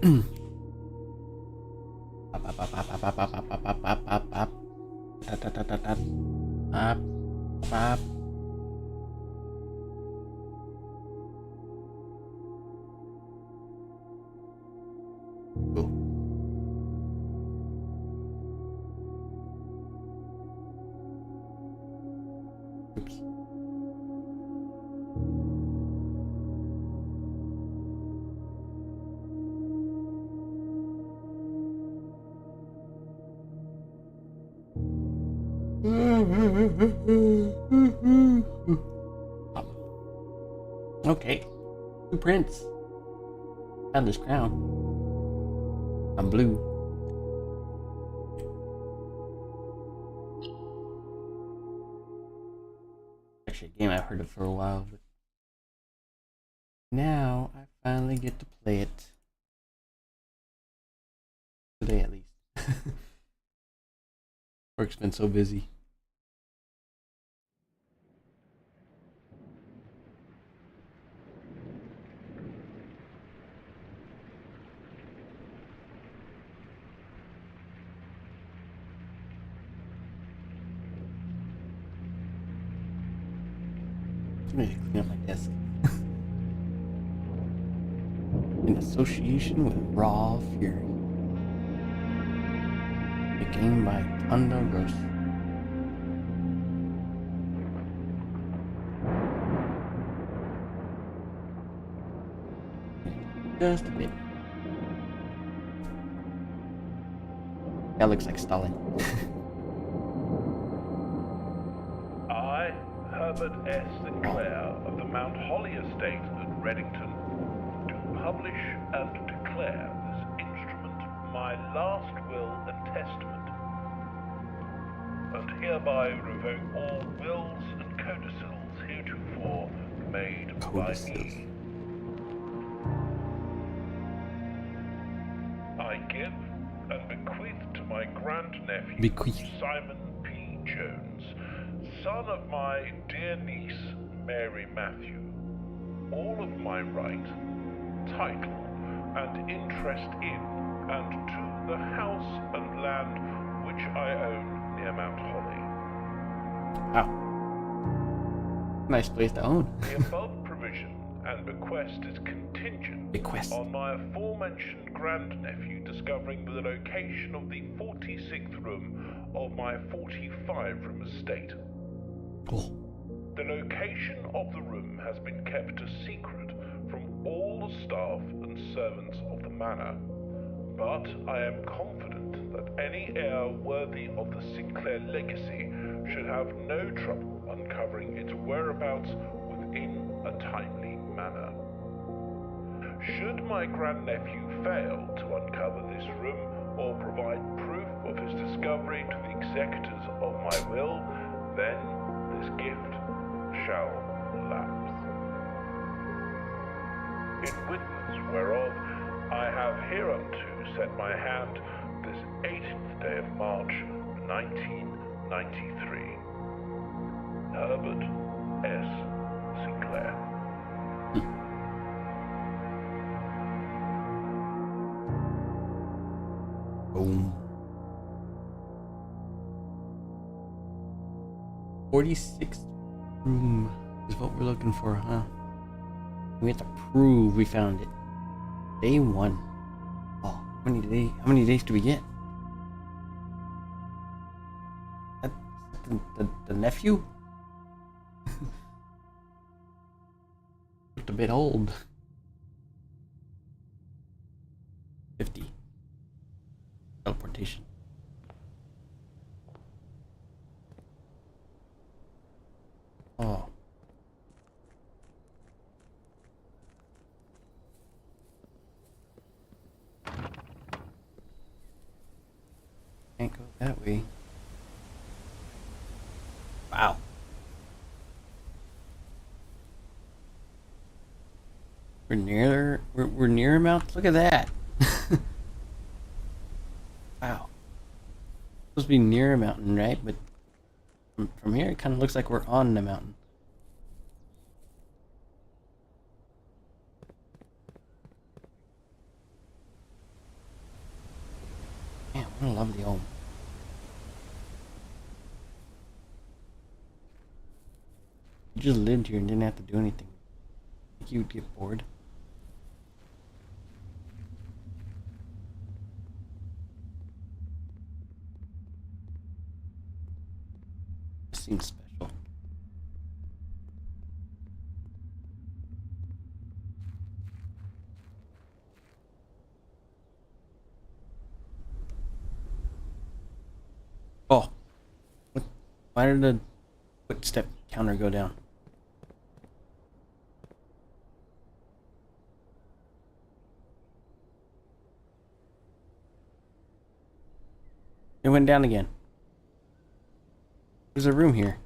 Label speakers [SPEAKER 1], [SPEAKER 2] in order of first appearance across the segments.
[SPEAKER 1] Up, up, up, up, up, up, up, up, up, up, up, up. Tut, tut, tut, tut, tut. Up, up. Cool. Oops. Okay. Two prints. Found this crown. I'm blue. Actually, a game I've heard of for a while, but now I finally get to play it. Today, at least. Work's been so busy. I'm gonna clean up my desk. In association with Raw Fury. A game by Thunder Gross. Just a bit. That looks like Stalin.
[SPEAKER 2] I, Herbert S. Sinclair of the Mount Holly Estate at Reddington, do publish and declare this instrument my last will and testament, and hereby revoke all wills and codicils heretofore made by me. I give and bequeath to my grandnephew, Simon P. Jones, son of my dear niece, Mary Matthew, all of my right, title, and interest in and to the house and land which I own near Mount Holly.
[SPEAKER 1] Wow. Nice place to own.
[SPEAKER 2] The above provision and bequest is contingent on my aforementioned grandnephew discovering the location of the 46th room of my 45-room estate.
[SPEAKER 1] Cool.
[SPEAKER 2] The location of the room has been kept a secret from all the staff and servants of the manor, but I am confident that any heir worthy of the Sinclair legacy should have no trouble uncovering its whereabouts within a timely manner. Should my grandnephew fail to uncover this room or provide proof of his discovery to the executors of my will, then this gift shall lapse. In witness whereof, I have hereunto set my hand this 18th day of March, 1993. Herbert S. Sinclair.
[SPEAKER 1] Boom. 46th room is what we're looking for, huh? We have to prove we found it. Day 1. Oh, how many days do we get? That the nephew? Looked a bit old. 50. Teleportation. Oh. Can't go that way. Wow. We're near Mount. Look at that. Wow. Supposed to be near a mountain, right? But from here, it kind of looks like we're on the mountain. a lovely home. You just lived here and didn't have to do anything. Think you would get bored? It seems special. Oh, what? Why did the footstep counter go down? It went down again. There's a room here.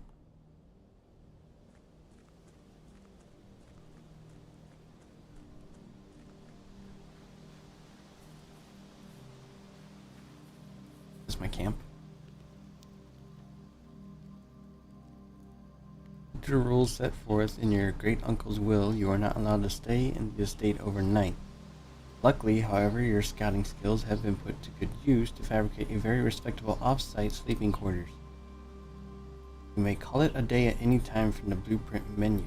[SPEAKER 1] This is my camp. Due to the rules set forth in your great uncle's will, you are not allowed to stay in the estate overnight. Luckily, however, your scouting skills have been put to good use to fabricate a very respectable off-site sleeping quarters. You may call it a day at any time from the blueprint menu.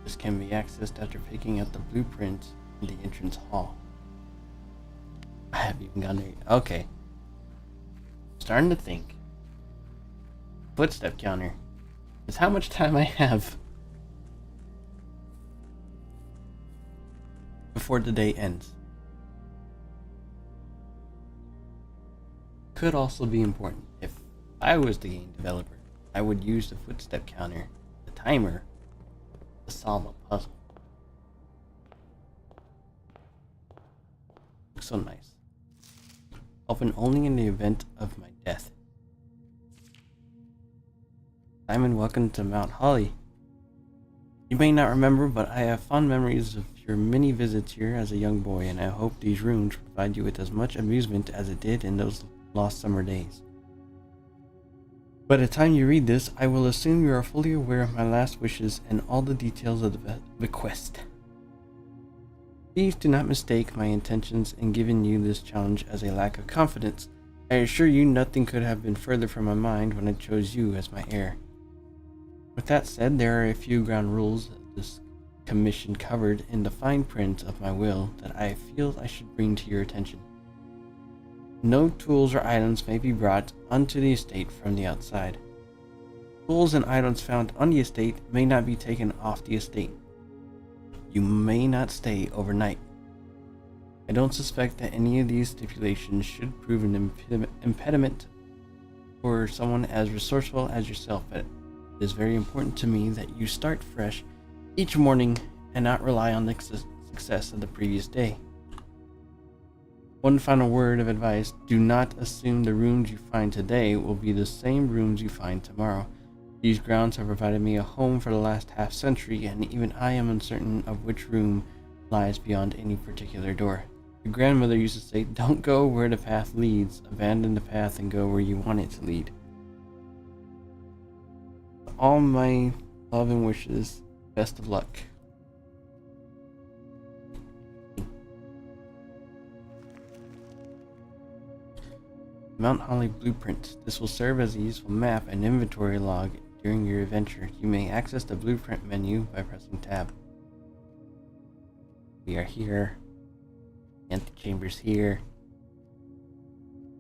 [SPEAKER 1] This can be accessed after picking up the blueprint in the entrance hall. I haven't even gotten there. Okay. Starting to think. Footstep counter is how much time I have before the day ends. Could also be important. If I was the game developer, I would use the footstep counter, the timer, to solve a puzzle. Looks so nice. Open only in the event of my death. Simon, welcome to Mount Holly. You may not remember, but I have fond memories of your many visits here as a young boy, and I hope these rooms provide you with as much amusement as it did in those lost summer days. By the time you read this, I will assume you are fully aware of my last wishes and all the details of the bequest. Please do not mistake my intentions in giving you this challenge as a lack of confidence. I assure you nothing could have been further from my mind when I chose you as my heir. With that said, there are a few ground rules of this commission covered in the fine print of my will that I feel I should bring to your attention. No tools or items may be brought onto the estate from the outside. Tools and items found on the estate may not be taken off the estate. You may not stay overnight. I don't suspect that any of these stipulations should prove an impediment for someone as resourceful as yourself, but it is very important to me that you start fresh each morning and not rely on the success of the previous day. One final word of advice: do not assume the rooms you find today will be the same rooms you find tomorrow. These grounds have provided me a home for the last half century, and even I am uncertain of which room lies beyond any particular door. Your grandmother used to say, "Don't go where the path leads, abandon the path and go where you want it to lead." All my love and wishes, best of luck. Mount Holly Blueprint. This will serve as a useful map and inventory log during your adventure. You may access the blueprint menu by pressing tab. We are here. Antechambers here.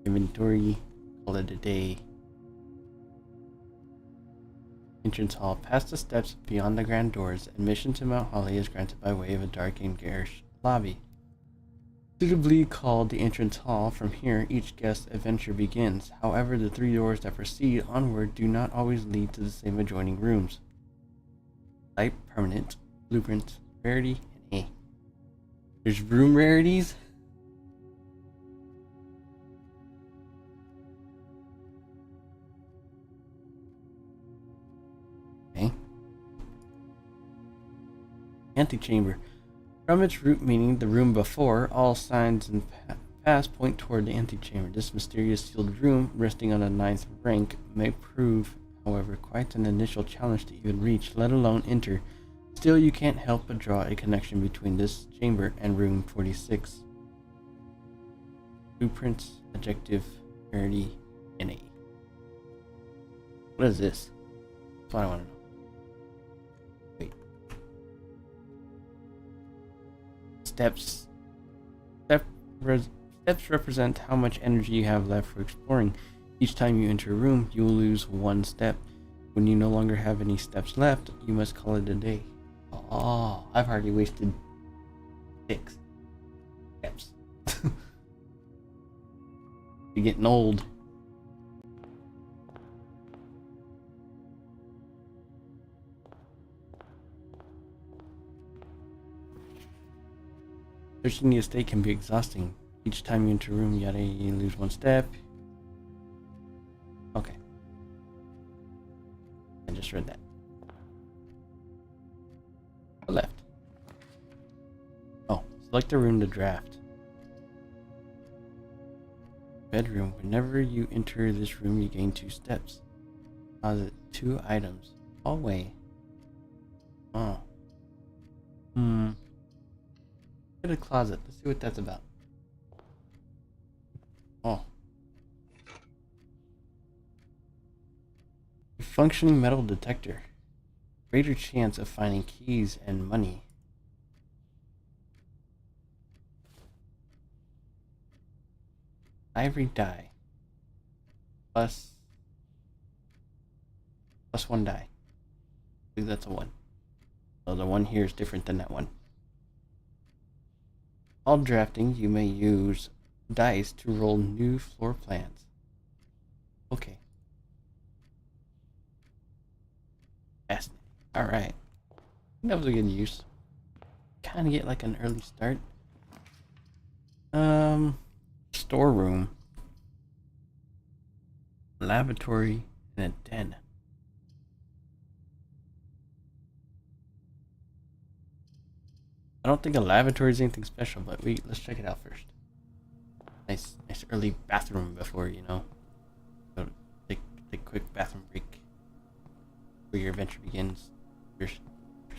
[SPEAKER 1] Inventory. Call it a day. Entrance hall. Past the steps beyond the grand doors, admission to Mount Holly is granted by way of a dark and garish lobby. Suitably called the entrance hall, from here each guest's adventure begins. However, the three doors that proceed onward do not always lead to the same adjoining rooms. Type, permanent, blueprint, rarity, and A. There's room rarities? Okay. Antechamber. From its root meaning, the room before, all signs and past point toward the antechamber. This mysterious sealed room, resting on the 9th rank, may prove, however, quite an initial challenge to even reach, let alone enter. Still, you can't help but draw a connection between this chamber and room 46. Blueprints, adjective, 30 and 8. What is this? That's what I want to know. Wait. Steps. Steps represent how much energy you have left for exploring. Each time you enter a room, you will lose 1 step. When you no longer have any steps left, you must call it a day. Oh, I've already wasted 6 steps. You're getting old. Searching the estate can be exhausting. Each time you enter a room, you lose 1 step. Okay. I just read that. Left. Oh, select a room to draft. Bedroom. Whenever you enter this room, you gain 2 steps. Closet. 2 items. Hallway. Oh. Get a closet. Let's see what that's about. Oh. A functioning metal detector. Greater chance of finding keys and money. Ivory die. Plus 1 die. I believe that's a 1. So the 1 here is different than that one. While drafting, you may use dice to roll new floor plans. Okay. Fascinating. Alright. That was a good use. Kind of get like an early start. Storeroom. Lavatory and a den. I don't think a lavatory is anything special, but let's check it out first. Nice early bathroom before, go take a quick bathroom break before your adventure begins. There's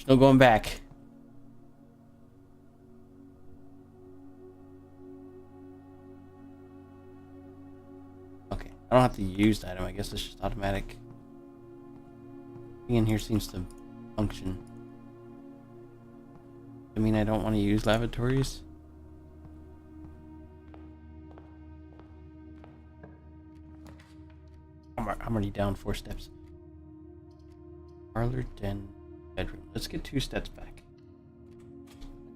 [SPEAKER 1] no going back. Okay, I don't have to use the item. I guess it's just automatic. Everything in here seems to function. I mean, I don't want to use lavatories. I'm already down 4 steps. Parlor, den, bedroom. Let's get 2 steps back.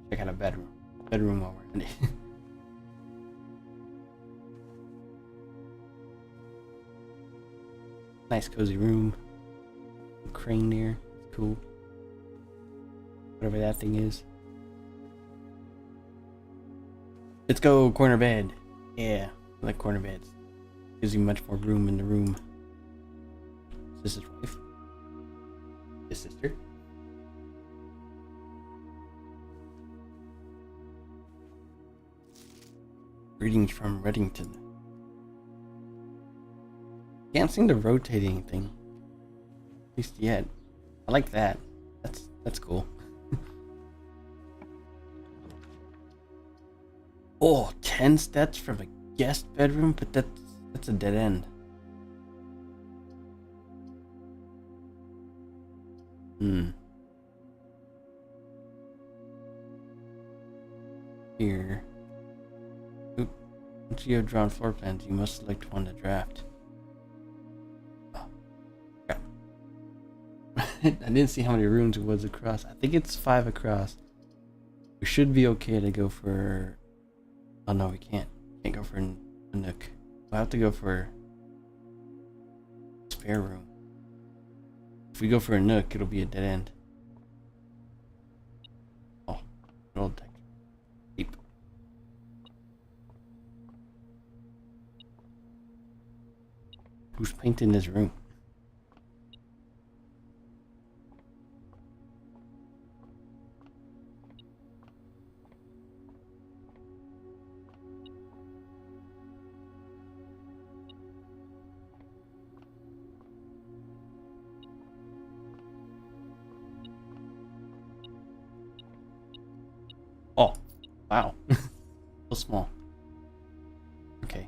[SPEAKER 1] Check out a bedroom. Bedroom while we're in it. Nice cozy room. Crane there. It's cool. Whatever that thing is. Let's go corner bed. Yeah, I like corner beds. Gives you much more room in the room. Is this his wife? His sister? Greetings from Reddington. Can't seem to rotate anything. At least yet. I like that. That's cool. Oh, 10 steps from a guest bedroom, but that's a dead end. Here. Oop. Once you have drawn floor plans, you must select one to draft. Oh, crap. I didn't see how many rooms it was across. I think it's 5 across. We should be okay to go for... Oh no, we can't. Can't go for a nook. We'll have to go for a spare room. If we go for a nook, it'll be a dead end. Oh, an old deck. Deep. Who's painting this room? Oh, wow. So small. Okay.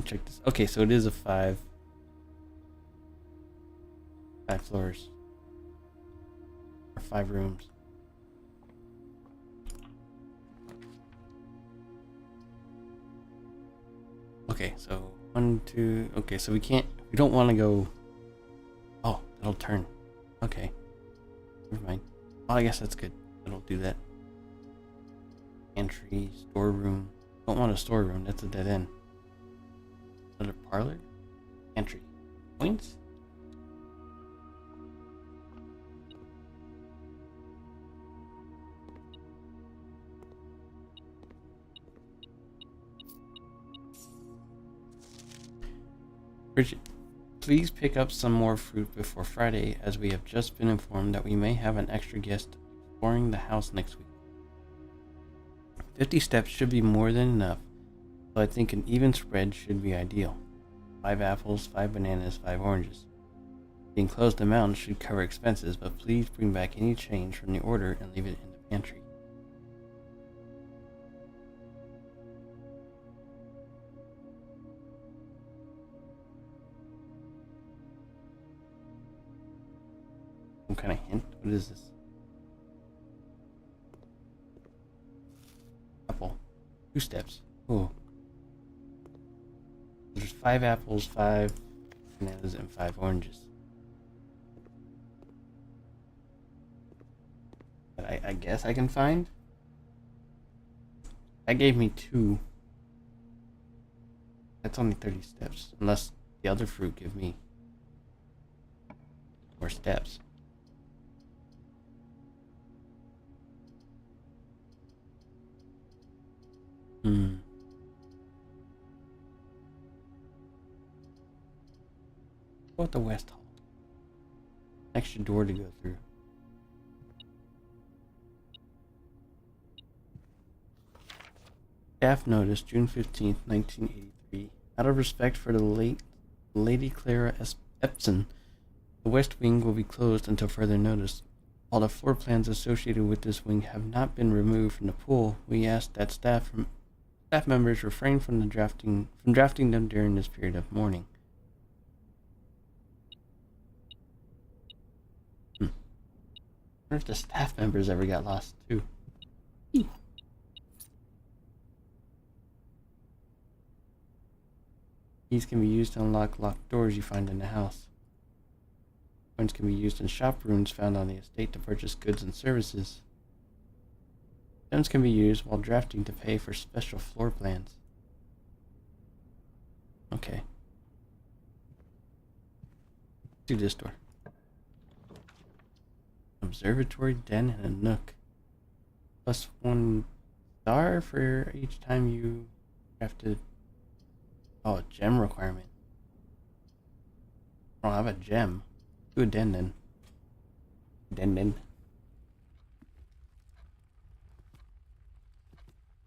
[SPEAKER 1] me check this. Okay, so it is a five floors. Or 5 rooms. Okay, so 1, 2. Okay, so we don't want to go. Oh, it'll turn. Okay. Never mind. Well, I guess that's good. It'll do that. Entry, storeroom. Don't want a storeroom, that's a dead end. Another parlor? Entry. Points? Bridget, please pick up some more fruit before Friday, as we have just been informed that we may have an extra guest exploring the house next week. 50 steps should be more than enough, so I think an even spread should be ideal. 5 apples, 5 bananas, 5 oranges. The enclosed amount should cover expenses, but please bring back any change from the order and leave it in the pantry. Some kind of hint? What is this? Apple. 2 steps. Oh. There's 5 apples, 5 bananas, and 5 oranges. That I guess I can find? That gave me 2. That's only 30 steps. Unless the other fruit give me more steps. Go at the West Hall. Extra door to go through. Staff notice, June 15th, 1983. Out of respect for the late Lady Clara Epson, the West Wing will be closed until further notice. While the floor plans associated with this wing have not been removed from the pool, we ask that staff members refrain from drafting them during this period of mourning. I wonder if the staff members ever got lost too. Keys can be used to unlock locked doors you find in the house. Coins can be used in shop rooms found on the estate to purchase goods and services. Gems can be used while drafting to pay for special floor plans. Okay. Do this door. Observatory, den, and a nook. +1 star for each time you drafted. Oh, a gem requirement. I don't have a gem. Do a den then. Den.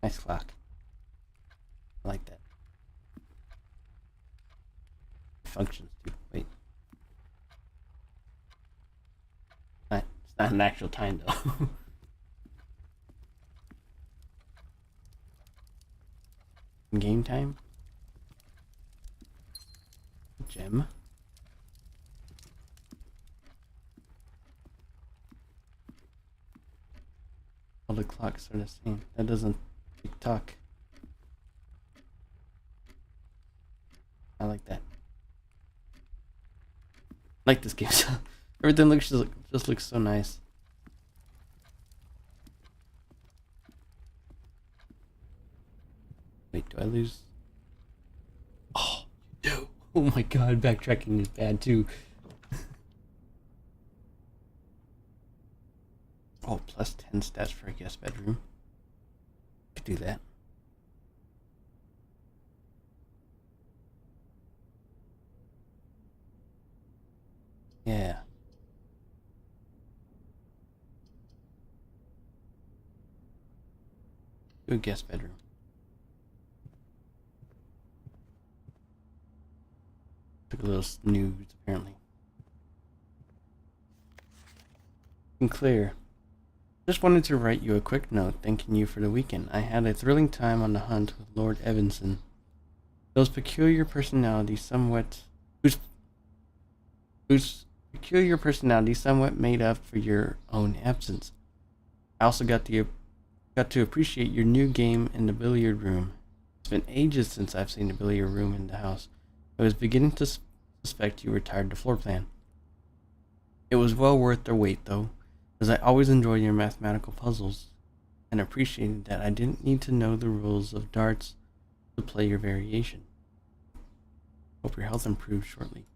[SPEAKER 1] Nice clock. I like that. Functions too. Wait. It's not an actual time though. Game time? Gem. All the clocks are the same. That doesn't tick-tock. I like that. I like this game. Everything just looks so nice. Wait, do I lose? Oh, no. Oh my god, backtracking is bad too. Oh, +10 stats for a guest bedroom. Could do that. Yeah. Do a guest bedroom. Took a little snooze, apparently. Sinclair. Just wanted to write you a quick note thanking you for the weekend. I had a thrilling time on the hunt with Lord Evanson. Those peculiar personalities somewhat whose peculiar personality somewhat made up for your own absence. I also got to appreciate your new game in the billiard room. It's been ages since I've seen a billiard room in the house. I was beginning to suspect you retired the floor plan. It was well worth the wait, though, as I always enjoy your mathematical puzzles, and appreciated that I didn't need to know the rules of darts to play your variation. Hope your health improves shortly.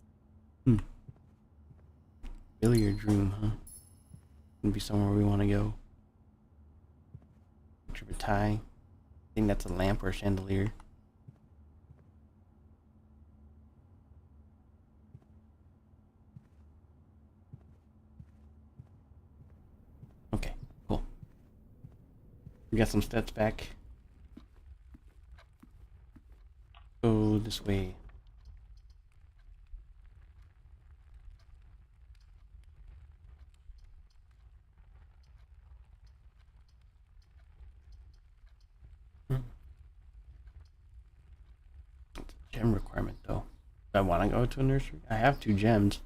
[SPEAKER 1] Billiard room, huh? Gonna be somewhere we want to go. Picture of a tie. I think that's a lamp or a chandelier. Okay, cool. We got some stats back. Go this way. Gem requirement though. Do I want to go to a nursery? I have 2 gems.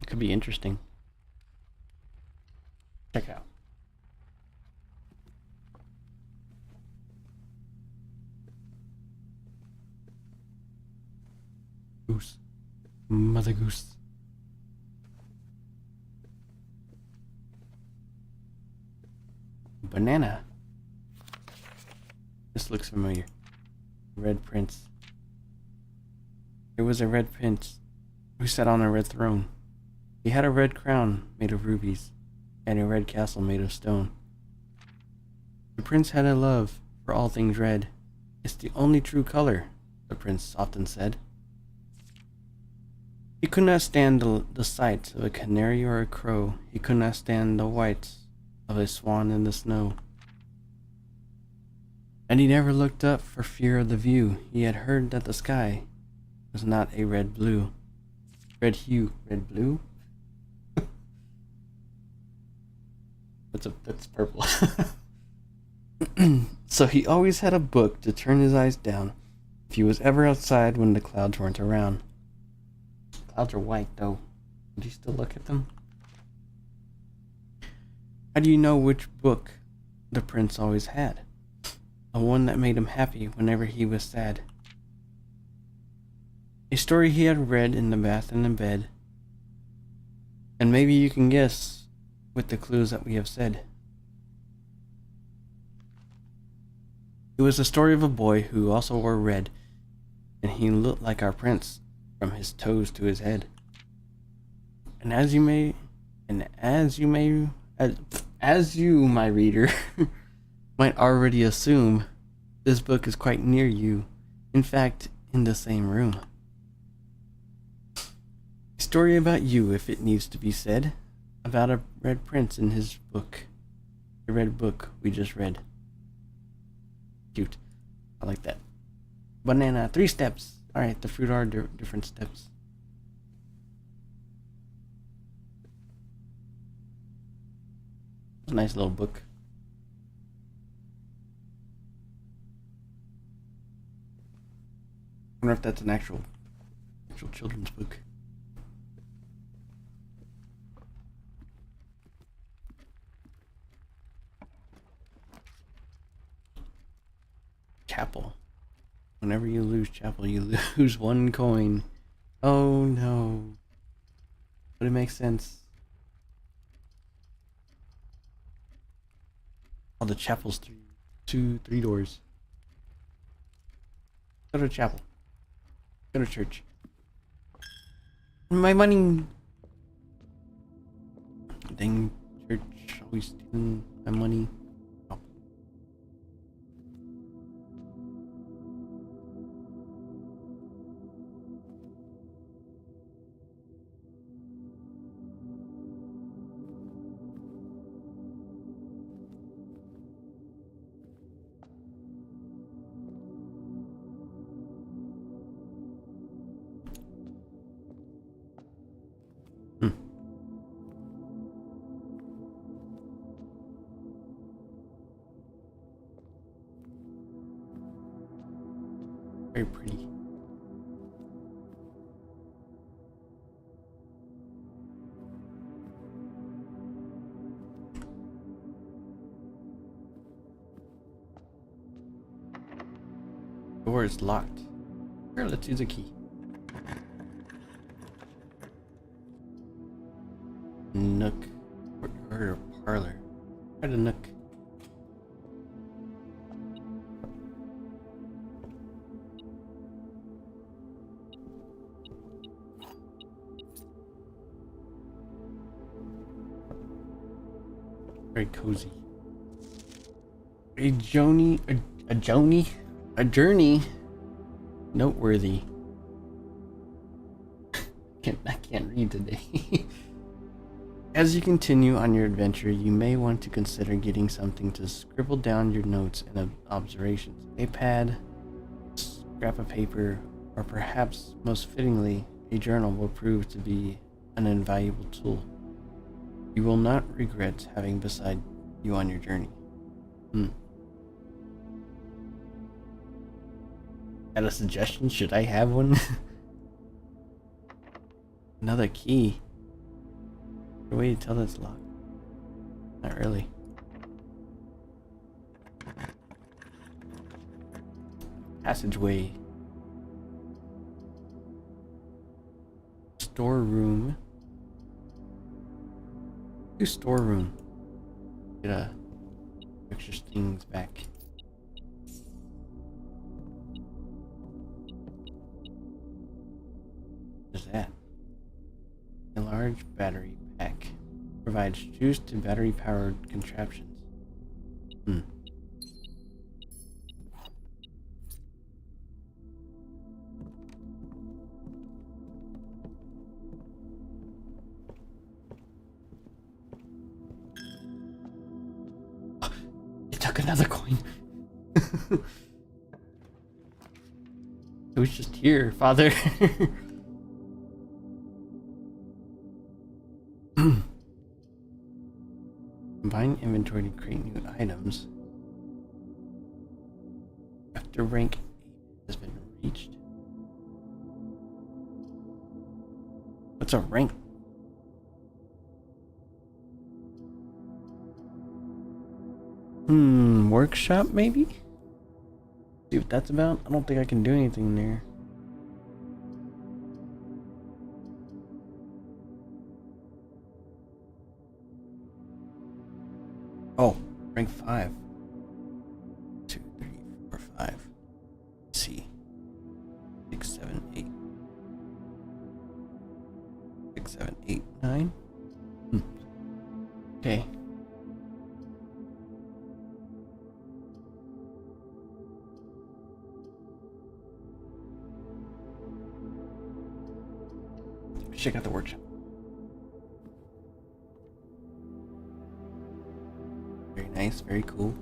[SPEAKER 1] It could be interesting. Check it out. Goose. Mother goose. Banana. This looks familiar. Red Prince. There was a red prince who sat on a red throne. He had a red crown made of rubies and a red castle made of stone. The prince had a love for all things red. It's the only true color, the prince often said. He could not stand the sight of a canary or a crow. He could not stand the whites of a swan in the snow. And he never looked up for fear of the view. He had heard that the sky was not a red blue. Red hue, red blue? That's purple. So he always had a book to turn his eyes down if he was ever outside when the clouds weren't around. Clouds are white though. Would you still look at them? How do you know which book the prince always had? The one that made him happy whenever he was sad. A story he had read in the bath and in bed. And maybe you can guess with the clues that we have said. It was the story of a boy who also wore red, and he looked like our prince from his toes to his head. And as you, my reader, might already assume, this book is quite near you, in fact, in the same room. A story about you, if it needs to be said, about a red prince in his book, the red book we just read. Cute. I like that. Banana, 3 steps. Alright, the fruit are different steps. It's a nice little book. I wonder if that's an actual children's book. Chapel. Whenever you lose chapel, you lose 1 coin. Oh no. But it makes sense. All the chapels through 3 doors. Go to chapel. Go to church. My money. Dang church always stealing my money. Oh. Very pretty. Door is locked. Here, let's use a key. Nook or parlor. Try the nook. Very cozy. A journey noteworthy. I can't read today. As you continue on your adventure, you may want to consider getting something to scribble down your notes and observations. A pad, scrap of paper, or perhaps most fittingly, a journal will prove to be an invaluable tool. You will not regret having beside you on your journey. Got a suggestion? Should I have one? Another key. A way to tell that's locked. Not really. Passageway. Storeroom. Do storeroom. Get extra things back. What is that? A large battery pack. Provides juice to battery-powered contraptions. It took another coin. Who's just here, Father? Combine inventory to create new items. After rank 8 has been reached. What's a rank? Workshop maybe? See what that's about? I don't think I can do anything there. Oh, rank 5. 2, 3, 4, 5. Let's see. 6, 7, 8. 6, 7, 8, 9. Okay. Check out the workshop. Very nice, very cool.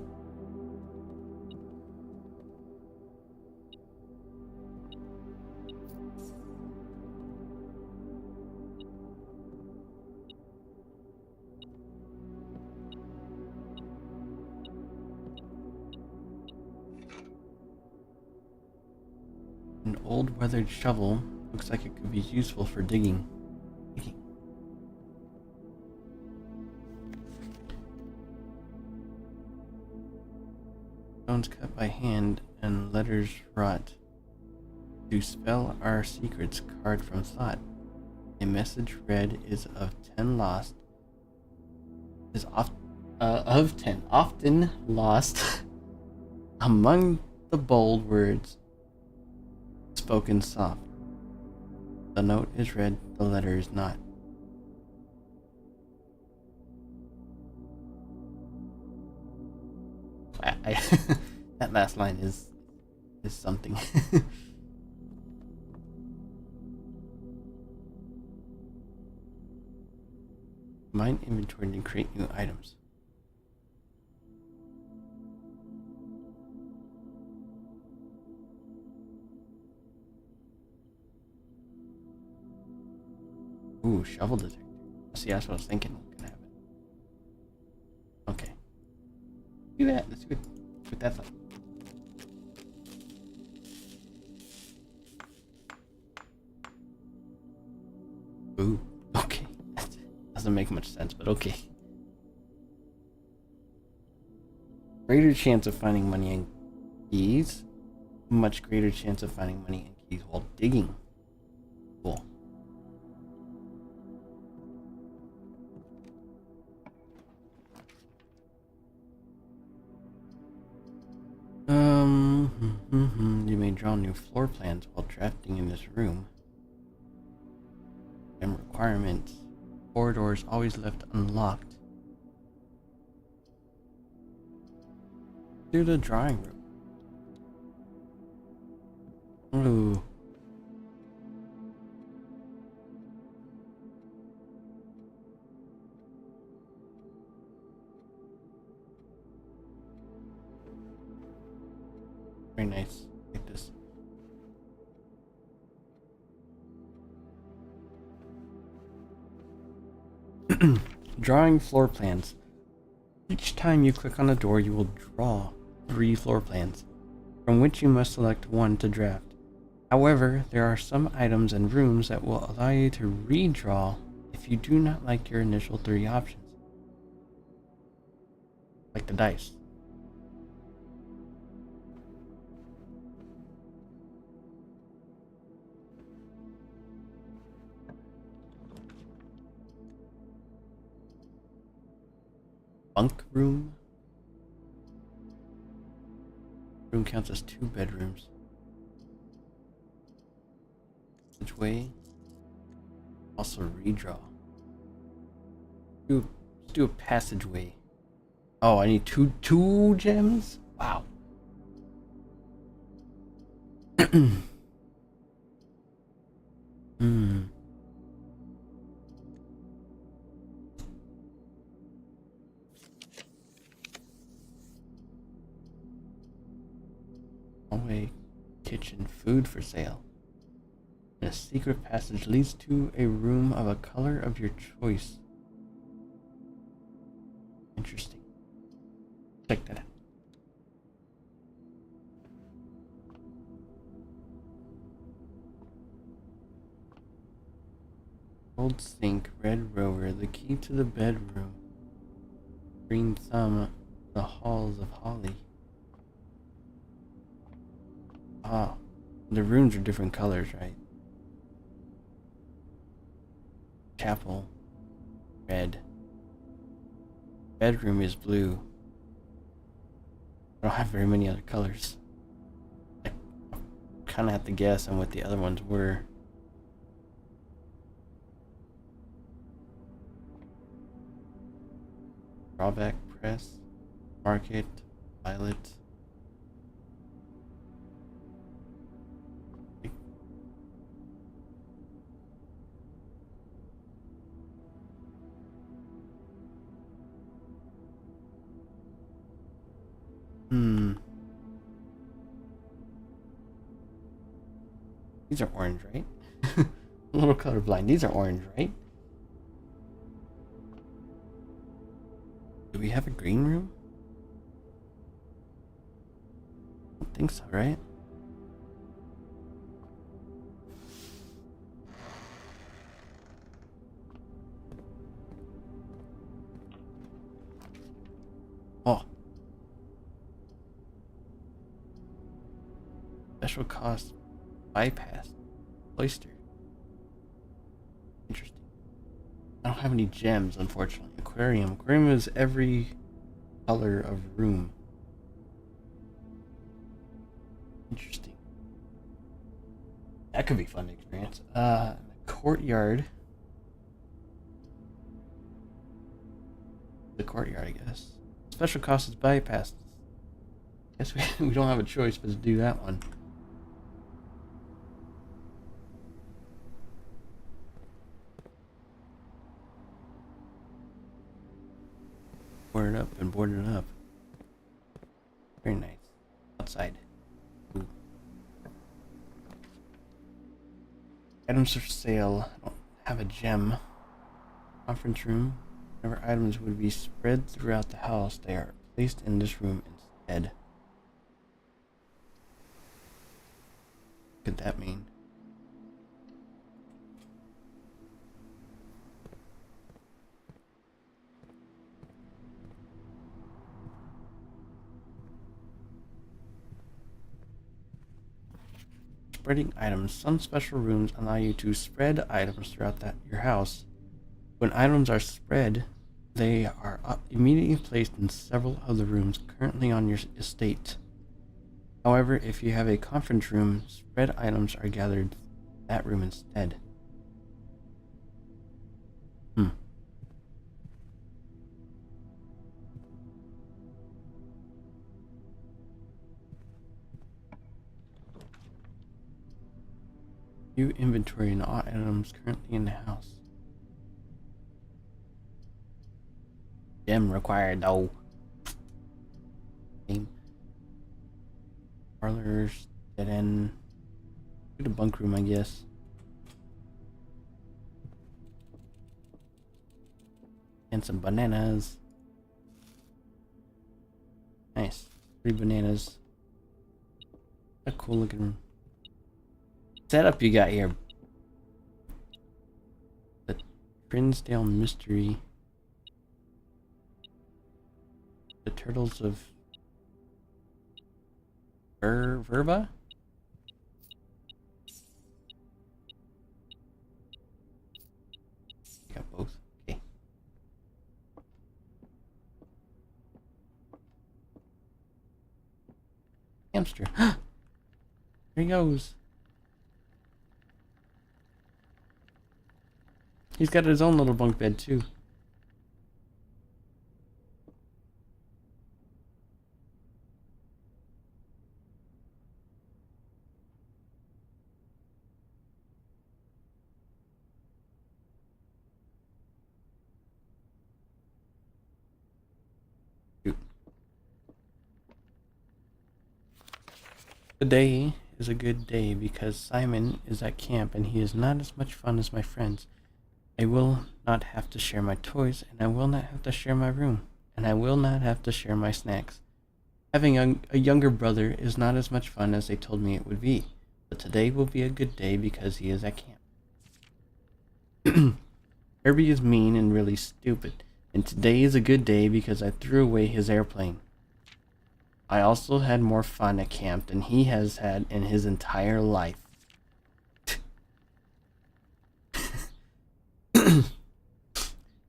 [SPEAKER 1] An old weathered shovel looks like it could be useful for digging. Stones cut by hand and letters wrought to spell our secrets carved from thought. A message read is of 10 lost is of 10 often lost among the bold words spoken soft. The note is read, the letter is not. That last line is something. Mine inventory to create new items. Ooh, shovel detector. See, that's what I was thinking could happen. Okay. Do that. Let's see what that's like. Ooh, okay. Doesn't make much sense, but okay. Greater chance of finding money and keys. Much greater chance of finding money and keys while digging. Cool. You may draw new floor plans while drafting in this room. And requirements. Corridors always left unlocked. To the drawing room. Ooh. Very nice. Like this. Drawing floor plans. Each time you click on a door, you will draw 3 floor plans, from which you must select one to draft. However, there are some items and rooms that will allow you to redraw if you do not like your initial 3 options. Like the dice. Bunk room. Room counts as 2 bedrooms. Passageway. Also redraw. Let's do a passageway. Oh, I need two gems? Wow. Hallway, kitchen, food for sale. And a secret passage leads to a room of a color of your choice. Interesting. Check that out. Old sink, red rover, the key to the bedroom. Green thumb, the halls of Holly. Ah, the rooms are different colors, right? Chapel, red. Bedroom is blue. I don't have very many other colors. I kind of have to guess on what the other ones were. Drawback press, market, violet. These are orange, right? I'm a little colorblind. These are orange, right? Do we have a green room? I don't think so, right? Oh. Special cost bypass. Oyster. Interesting. I don't have any gems, unfortunately. Aquarium. Aquarium is every color of room. Interesting. That could be fun to experience. Courtyard. The courtyard, I guess. Special cost is bypass. Guess we don't have a choice but to do that one. Boarded up and boarded up. Very nice. Outside. Ooh. Items for sale. I don't have a gem. Conference room. Whenever items would be spread throughout the house, they are placed in this room instead. What could that mean? spreading items. Some special rooms allow you to spread items throughout your house. When items are spread, they are immediately placed in several of the rooms currently on your estate. However, if you have a conference room, spread items are gathered in that room instead. View inventory and all items currently in the house. Gem required though. Game. Parlors, dead end. To the bunk room, I guess. And some bananas. Nice. 3 bananas. A cool looking setup you got here. The Trinsdale Mystery. The Turtles of Verba? You got both? Okay. Hamster. There he goes. He's got his own little bunk bed too. Today is a good day because Simon is at camp and he is not as much fun as my friends. I will not have to share my toys, and I will not have to share my room, and I will not have to share my snacks. Having a younger brother is not as much fun as they told me it would be, but today will be a good day because he is at camp. Herbie is mean and really stupid, and today is a good day because I threw away his airplane. I also had more fun at camp than he has had in his entire life.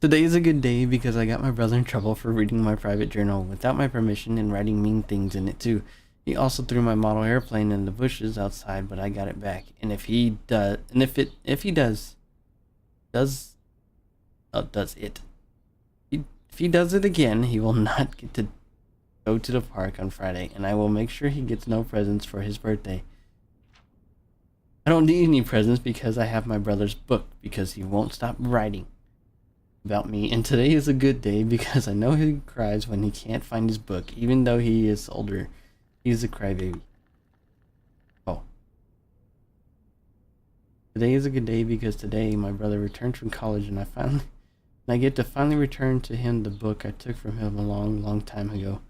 [SPEAKER 1] Today is a good day because I got my brother in trouble for reading my private journal without my permission and writing mean things in it too. He also threw my model airplane in the bushes outside, but I got it back. And if he does it again, he will not get to go to the park on Friday, and I will make sure he gets no presents for his birthday. I don't need any presents because I have my brother's book because he won't stop writing about me, and today is a good day because I know he cries when he can't find his book, even though he is older. He's a crybaby. Oh. Today is a good day because today my brother returned from college and I get to finally return to him the book I took from him a long time ago.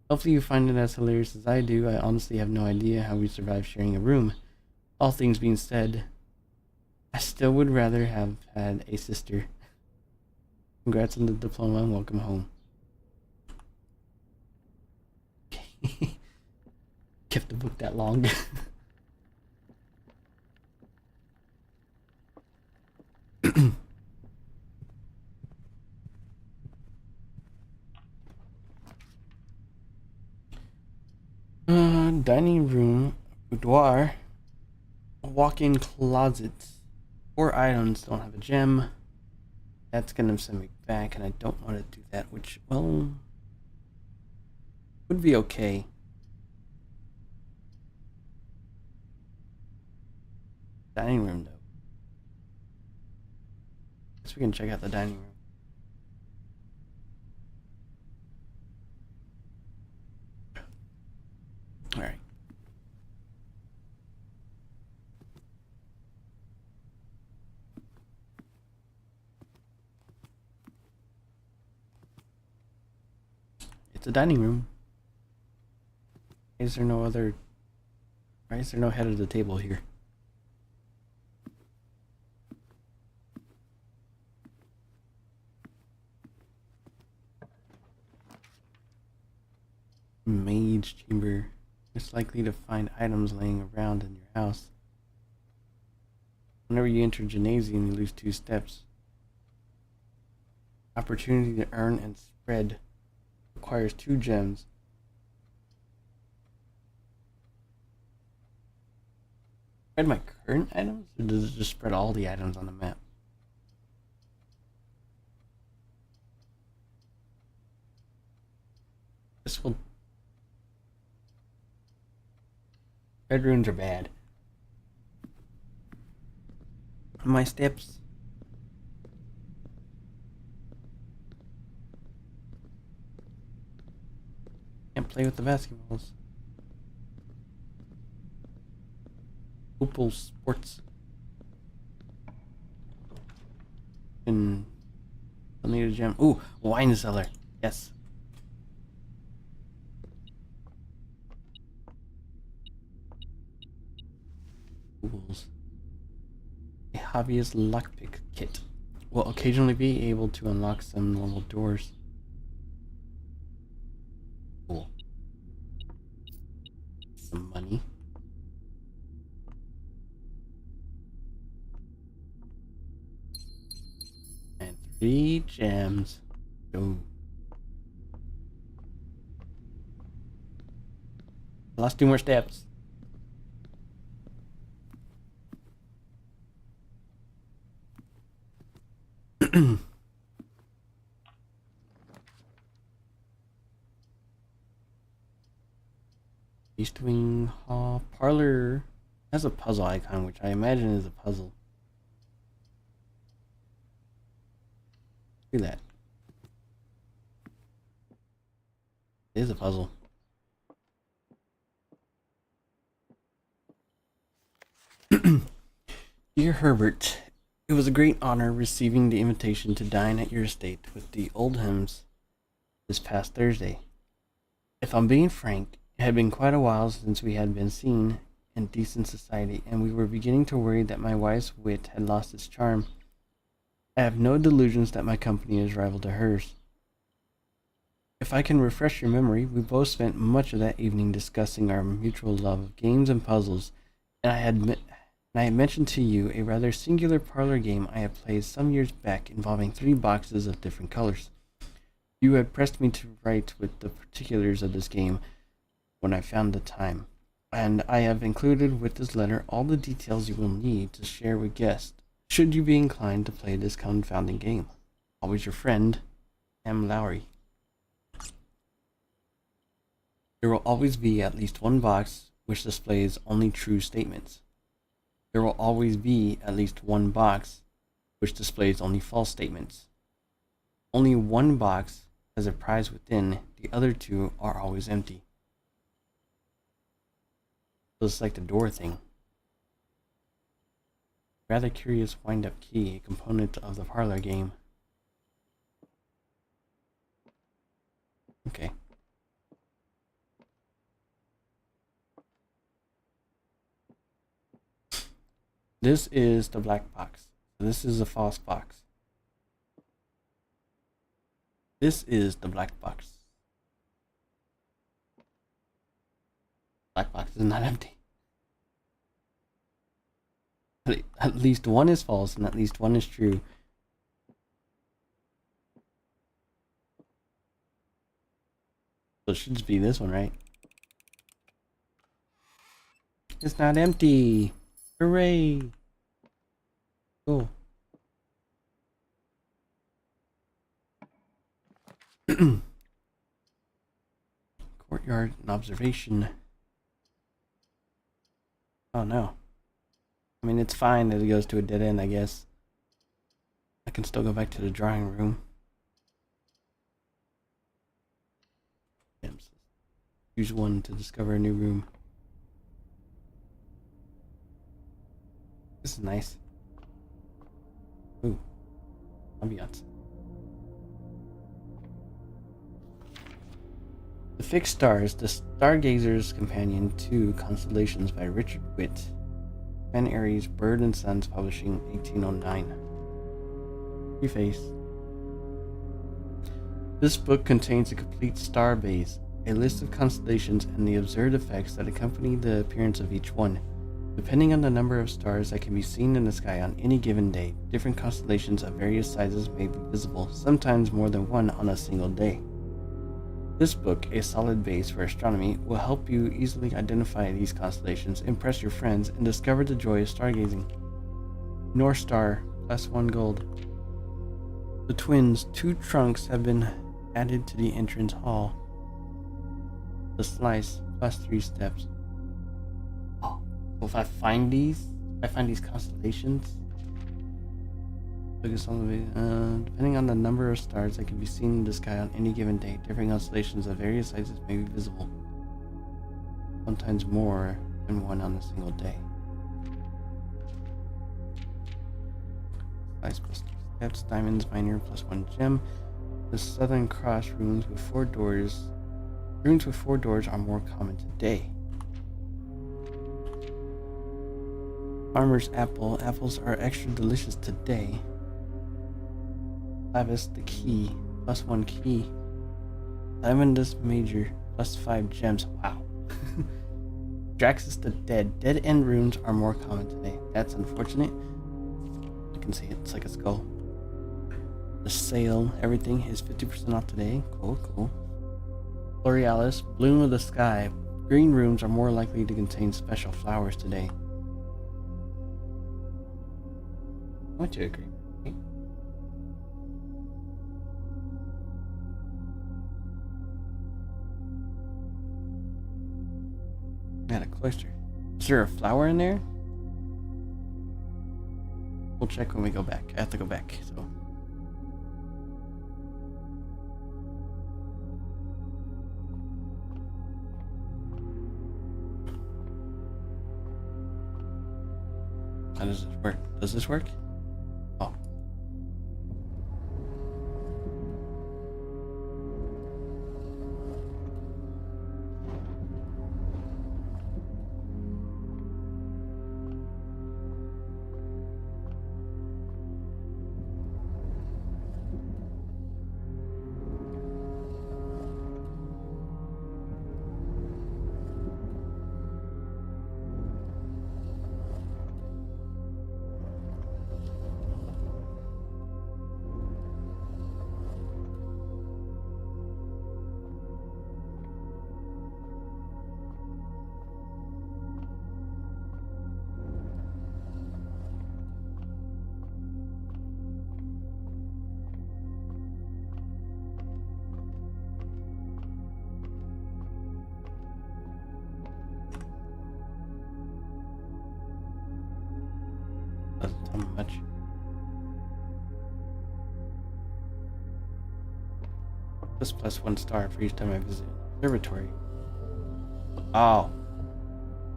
[SPEAKER 1] Hopefully you find it as hilarious as I do. I honestly have no idea how we survived sharing a room. All things being said, I still would rather have had a sister. Congrats on the diploma and welcome home. Kept the book that long. Dining room, boudoir, walk-in closet. 4 items don't have a gem. That's gonna send me back, and I don't want to do that, which, well, would be okay. Dining room, though. Guess we can check out the dining room. Alright. It's a dining room. Why is there no head of the table here? Mage chamber. It's likely to find items laying around in your house. Whenever you enter gymnasium, you lose 2 steps. Opportunity to earn and spread requires 2 gems. Spread my current items, or does it just spread all the items on the map? This will. Red runes are bad. My steps. Can't play with the basketballs. Opal Sports. And I need a gem. Ooh, wine cellar. Yes. Tools. A hobbyist lockpick kit will occasionally be able to unlock some normal doors. Cool. Some money. And 3 gems. Go. Lost 2 more steps. East Wing Hall Parlor has a puzzle icon, which I imagine is a puzzle. Do that. It is a puzzle. Dear Herbert, it was a great honor receiving the invitation to dine at your estate with the Oldhams this past Thursday. If I'm being frank, it had been quite a while since we had been seen in decent society, and we were beginning to worry that my wife's wit had lost its charm. I have no delusions that my company is rival to hers. If I can refresh your memory, we both spent much of that evening discussing our mutual love of games and puzzles, and I had mentioned to you a rather singular parlor game I had played some years back involving 3 boxes of different colors. You had pressed me to write with the particulars of this game when I found the time, and I have included with this letter all the details you will need to share with guests, should you be inclined to play this confounding game. Always your friend, M. Lowry. There will always be at least 1 box which displays only true statements. There will always be at least 1 box which displays only false statements. Only 1 box has a prize within, the other 2 are always empty. So it's like the door thing. Rather curious wind-up key, a component of the parlor game. Okay. This is the black box. This is a false box. This is the black box. Black box is not empty. At least 1 is false and at least 1 is true. So it should just be this one, right? It's not empty. Hooray! Cool. Courtyard and observation. Oh no. I mean, it's fine that it goes to a dead end, I guess. I can still go back to the drawing room. Use 1 to discover a new room. This is nice. Ooh. Ambiance. The Fixed Stars, The Stargazer's Companion to Constellations by Richard Witt. Ben Aries, Bird and Sons Publishing, 1809. Preface. This book contains a complete star base, a list of constellations, and the observed effects that accompany the appearance of each one. Depending on the number of stars that can be seen in the sky on any given day, different constellations of various sizes may be visible, sometimes more than one on a single day. This book, A Solid Base for Astronomy, will help you easily identify these constellations, impress your friends, and discover the joy of stargazing. North Star, +1 gold. The twins' 2 trunks have been added to the entrance hall. The slice, +3 steps. Oh, so if I find these constellations, focus on the depending on the number of stars that can be seen in the sky on any given day, different constellations of various sizes may be visible, sometimes more than one on a single day. Slice +2 steps, diamonds, minor, +1 gem. The Southern Cross runes with 4 doors. Runes with 4 doors are more common today. Farmer's apple. Apples are extra delicious today. Clavis the key, +1 key. Diamondus major, +5 gems. Wow. Draxus the dead. Dead end runes are more common today. That's unfortunate. You can see it's like a skull. The sale, everything is 50% off today. Cool. Borealis, bloom of the sky. Green rooms are more likely to contain special flowers today. I want to agree. Got a cloister. Is there a flower in there? We'll check when we go back. I have to go back, so. How does this work? Does this work? Oh. Doesn't tell me much. This +1 star for each time I visit an observatory. Oh.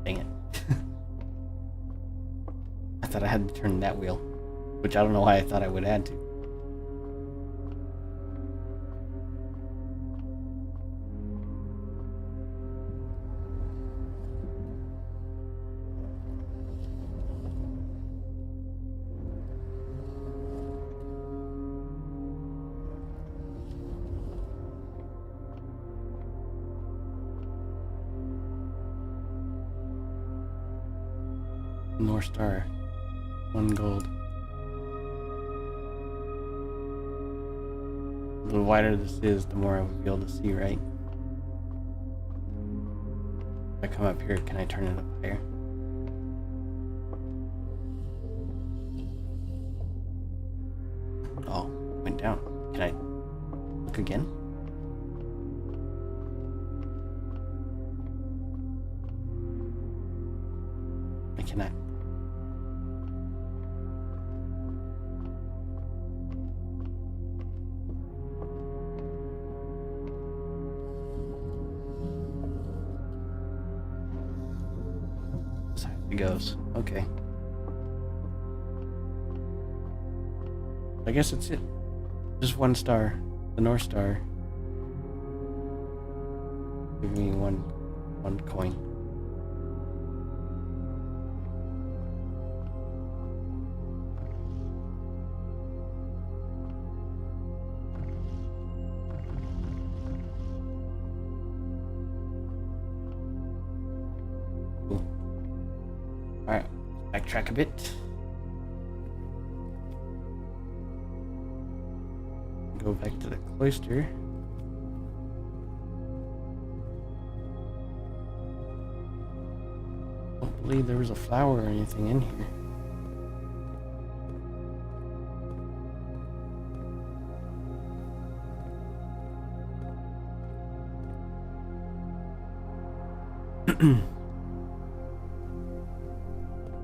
[SPEAKER 1] Dang it. I thought I had to turn that wheel, which I don't know why I thought I would add to. North Star, 1 gold. The wider this is, the more I would be able to see, right? If I come up here, can I turn it up higher? Oh, went down. Can I look again? I cannot. It goes. Okay. I guess that's it. Just 1 star. The North Star. Give me one coin. Alright. backtrack a bit. Go back to the cloister. Don't believe there was a flower or anything in here.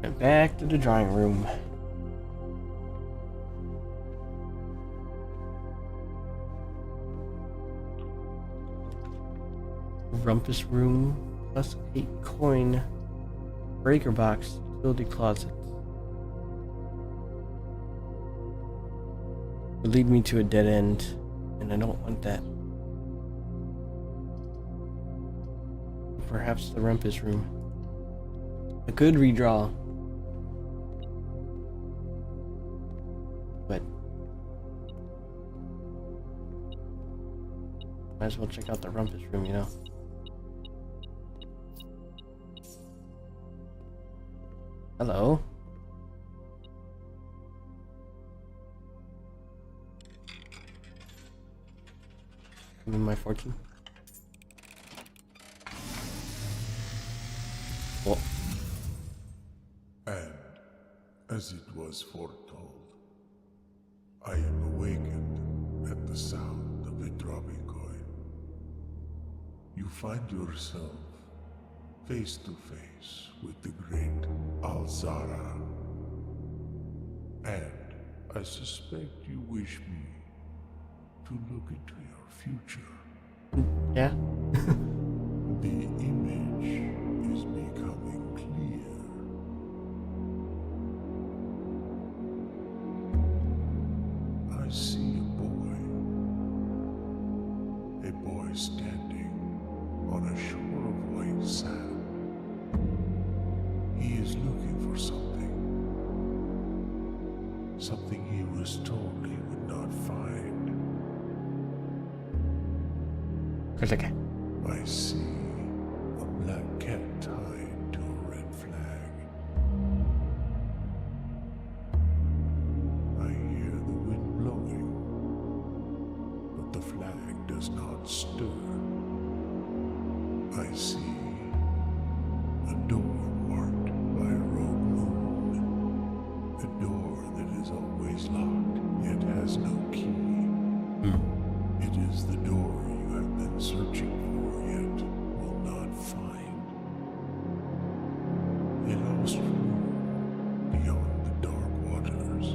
[SPEAKER 1] Get back to the drawing room. Rumpus room plus 8 coin. Breaker box, utility closet. Would lead me to a dead end, and I don't want that. Perhaps the rumpus room. I could redraw, but might as well check out the rumpus room, you know. Hello. Give me my fortune. Oh.
[SPEAKER 3] And, as it was foretold, I am awakened at the sound of a dropping coin. You find yourself face to face with the great Alzara. And I suspect you wish me to look into your future.
[SPEAKER 1] Yeah?
[SPEAKER 3] The image is becoming clear. I see a boy standing on a shore of white sand. He is looking for something he was told he would not find.
[SPEAKER 1] Where's that guy?
[SPEAKER 3] I see a black cat tied to a red flag. I hear the wind blowing, but the flag does not stir. I see a door marked by a rogue moon. A door that is always locked, yet has no key. It is the door you have been searching for, yet will not find. A lost room beyond the dark waters.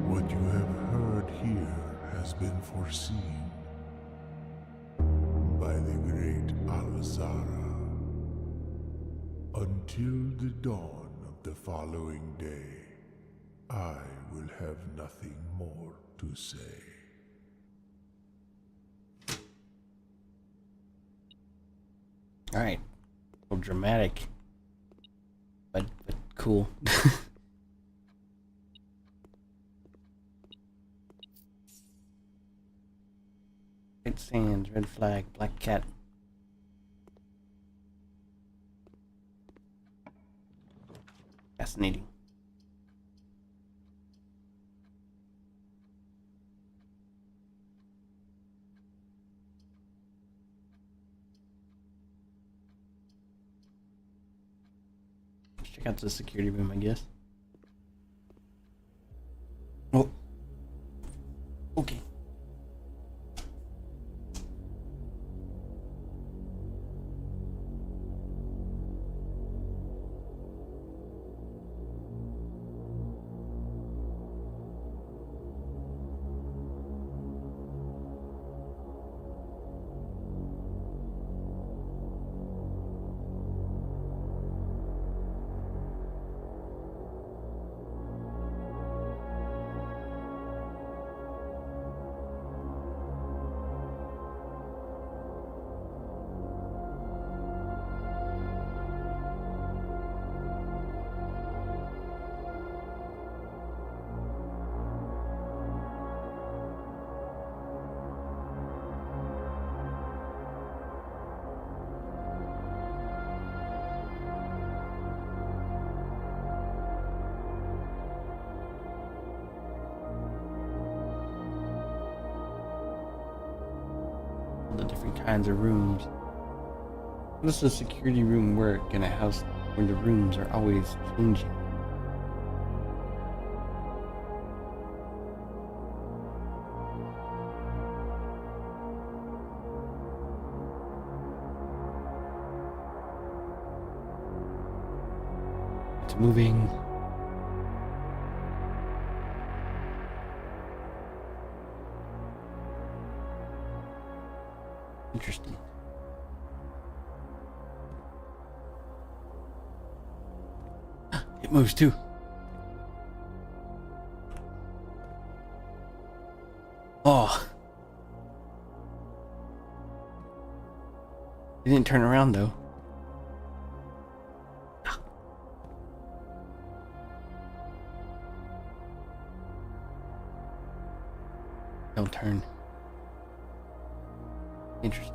[SPEAKER 3] What you have heard here has been foreseen by the great Alzara. Until the dawn of the following day, I will have nothing more to say.
[SPEAKER 1] Alright. A little dramatic. But cool. White sands, red flag, black cat. Fascinating. Let's check out the security room, I guess. Oh. Okay. all the different kinds of rooms. How does a security room work in a house where the rooms are always changing? It's moving. Interesting. It moves too. Oh. It didn't turn around though. Don't turn. Interesting.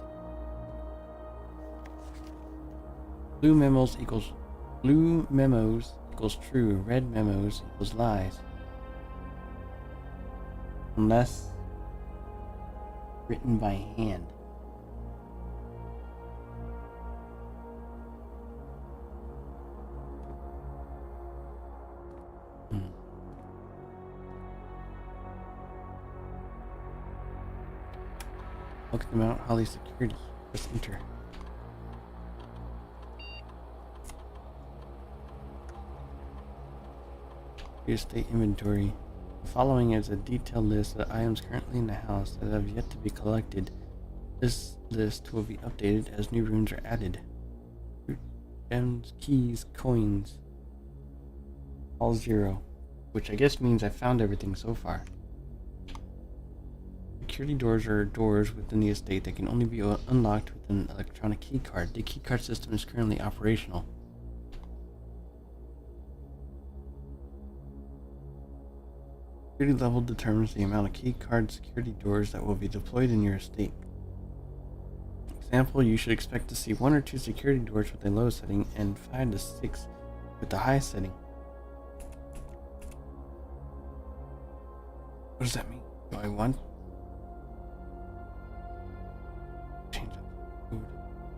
[SPEAKER 1] Blue memos equals true. Red memos equals lies. Unless written by hand. Welcome to Mount Holly Security. Press enter. Your state inventory. The following is a detailed list of items currently in the house that have yet to be collected. This list will be updated as new rooms are added. Gems, keys, coins. All 0. Which I guess means I found everything so far. Security doors are doors within the estate that can only be unlocked with an electronic keycard. The keycard system is currently operational. Security level determines the amount of keycard security doors that will be deployed in your estate. Example, you should expect to see 1 or 2 security doors with a low setting and 5 to 6 with the high setting. What does that mean? Do I want change up mode?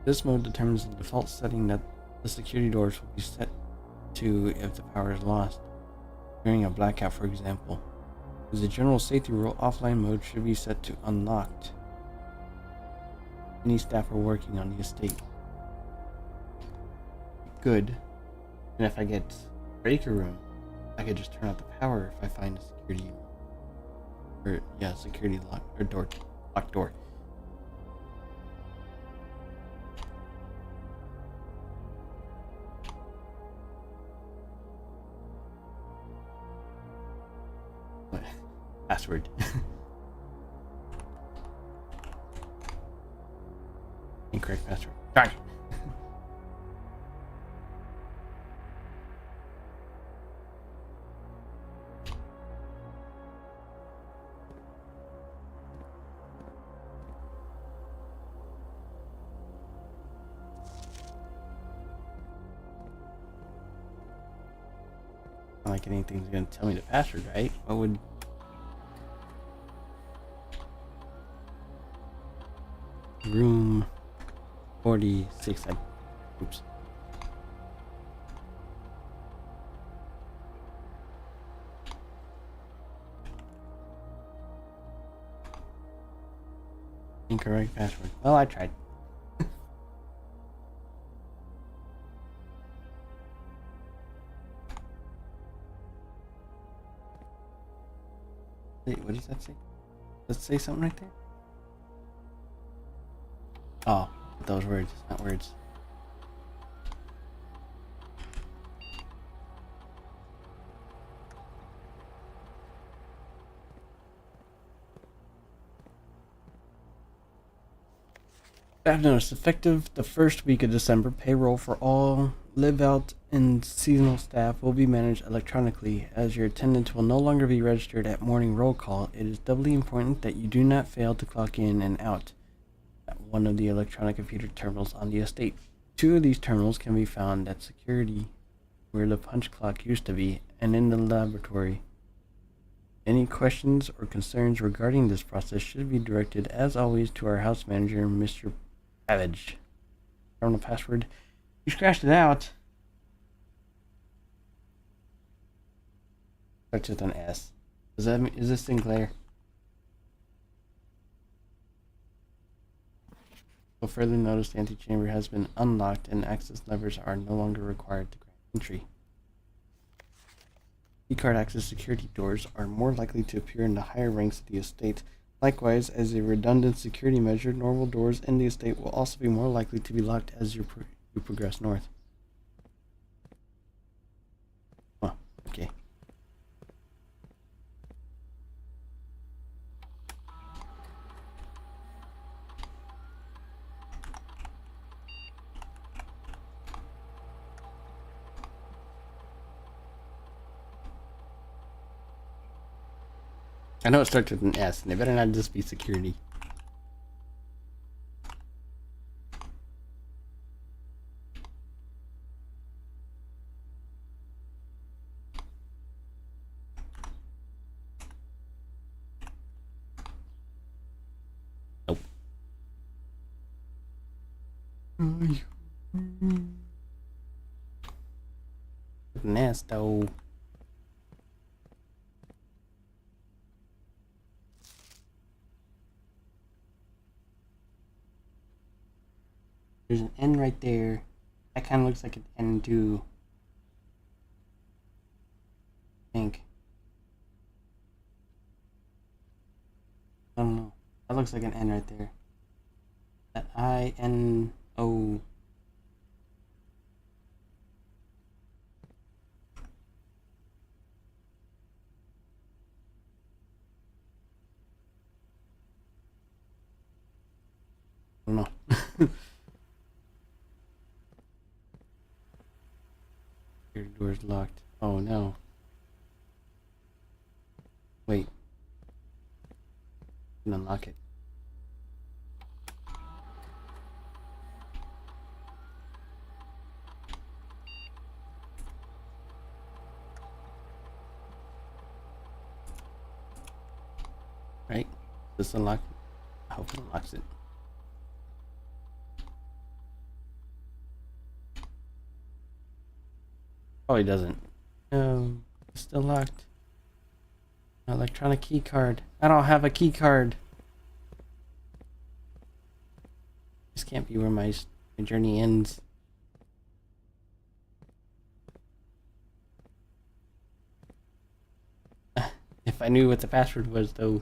[SPEAKER 1] This mode determines the default setting that the security doors will be set to if the power is lost. During a blackout, for example. As a general safety rule, offline mode should be set to unlocked. Any staff are working on the estate. Good. And if I get breaker room, I could just turn out the power if I find a security room. Or yeah, security lock or door, locked door. What? Password. Incorrect password. Darn it. Not like anything's gonna tell me the password, right? What would room 46? Oops. Incorrect password. Well, I tried. Wait, what does that say? Does it say something right there? Oh, those words, not words. I've noticed, effective the first week of December, payroll for all live-out and seasonal staff will be managed electronically. As your attendance will no longer be registered at morning roll call, it is doubly important that you do not fail to clock in and out at one of the electronic computer terminals on the estate. 2 of these terminals can be found at security, where the punch clock used to be, and in the laboratory. Any questions or concerns regarding this process should be directed, as always, to our house manager, Mr. Pavage. I don't know the password. You scratched it out. Starts with an S. Does that mean, is this Sinclair? You'll further notice the antechamber has been unlocked and access levers are no longer required to grant entry. Keycard access security doors are more likely to appear in the higher ranks of the estate. Likewise, as a redundant security measure, normal doors in the estate will also be more likely to be locked as you progress north. Huh, okay. I know it starts with an S, and it better not just be security. Nope. An S, though. There's an N right there. That kind of looks like an N too. I think. I don't know. That looks like an N right there. That I-N-O. I don't know. Your door's locked. Oh no. Wait. Unlock it. Right? This unlock. I hope it unlocks it. Oh, he doesn't. No, it's still locked. Electronic key card. I don't have a key card. This can't be where my journey ends. If I knew what the password was, though.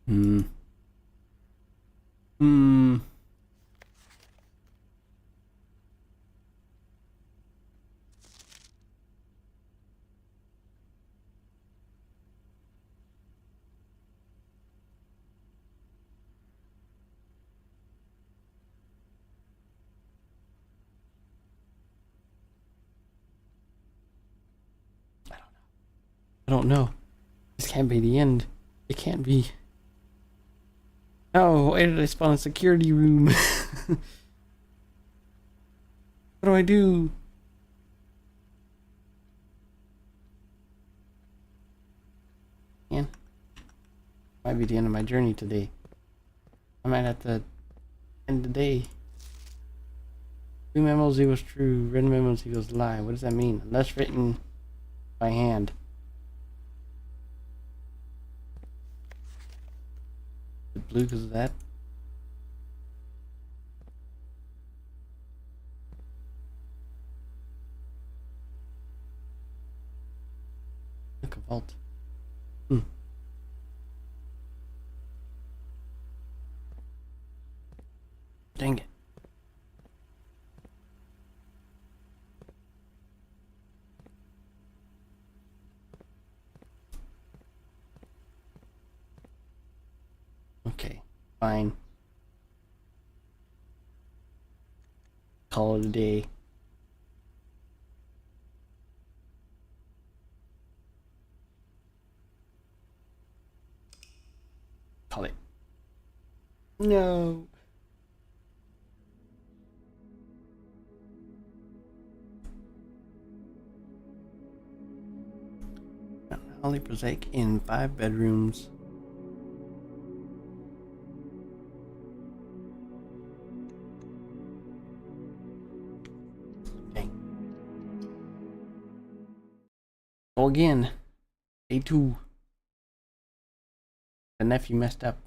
[SPEAKER 1] Hmm. Hmm. I don't know. This can't be the end. It can't be. Oh, why did I spawn a security room? What do I do? Man, might be the end of my journey today. I might have to end the day. Blue memos equals true, red memos equals lie. What does that mean? Unless written by hand. Is it blue because of that? Look, a vault. Dang it. Okay, fine. Call it a day. No. Holly Prosaic in 5 bedrooms. Okay. Go again. Day 2. The nephew messed up.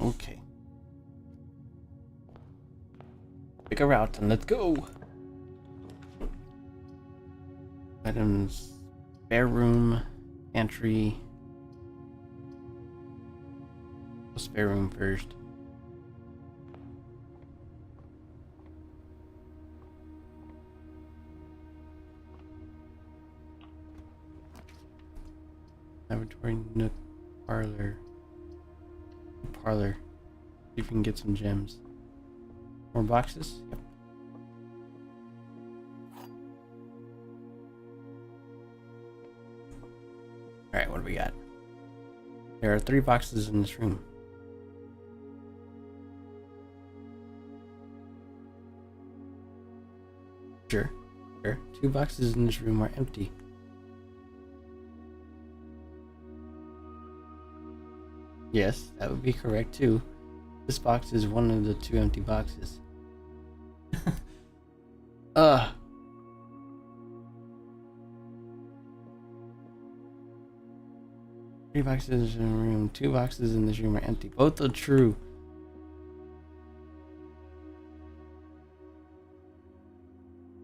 [SPEAKER 1] Okay. Pick a route and let's go. Items, spare room, pantry. Spare room first. Laboratory, nook, parlor. Parlor. See if we can get some gems. More boxes? Yep. Alright, what do we got? There are 3 boxes in this room. Sure. 2 boxes in this room are empty. Yes, that would be correct too. This box is one of the 2 empty boxes. Ugh. Three boxes in the room. 2 boxes in this room are empty. Both are true.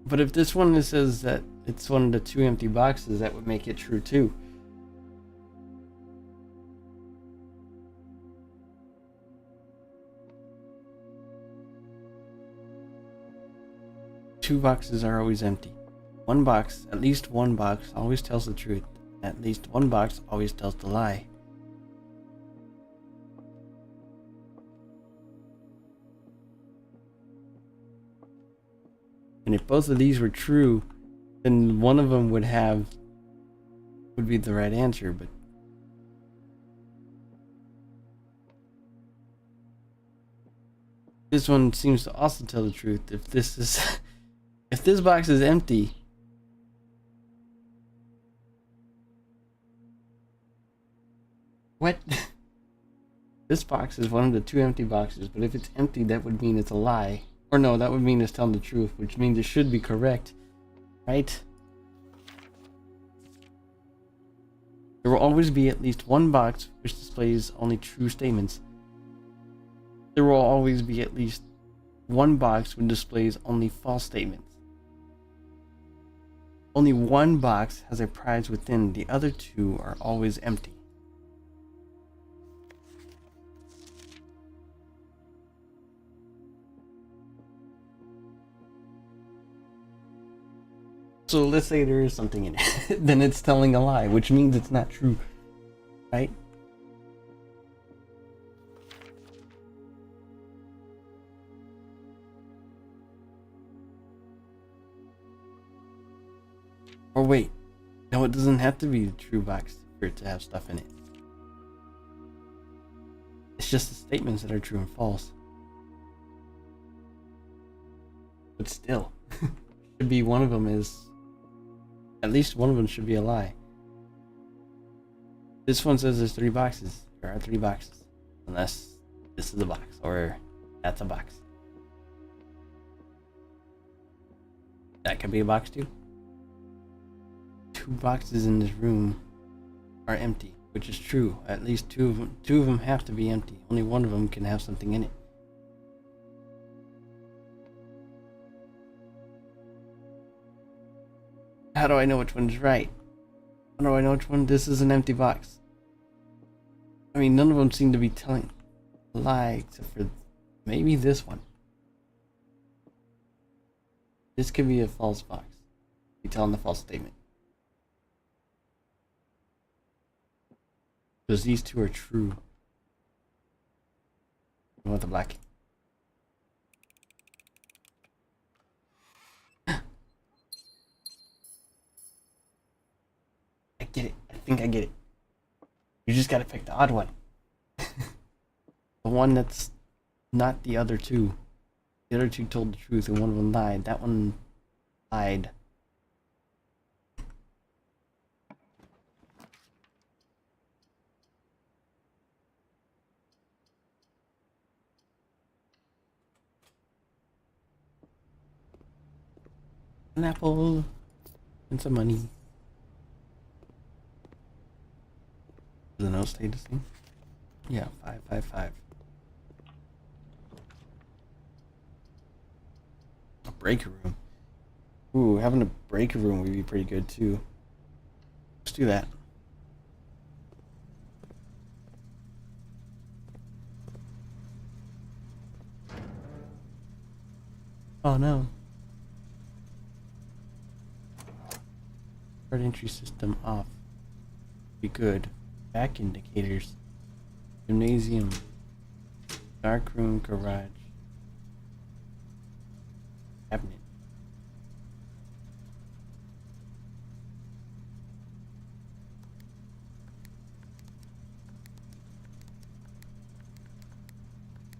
[SPEAKER 1] But if this one says that it's one of the 2 empty boxes, that would make it true too. Two boxes are always empty. One box, at least one box, always tells the truth. At least one box always tells the lie. And if both of these were true, then one of them would be the right answer, but this one seems to also tell the truth. If this box is empty, what? This box is one of the 2 empty boxes, but if it's empty, that would mean it's a lie. Or no, that would mean it's telling the truth, which means it should be correct, right? There will always be at least one box which displays only true statements. There will always be at least one box which displays only false statements. Only one box has a prize within, the other 2 are always empty. So let's say there is something in it, then it's telling a lie, which means it's not true, right? Or wait, no, it doesn't have to be the true box for it to have stuff in it. It's just the statements that are true and false. But still, should be one of them is, at least one of them should be a lie. This one says there's 3 boxes. There are 3 boxes. Unless this is a box, or that's a box. That could be a box too. 2 boxes in this room are empty, which is true. At least 2 of them. 2 of them have to be empty. Only one of them can have something in it. How do I know which one's right? How do I know which one? This is an empty box. I mean, none of them seem to be telling a lie except for maybe this one. This could be a false box. Be telling the false statement. Because these two are true. I want the black. I get it. I think I get it. You just gotta pick the odd one. The one that's not the other two. The other two told the truth and one of them lied. That one lied. An apple and some money. Does the note stay the same? Yeah, 555. A breaker room. Ooh, having a breaker room would be pretty good too. Let's do that. Oh no. Start entry system off. Be good. Back indicators. Gymnasium. Dark room, garage. Cabinet.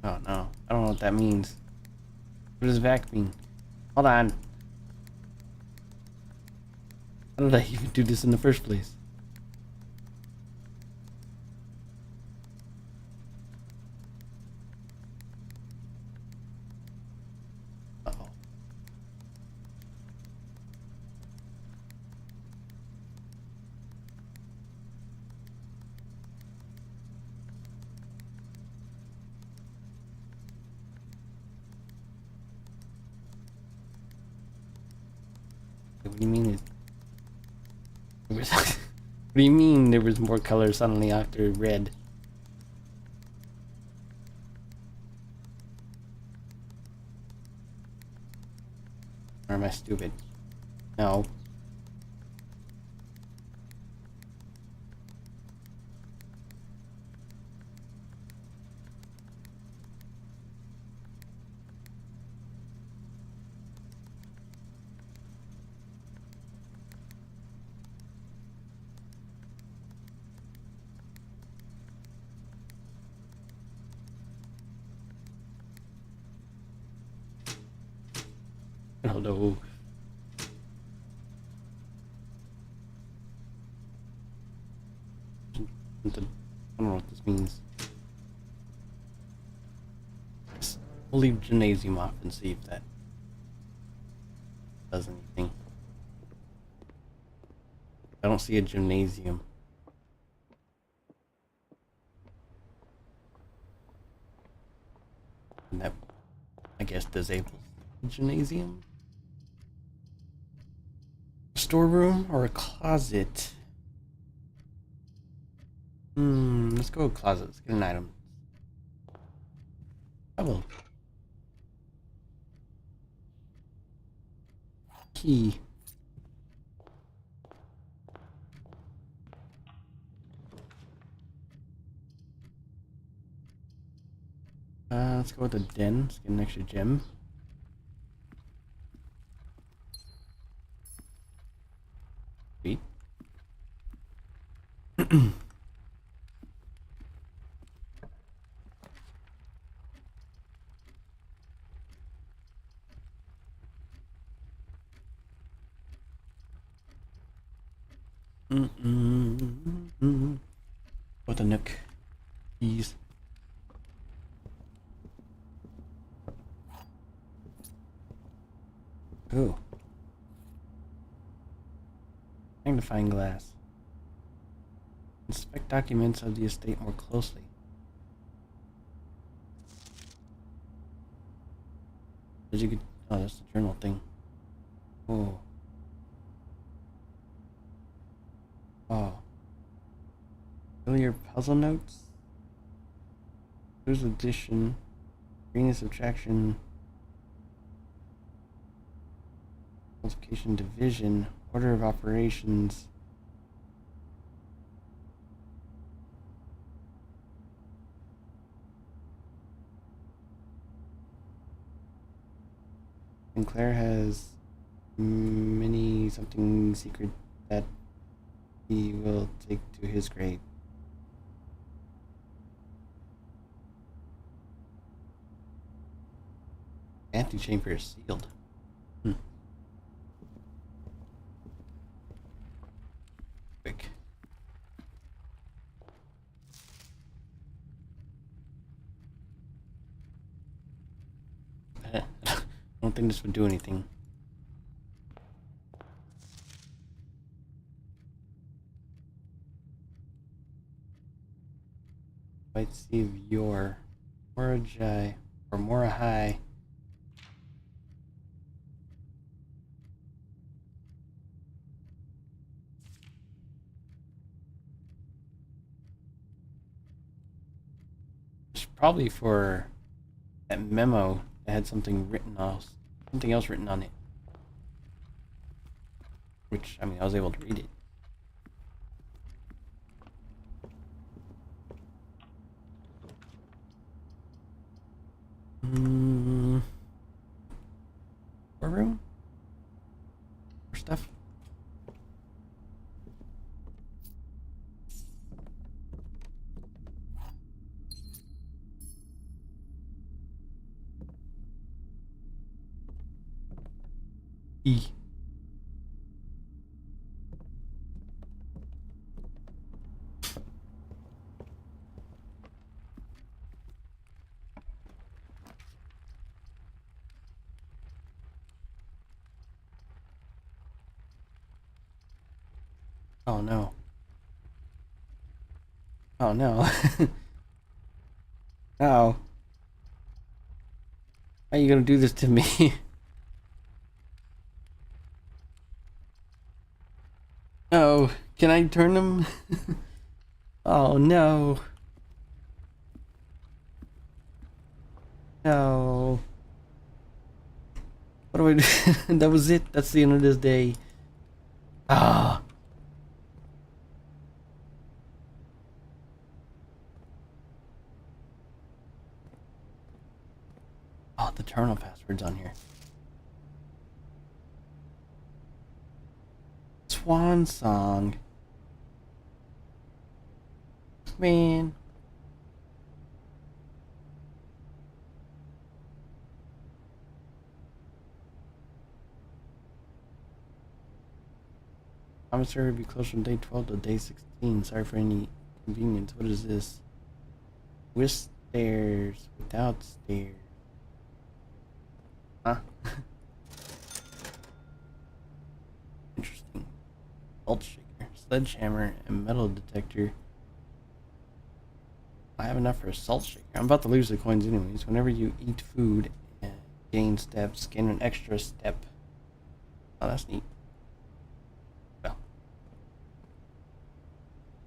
[SPEAKER 1] Oh no. I don't know what that means. What does vac mean? Hold on. How did I even do this in the first place? Uh-oh. What do you mean what do you mean there was more color suddenly after red? Or am I stupid? No. Hello. I don't know what this means. We'll leave gymnasium off and see if that does anything. I don't see a gymnasium. And that, I guess, disables the gymnasium. Storeroom or a closet? Let's go with closet. Let's get an item. Oh. Key. Let's go with the den. Let's get an extra gem. Sweet. What a nook. Keys. Ooh. Magnifying glass. Inspect documents of the estate more closely. Did you get... Oh, that's the journal thing. Oh. Oh. Fill your puzzle notes? There's addition. Green is subtraction. Multiplication, division. Order of operations. Sinclair has many something secret that he will take to his grave. Antechamber is sealed. Quick. I don't think this would do anything. Might see if your Morajai or Morahai. It's probably for that memo that had something else written on it. Which, I mean, I was able to read it. More room? More stuff? E. Oh no. Oh no. No. How are you gonna do this to me? No. Can I turn them? Oh no. No. What do I do? That was it. That's the end of this day. Ah. Oh, the terminal password's on here. Swan song. Man. Commissary will be closed from day 12 to day 16. Sorry for any inconvenience. What is this? With stairs, without stairs. Huh? Interesting. Salt shaker, sledgehammer, and metal detector. I have enough for a salt shaker. I'm about to lose the coins anyways. Whenever you eat food and gain steps, gain an extra step. Oh, that's neat. Well,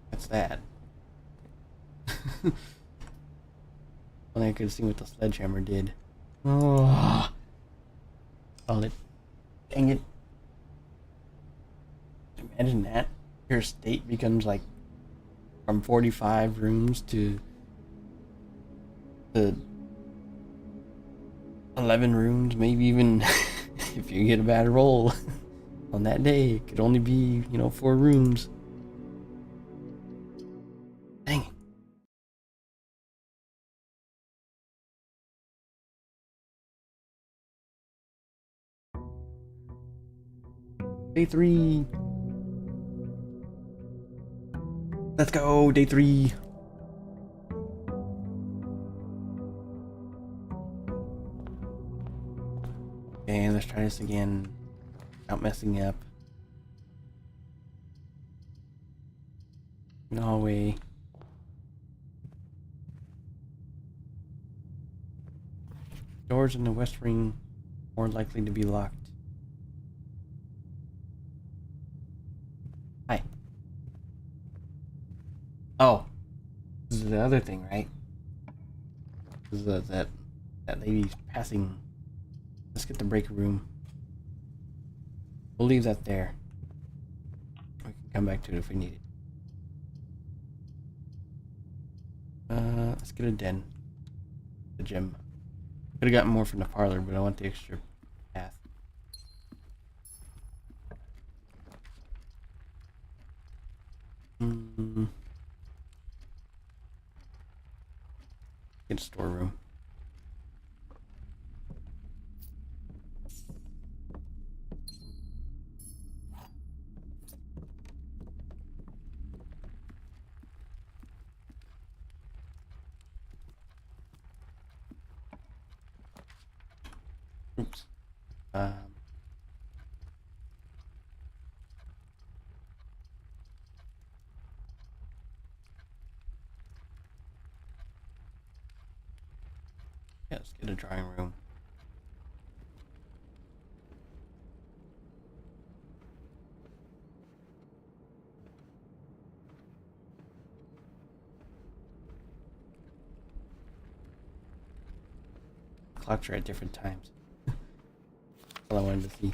[SPEAKER 1] that's that. Only I could see what the sledgehammer did. Oh, call it. Dang it. Imagine that. Your state becomes like from 45 rooms to 11 rooms, maybe even if you get a bad roll on that day, it could only be, 4 rooms. Dang it. Day 3. Let's go, day 3. Okay, let's try this again. Without messing up. No way. Doors in the west wing more likely to be locked. Hi. the other thing, right? Is that lady's passing. Let's get the break room. We'll leave that there. We can come back to it if we need it. Let's get a den. The gym. Could have gotten more from the parlor, but I want the extra path. Get a storeroom. Oops. Yeah, let's get a drawing room. Clocks are at different times. That's all I wanted to see.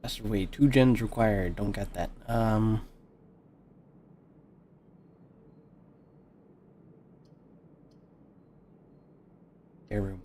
[SPEAKER 1] That's wait, 2 gens required. Don't get that. Air room.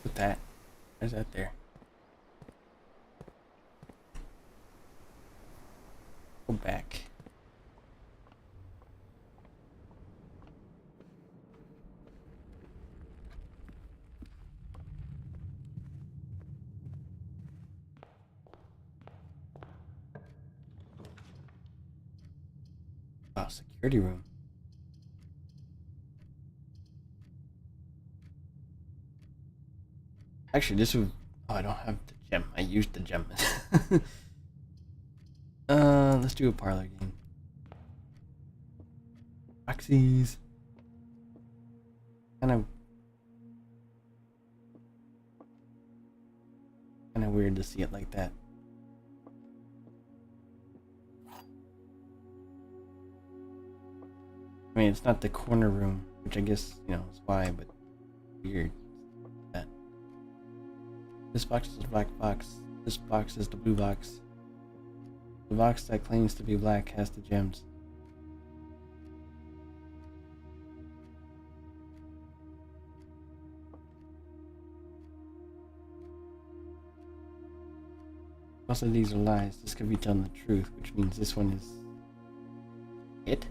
[SPEAKER 1] Put that. Where's that there? Go back. Oh, security room. Actually, this would. Oh, I don't have the gem. I used the gem. Let's do a parlor game. Proxies. Kind of weird to see it like that. I mean, it's not the corner room, which I guess, you know, is why, but weird. That. This box is the black box. This box is the blue box. The box that claims to be black has the gems. Most of these are lies. This could be telling the truth, which means this one is it.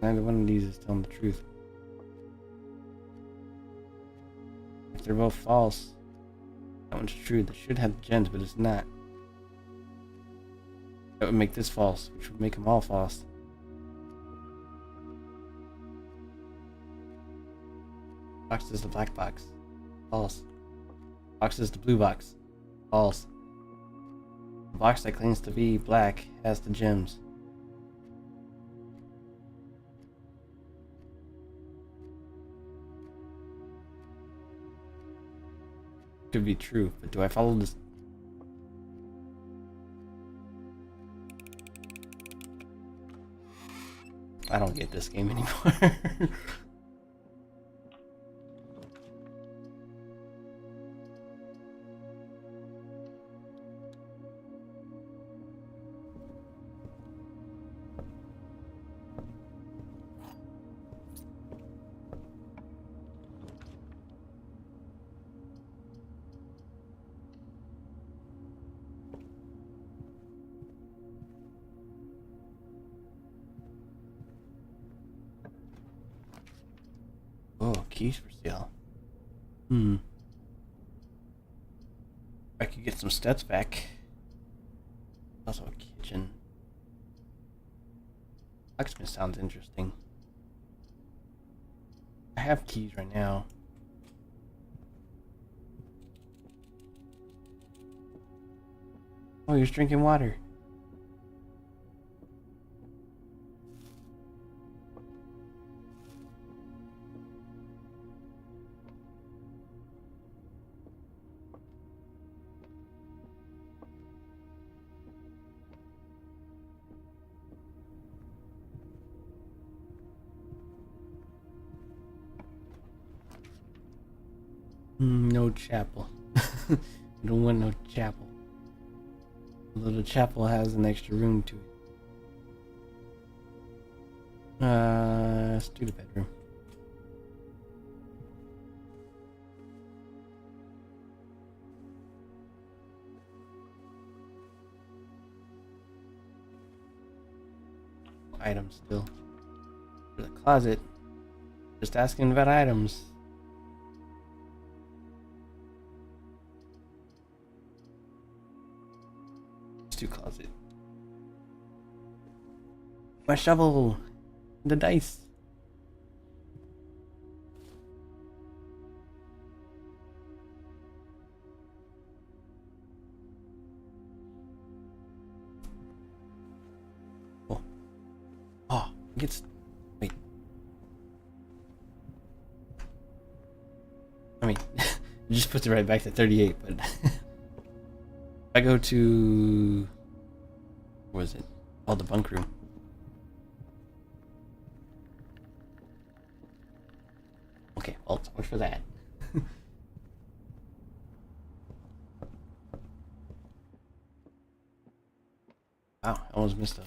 [SPEAKER 1] Neither one of these is telling the truth. If they're both false, that one's true. That should have the gems, but it's not. That would make this false, which would make them all false. Box is the black box. False. Box is the blue box. False. The box that claims to be black has the gems. Could be true, but do I follow this? I don't get this game anymore. keys for sale. Hmm. I could get some stats back. Also a kitchen. Locksmith sounds interesting. I have keys right now. Oh, you're just drinking water. No chapel. I don't want no chapel. Although the chapel has an extra room to it. Let's do the bedroom. Items still. For the closet. Just asking about items. To closet. My shovel. The dice. Oh. Oh, it gets. Wait. I mean, it just puts it right back to 38, but. I go to, what was it? Oh, the bunk room. Okay, well, so much for that. Wow, I almost missed those.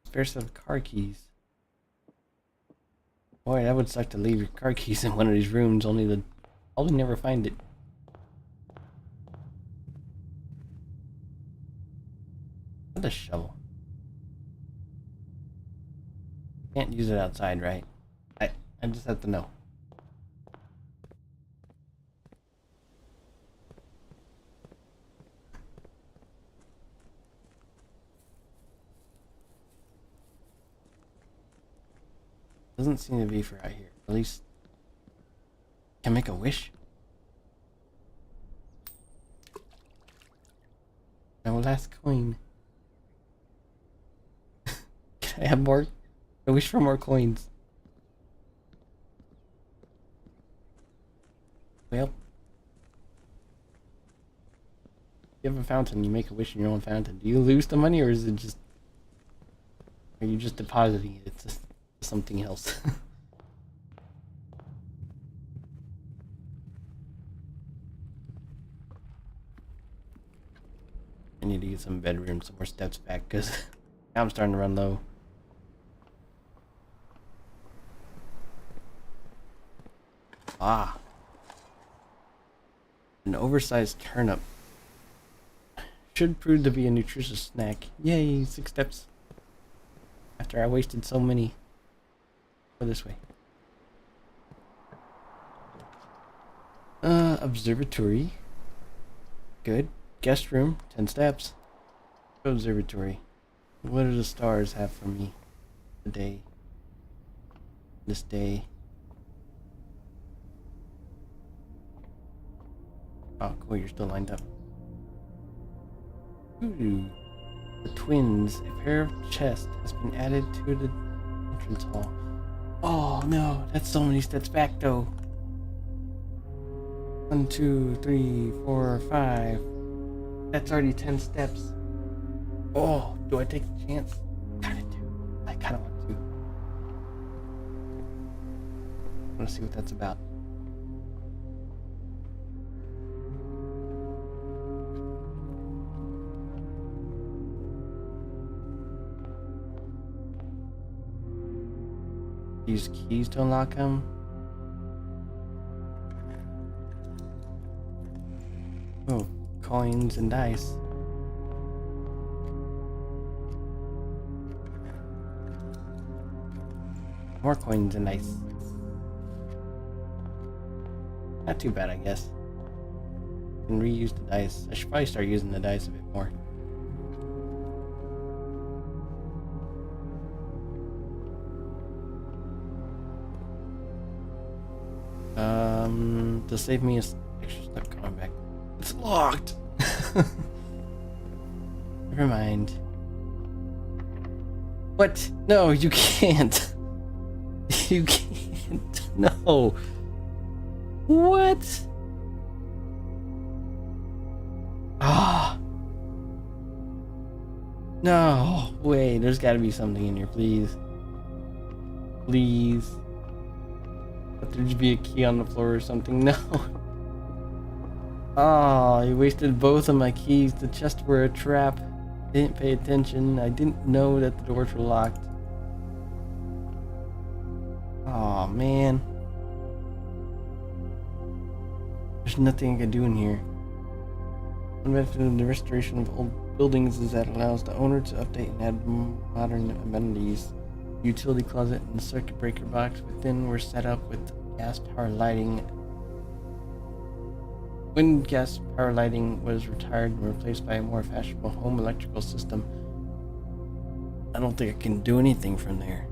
[SPEAKER 1] Spare set of car keys. Boy, that would suck to leave your car keys in one of these rooms, only I'll never find it. The shovel. Can't use it outside, right? I just have to know. Doesn't seem to be for out here. At least can I make a wish? My last coin. I have more. I wish for more coins. Well, you have a fountain. You make a wish in your own fountain. Do you lose the money, or is it just? Are you just depositing it? It's just something else. I need to get some bedroom, some more steps back, because now I'm starting to run low. Ah. An oversized turnip. Should prove to be a nutritious snack. Yay, 6 steps. After I wasted so many. Go this way. Observatory. Good. Guest room, 10 steps. Observatory. What do the stars have for me today? This day. Oh, cool, you're still lined up. Ooh. The twins. A pair of chests has been added to the entrance hall. Oh no, that's so many steps back though. 1, 2, 3, 4, 5. That's already 10 steps. Oh, do I take the chance? Kinda do. I kinda want to. I wanna see what that's about. Use keys to unlock them. Oh, coins and dice. More coins and dice. Not too bad, I guess. Can reuse the dice. I should probably start using the dice a bit more. To save me extra stuff coming back. It's locked! Never mind. What? No, you can't. You can't. No. What? Ah. No. Wait, there's gotta be something in here, please. Please. Let there just be a key on the floor or something. No. Oh, you wasted both of my keys. The chests were a trap. Didn't pay attention. I didn't know that the doors were locked. Oh man. There's nothing I can do in here. One benefit of the restoration of old buildings is that it allows the owner to update and add modern amenities. The utility closet and the circuit breaker box within were set up with gas power lighting. When gas power lighting was retired and replaced by a more fashionable home electrical system, I don't think I can do anything from there.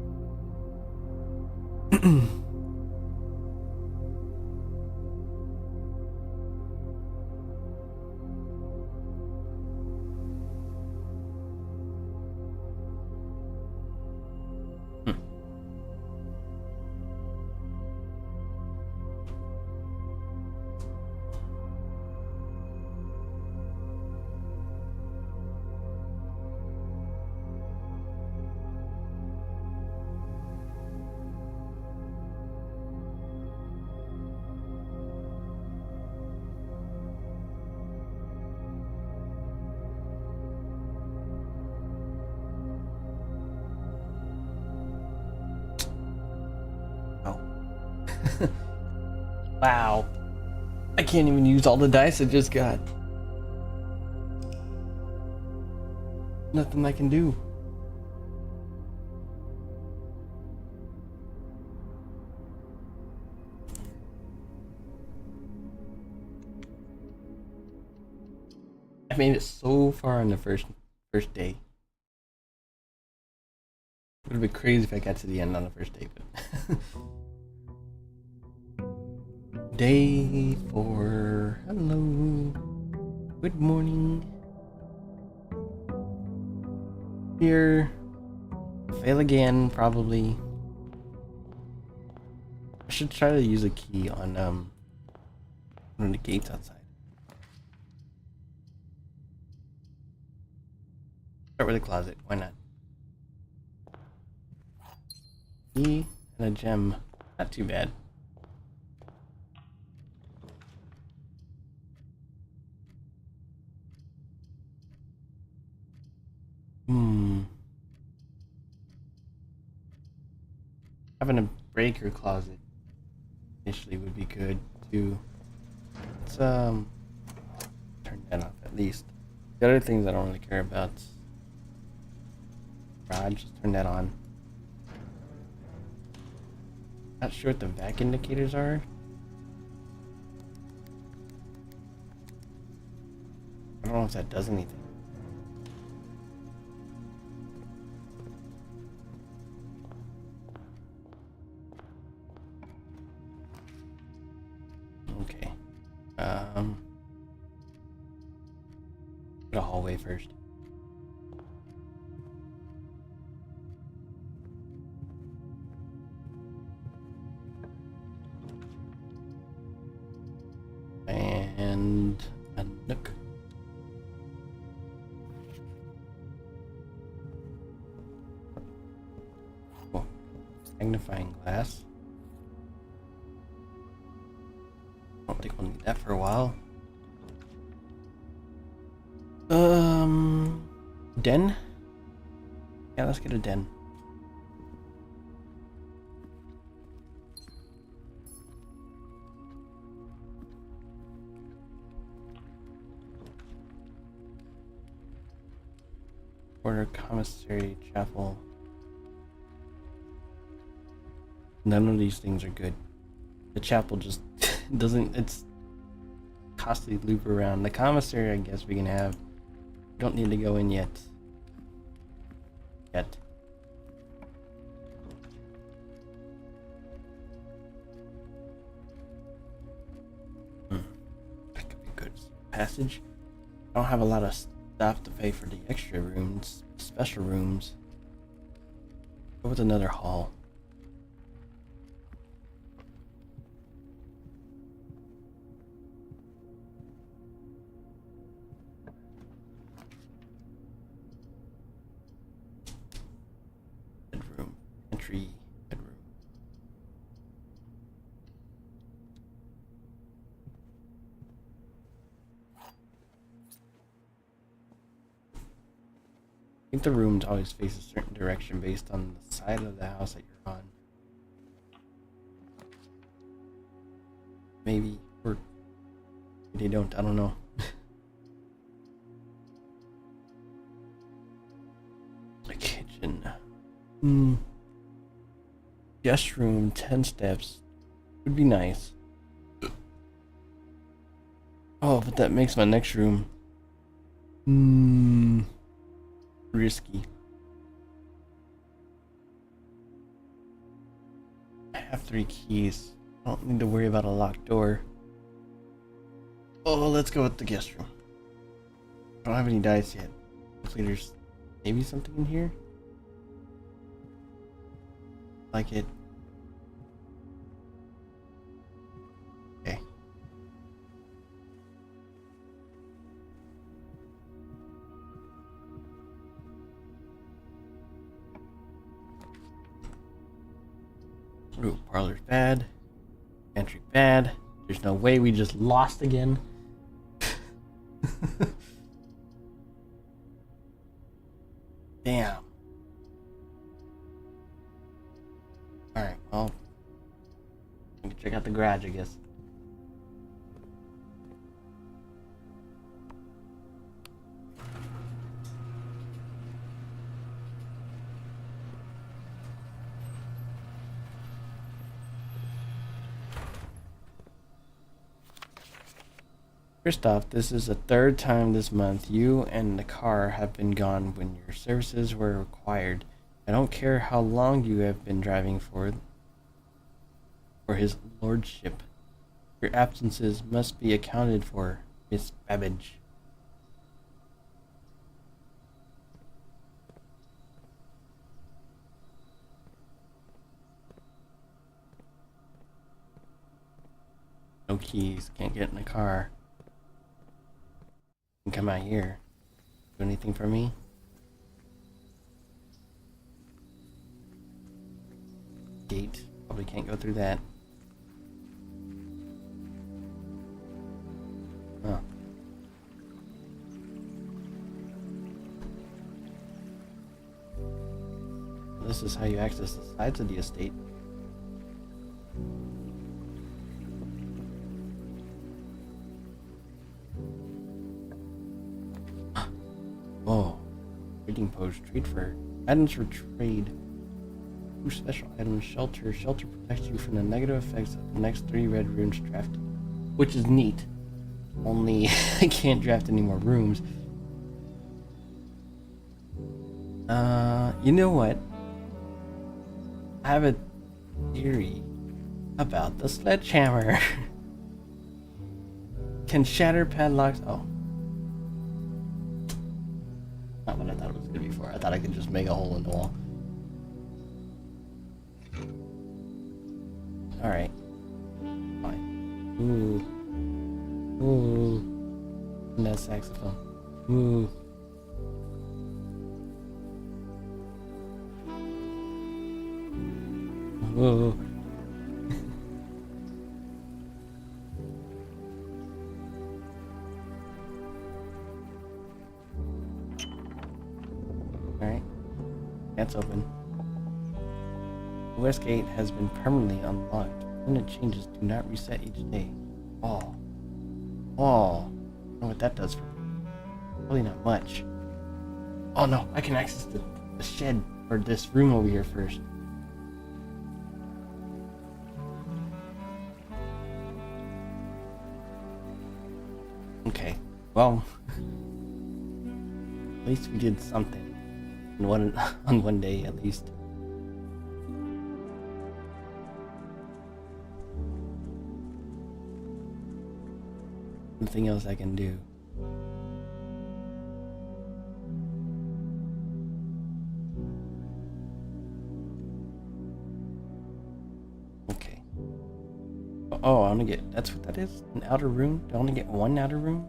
[SPEAKER 1] Wow. I can't even use all the dice I just got. Nothing I can do. I made it so far on the first day. It would have been crazy if I got to the end on the first day, but Day 4. Hello. Good morning. Here. Fail again, probably. I should try to use a key on one of the gates outside. Start with a closet, why not? Key and a gem. Not too bad. Having a breaker closet initially would be good too. Let's turn that off at least. The other things I don't really care about. Garage, just turn that on. Not sure what the vac indicators are. I don't know if that does anything. Okay. Go to hallway first. And a nook. Cool. Magnifying glass. I don't think we'll need that for a while. Den? Yeah, let's get a den. Order commissary chapel. None of these things are good. The chapel just It doesn't. It's costly to loop around. The commissary, I guess we can have. Don't need to go in yet. Yet. That could be good. Passage. I don't have a lot of stuff to pay for the extra rooms, special rooms. Go with another hall. Bedroom, entry, bedroom. I think the rooms always face a certain direction based on the side of the house that you're on. Maybe, or they don't, I don't know. The kitchen. Guest room, 10 steps. Would be nice. Oh, but that makes my next room risky. I have 3 keys. I don't need to worry about a locked door. Oh, let's go with the guest room. I don't have any dice yet. Hopefully there's maybe something in here. Like it. Okay. Ooh, parlor's bad. Entry bad. There's no way we just lost again. Damn. Alright, well. We can check out the garage, I guess. First off, this is the 3rd time this month you and the car have been gone when your services were required. I don't care how long you have been driving for his lordship. Your absences must be accounted for, Miss Babbage. No keys, can't get in the car. You can come out here. Do anything for me? Gate. Probably can't go through that. Oh. This is how you access the sides of the estate. Oh, trading post, trade for items for trade. Two special items, shelter. Shelter protects you from the negative effects of the next 3 red runes drafted, which is neat. Only I can't draft any more rooms. You know what? I have a theory about the sledgehammer. Can shatter padlocks? Oh. Not what I thought it was gonna be for. I thought I could just make a hole in the wall. Alright. Fine. Ooh. Ooh. And that saxophone. Ooh. Ooh. Alright. That's open. The west gate has been permanently unlocked. Permanent changes do not reset each day. Oh. Oh. I don't know what that does for me. Probably not much. Oh no, I can access the shed, or this room over here first. Okay. Well, at least we did something. On one day, at least. Nothing else I can do. Okay. Oh, I only get. That's what that is? An outer room? Do I only get one outer room?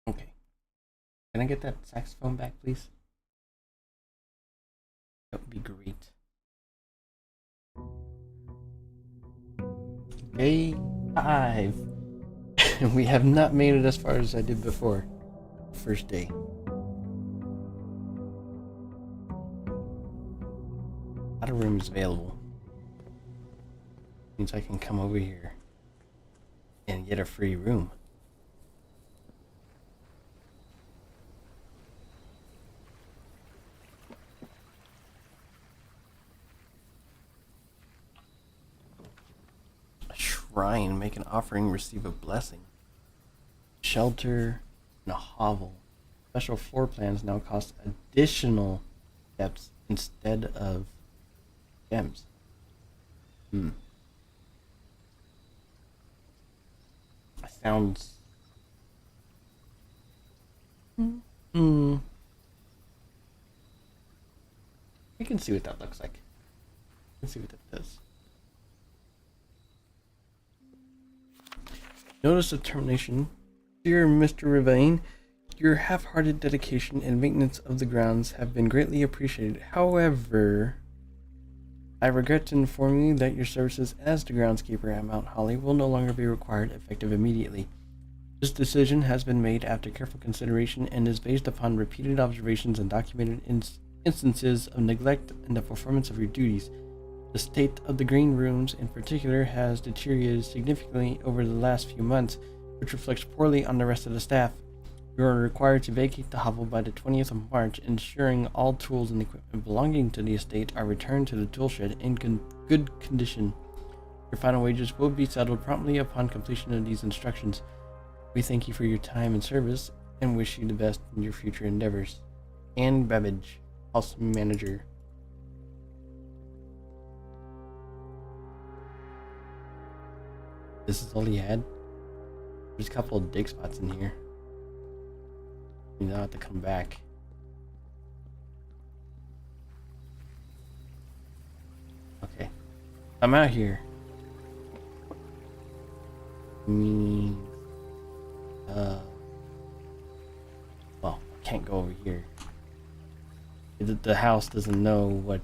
[SPEAKER 1] Okay. Can I get that saxophone back, please? That would be great. Day 5. And we have not made it as far as I did before. First day. Outer room is available. Means I can come over here and get a free room. Shrine, make an offering, receive a blessing. Shelter and a hovel. Special floor plans now cost additional steps instead of gems. Sounds. We can see what that looks like. Let's see what that does. Notice of termination. Dear Mr. Ravine, your half-hearted dedication and maintenance of the grounds have been greatly appreciated. However, I regret to inform you that your services as the groundskeeper at Mount Holly will no longer be required effective immediately. This decision has been made after careful consideration and is based upon repeated observations and documented instances of neglect in the performance of your duties. The state of the green rooms in particular has deteriorated significantly over the last few months, which reflects poorly on the rest of the staff. You are required to vacate the hovel by the 20th of March, ensuring all tools and equipment belonging to the estate are returned to the tool shed in good condition. Your final wages will be settled promptly upon completion of these instructions. We thank you for your time and service and wish you the best in your future endeavors. Anne Babbage, House Manager. This is all he had? There's a couple of dig spots in here. You don't have to come back. Okay. I'm out here. Means well, I can't go over here. The house doesn't know what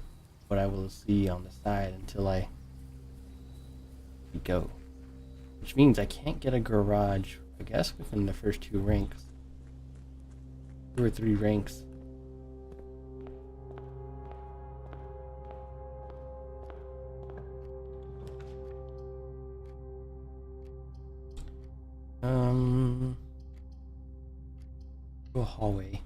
[SPEAKER 1] I will see on the side until I go. Which means I can't get a garage, I guess, within the first 2 ranks. 2 or 3 ranks. To a hallway.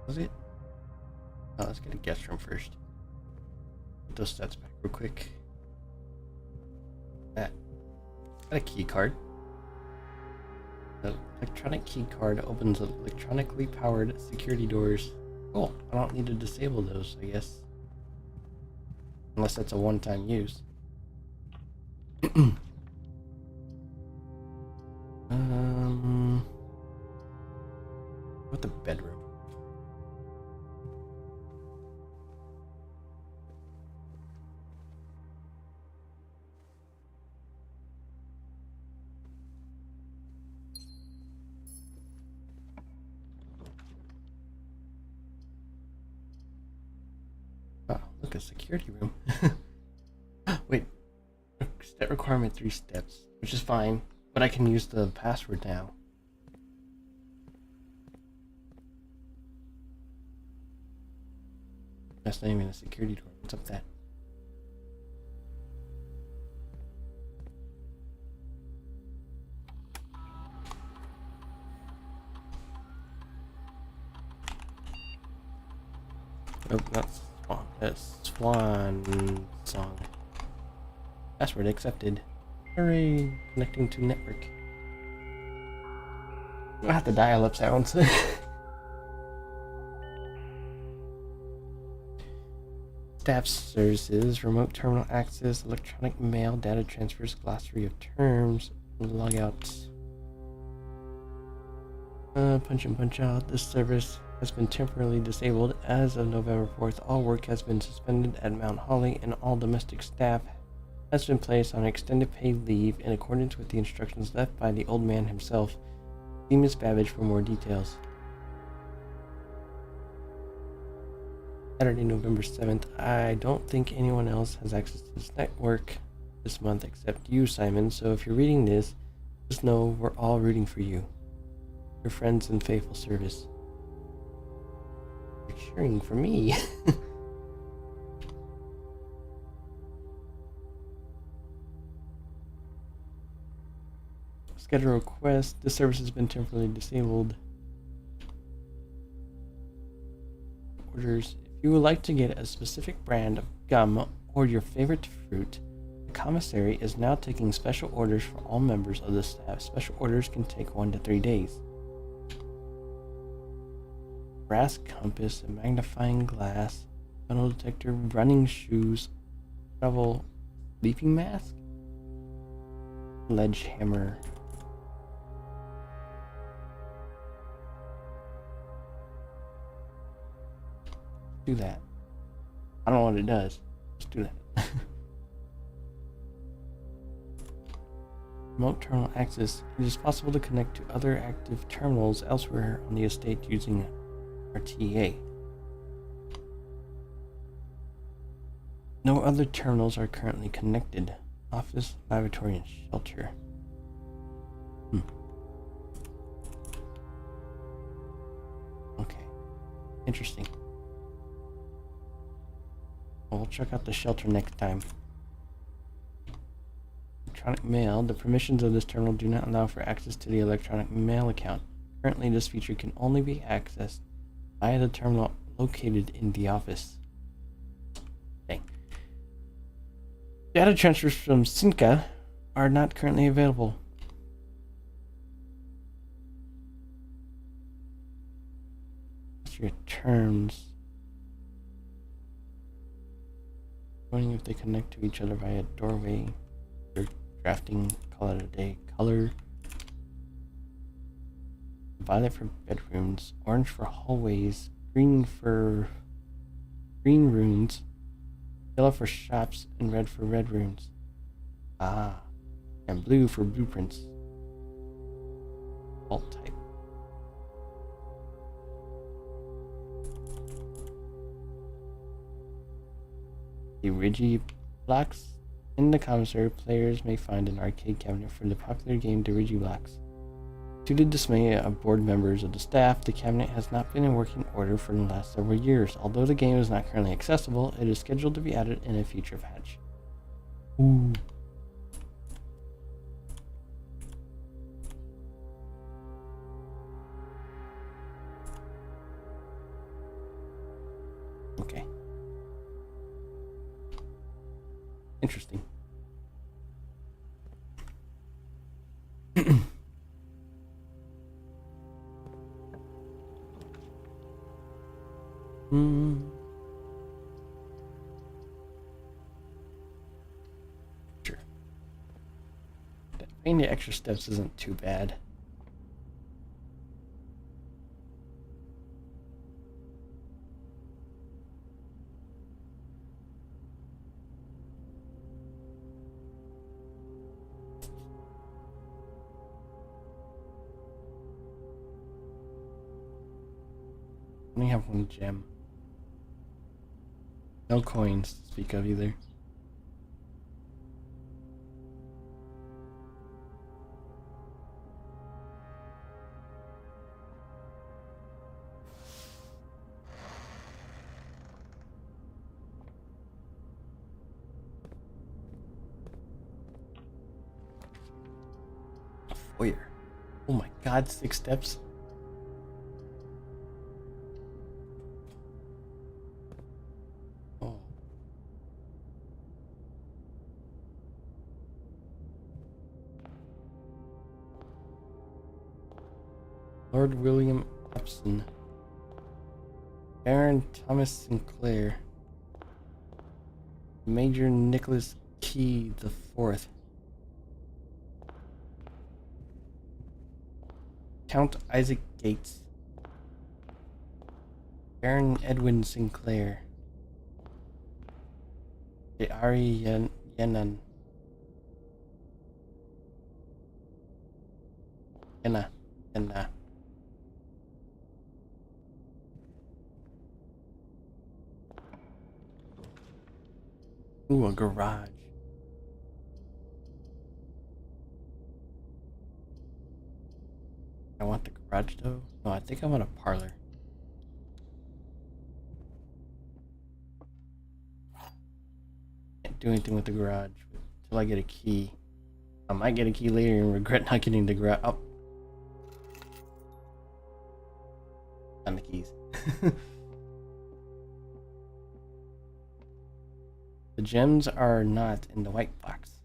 [SPEAKER 1] Was it? Oh, let's get a guest room first. Put those stats back real quick. That. Got a key card. The electronic key card opens electronically powered security doors. Cool. I don't need to disable those, I guess. Unless that's a one-time use. What the bedroom? Oh, look, a security room. Wait, step requirement 3 steps, which is fine, but I can use the password now. That's not even a security door. What's up that? Oh, not Swan. That's Swan Song. Password accepted. Hooray! Connecting to network. I have to dial up sounds. Staff services, remote terminal access, electronic mail, data transfers, glossary of terms, logouts. Punch in, punch out. This service has been temporarily disabled. As of November 4th, all work has been suspended at Mount Holly and all domestic staff has been placed on extended paid leave in accordance with the instructions left by the old man himself. See Miss Babbage for more details. Saturday, November 7th. I don't think anyone else has access to this network this month except you, Simon, so if you're reading this, just know we're all rooting for you. Your friends in faithful service. You're cheering for me. Schedule request. This service has been temporarily disabled. Orders. If you would like to get a specific brand of gum or your favorite fruit, the commissary is now taking special orders for all members of the staff. Special orders can take 1 to 3 days. Brass compass, a magnifying glass, metal detector, running shoes, travel, sleeping mask, sledgehammer. Do that. I don't know what it does. Just do that. Remote terminal access. It is possible to connect to other active terminals elsewhere on the estate using RTA. No other terminals are currently connected. Office, lavatory, and shelter. Okay. Interesting. Well, we'll check out the shelter next time. Electronic mail. The permissions of this terminal do not allow for access to the electronic mail account. Currently, this feature can only be accessed via the terminal located in the office. Dang. Data transfers from Sinca are not currently available. What's your terms? Wondering if they connect to each other via doorway. Or drafting, call it a day. Color. Violet for bedrooms, orange for hallways, green for green rooms, yellow for shops, and red for red rooms. Ah, and blue for blueprints. Alt type. The Digi blocks in the commissary, players may find an arcade cabinet for the popular game Digi Blocks. To the dismay of board members of the staff, the cabinet has not been in working order for the last several years. Although the game is not currently accessible, it is scheduled to be added in a future patch. Ooh. Okay. Interesting. Sure. Paying the extra steps isn't too bad. Only have one gem. No coins to speak of either. Where? Oh my god, 6 steps? Oh. Lord William Epson. Baron Thomas Sinclair. Major Nicholas Key the Fourth. Count Isaac Gates. Baron Edwin Sinclair. Ari Yenan. Yenna. Ooh, a garage. I want the garage though. No, I think I want a parlor. Can't do anything with the garage until I get a key. I might get a key later and regret not getting the garage. Oh. Found the keys. The gems are not in the white box.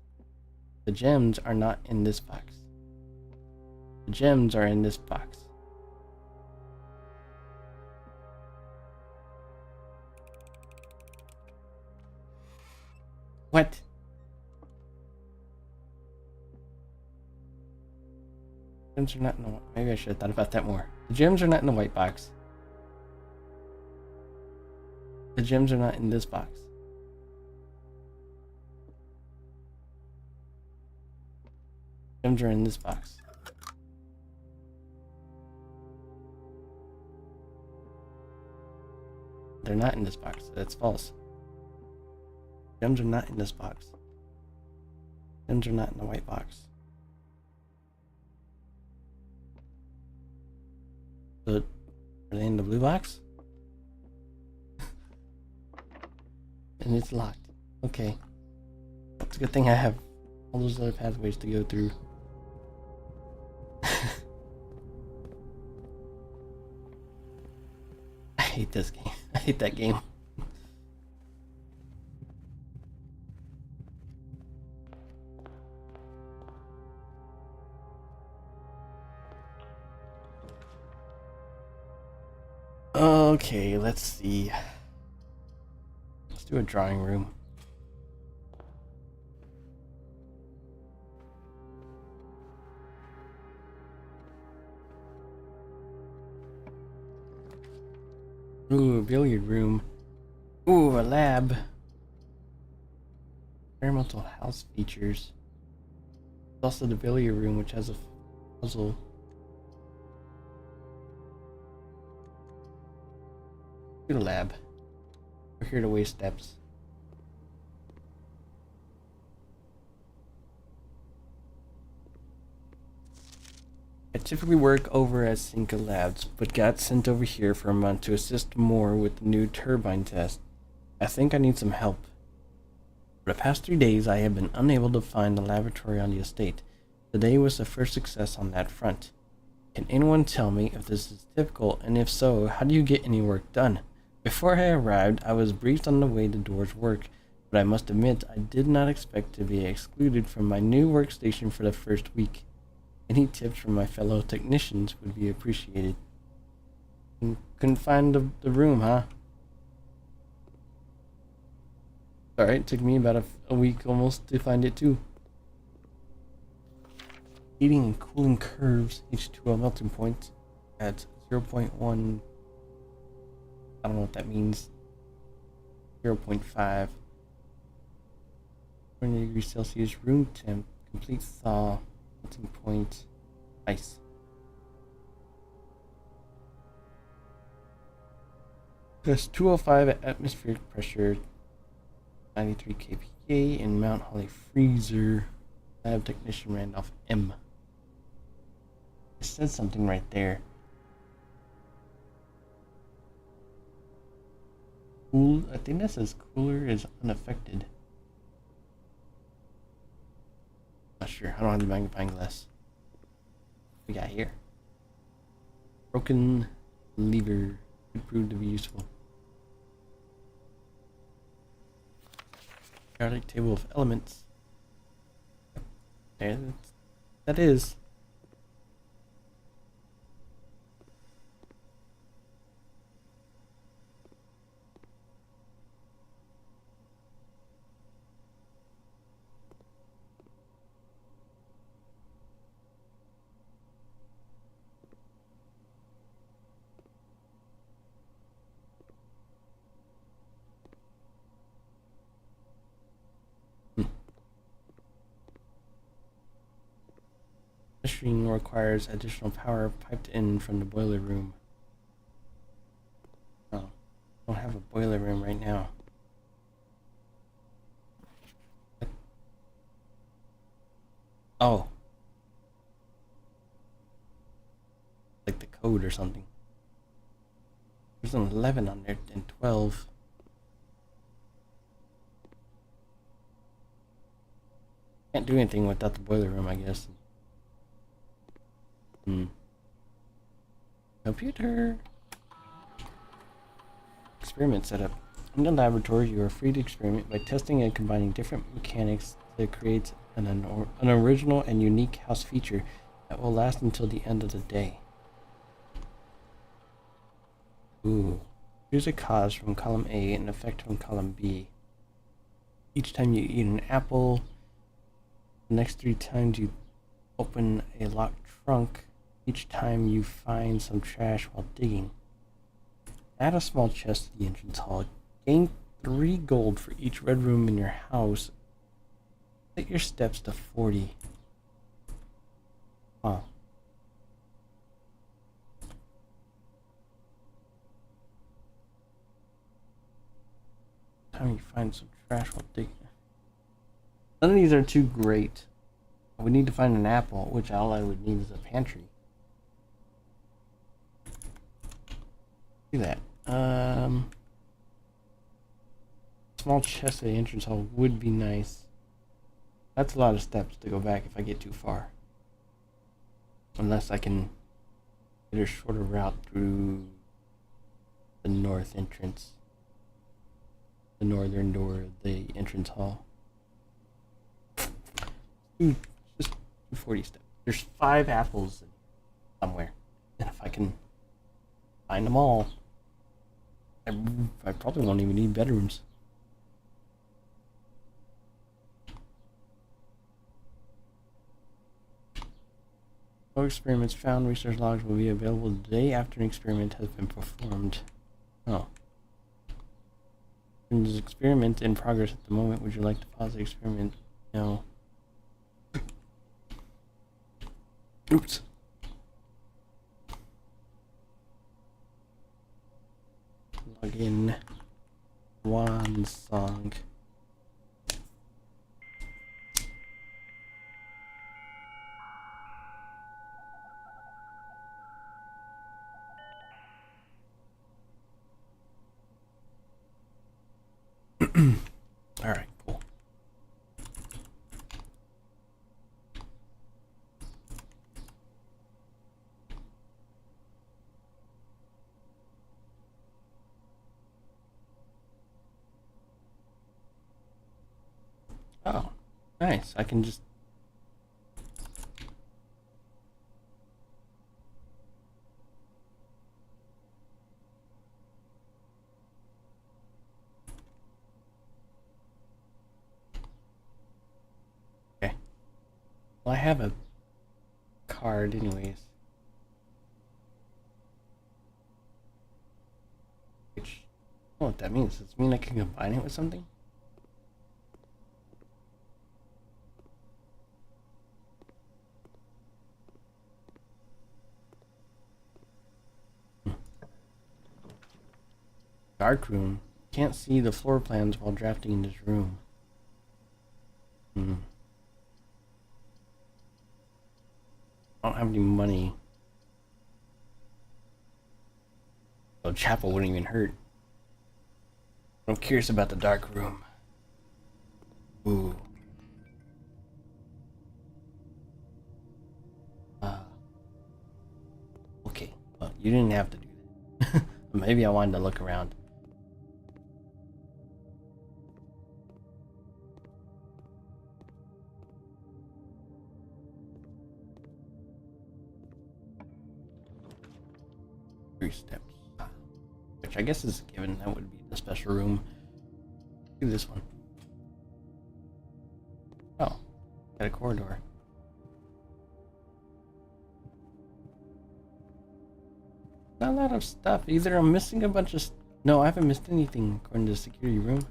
[SPEAKER 1] The gems are not in this box. The gems are in this box. What? Gems are not in the... Maybe I should have thought about that more. The gems are not in the white box. The gems are not in this box. Gems are in this box. They're not in this box. That's false. Gems are not in this box. Gems are not in the white box. So, are they in the blue box? And it's locked. Okay. It's a good thing I have all those other pathways to go through. I hate this game. I hate that game. Okay, let's see. Let's do a drawing room. Ooh, a billiard room. Ooh, a lab. Experimental house features. There's also the billiard room, which has a puzzle. Do the lab. We're here to waste steps. I typically work over at Cinca Labs, but got sent over here for a month to assist more with the new turbine test. I think I need some help. For the past 3 days, I have been unable to find a laboratory on the estate. Today was the first success on that front. Can anyone tell me if this is typical, and if so, how do you get any work done? Before I arrived, I was briefed on the way the doors work, but I must admit I did not expect to be excluded from my new workstation for the first week. Any tips from my fellow technicians would be appreciated. Couldn't find the room, huh? Alright, it took me about a week almost to find it too. Heating and cooling curves, H2O melting point at 0.1. I don't know what that means. 0.5. 20 degrees Celsius room temp, complete thaw. Melting point, ice. There's 205 at atmospheric pressure, 93 kPa in Mount Holly freezer. Lab technician Randolph M. It says something right there. Cool. I think that says cooler is unaffected. Not sure. I don't have the magnifying glass. We got here. Broken lever could prove to be useful. Periodic table of elements. There, that is. Machine requires additional power piped in from the boiler room. Oh, I don't have a boiler room right now. Oh. Like the code or something. There's an 11 on there and 12. Can't do anything without the boiler room, I guess. Computer. Experiment setup. In the laboratory, you are free to experiment by testing and combining different mechanics to create an original and unique house feature that will last until the end of the day. Ooh. Choose a cause from column A and effect from column B. Each time you eat an apple, the next 3 times you open a locked trunk, each time you find some trash while digging. Add a small chest to the entrance hall. Gain 3 gold for each red room in your house. Set your steps to 40. Huh. Time you find some trash while digging. None of these are too great. We need to find an apple, which all I would need is a pantry. Do that. Small chest at the entrance hall would be nice. That's a lot of steps to go back if I get too far. Unless I can get a shorter route through the north entrance. The northern door of the entrance hall. Just 240 steps. There's 5 apples somewhere. And if I can find them all, I probably won't even need bedrooms. No experiments found. Research logs will be available the day after an experiment has been performed. Oh. There's an experiment in progress at the moment. Would you like to pause the experiment? No. Oops. Log in. One song. All right, cool. Oh, nice. I can just well, I have a card anyways. Which, I don't know what that means. Does it mean I can combine it with something? Dark room. Can't see the floor plans while drafting in this room. I don't have any money. So chapel wouldn't even hurt. I'm curious about the dark room. Ooh. You didn't have to do that. Maybe I wanted to look around. Three steps. Which I guess is given. That would be the special room. Do this one. Oh, got a corridor. Not a lot of stuff. Either I'm missing a bunch of... No, I haven't missed anything according to the security room.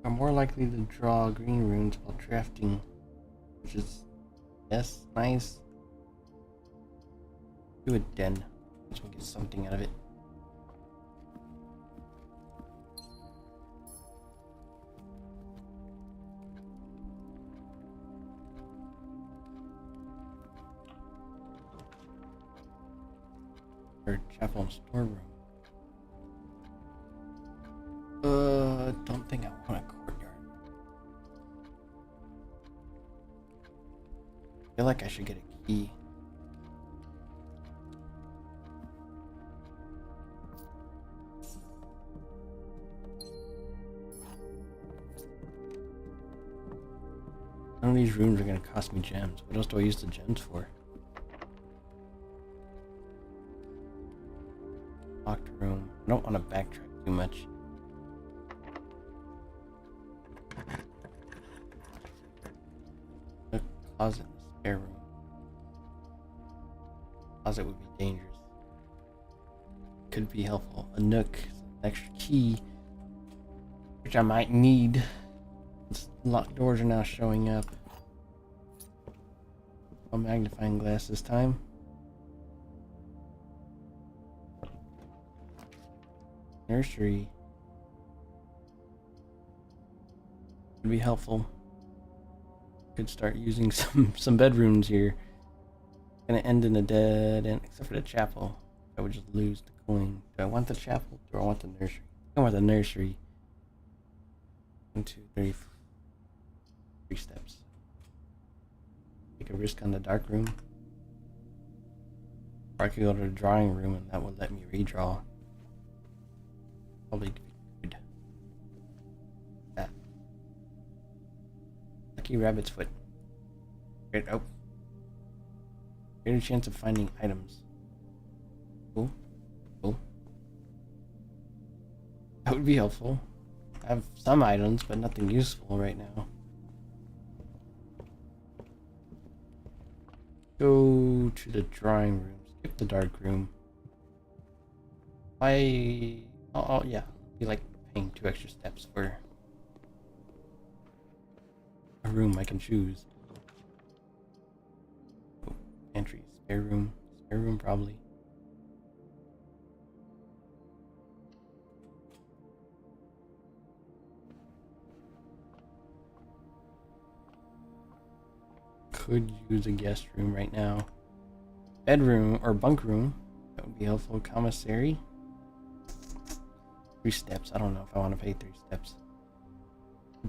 [SPEAKER 1] I'm more likely to draw green runes while drafting. Which is... Yes, nice. Do a den. Let's get something out of it. Or chapel and storeroom. Don't think I want a courtyard. I feel like I should get a key. None of these rooms are gonna cost me gems. What else do I use the gems for? Locked room. I don't want to backtrack too much. A closet in the spare room. Closet would be dangerous. Could be helpful. A nook, an extra key, which I might need. Locked doors are now showing up. A magnifying glass this time. Nursery. Would be helpful. Could start using some bedrooms here. Gonna end in a dead end, except for the chapel. I would just lose the coin. Do I want the chapel? Or do I want the nursery? I want the nursery. 1, 2, 3, 3 steps. Take a risk on the dark room. Or I could go to the drawing room and that would let me redraw. Probably good. That. Lucky rabbit's foot. Great. Oh. Greater chance of finding items. Cool. Cool. That would be helpful. I have some items, but nothing useful right now. Go to the drawing room. Skip the dark room. Oh yeah. Be like paying 2 extra steps for a room I can choose. Oh, pantry, spare room probably. Could use a guest room right now. Bedroom or bunk room. That would be helpful. Commissary. 3 steps. I don't know if I want to pay 3 steps.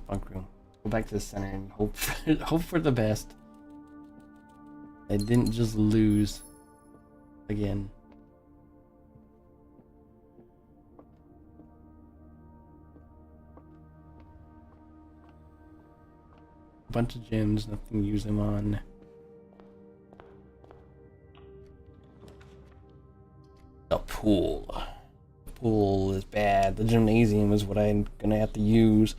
[SPEAKER 1] Bunk room. Go back to the center and hope for the best. I didn't just lose again. Bunch of gems, nothing to use them on. The pool. The pool is bad. The gymnasium is what I'm gonna have to use.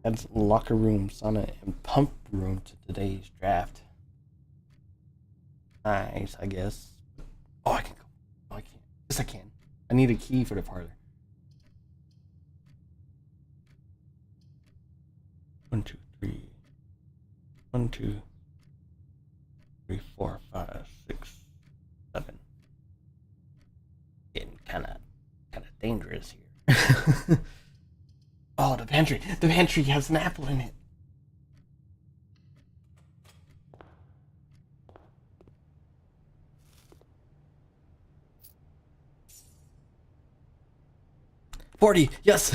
[SPEAKER 1] Adds locker room, sauna, and pump room to today's draft. Nice, I guess. Oh, I can go. Oh, I can't. Yes, I can. I need a key for the parlor. 1, 2, 3. 1, 2, 3, 4, 5, 6, 7. Getting kind of dangerous here. Oh, the pantry! The pantry has an apple in it. $40, yes.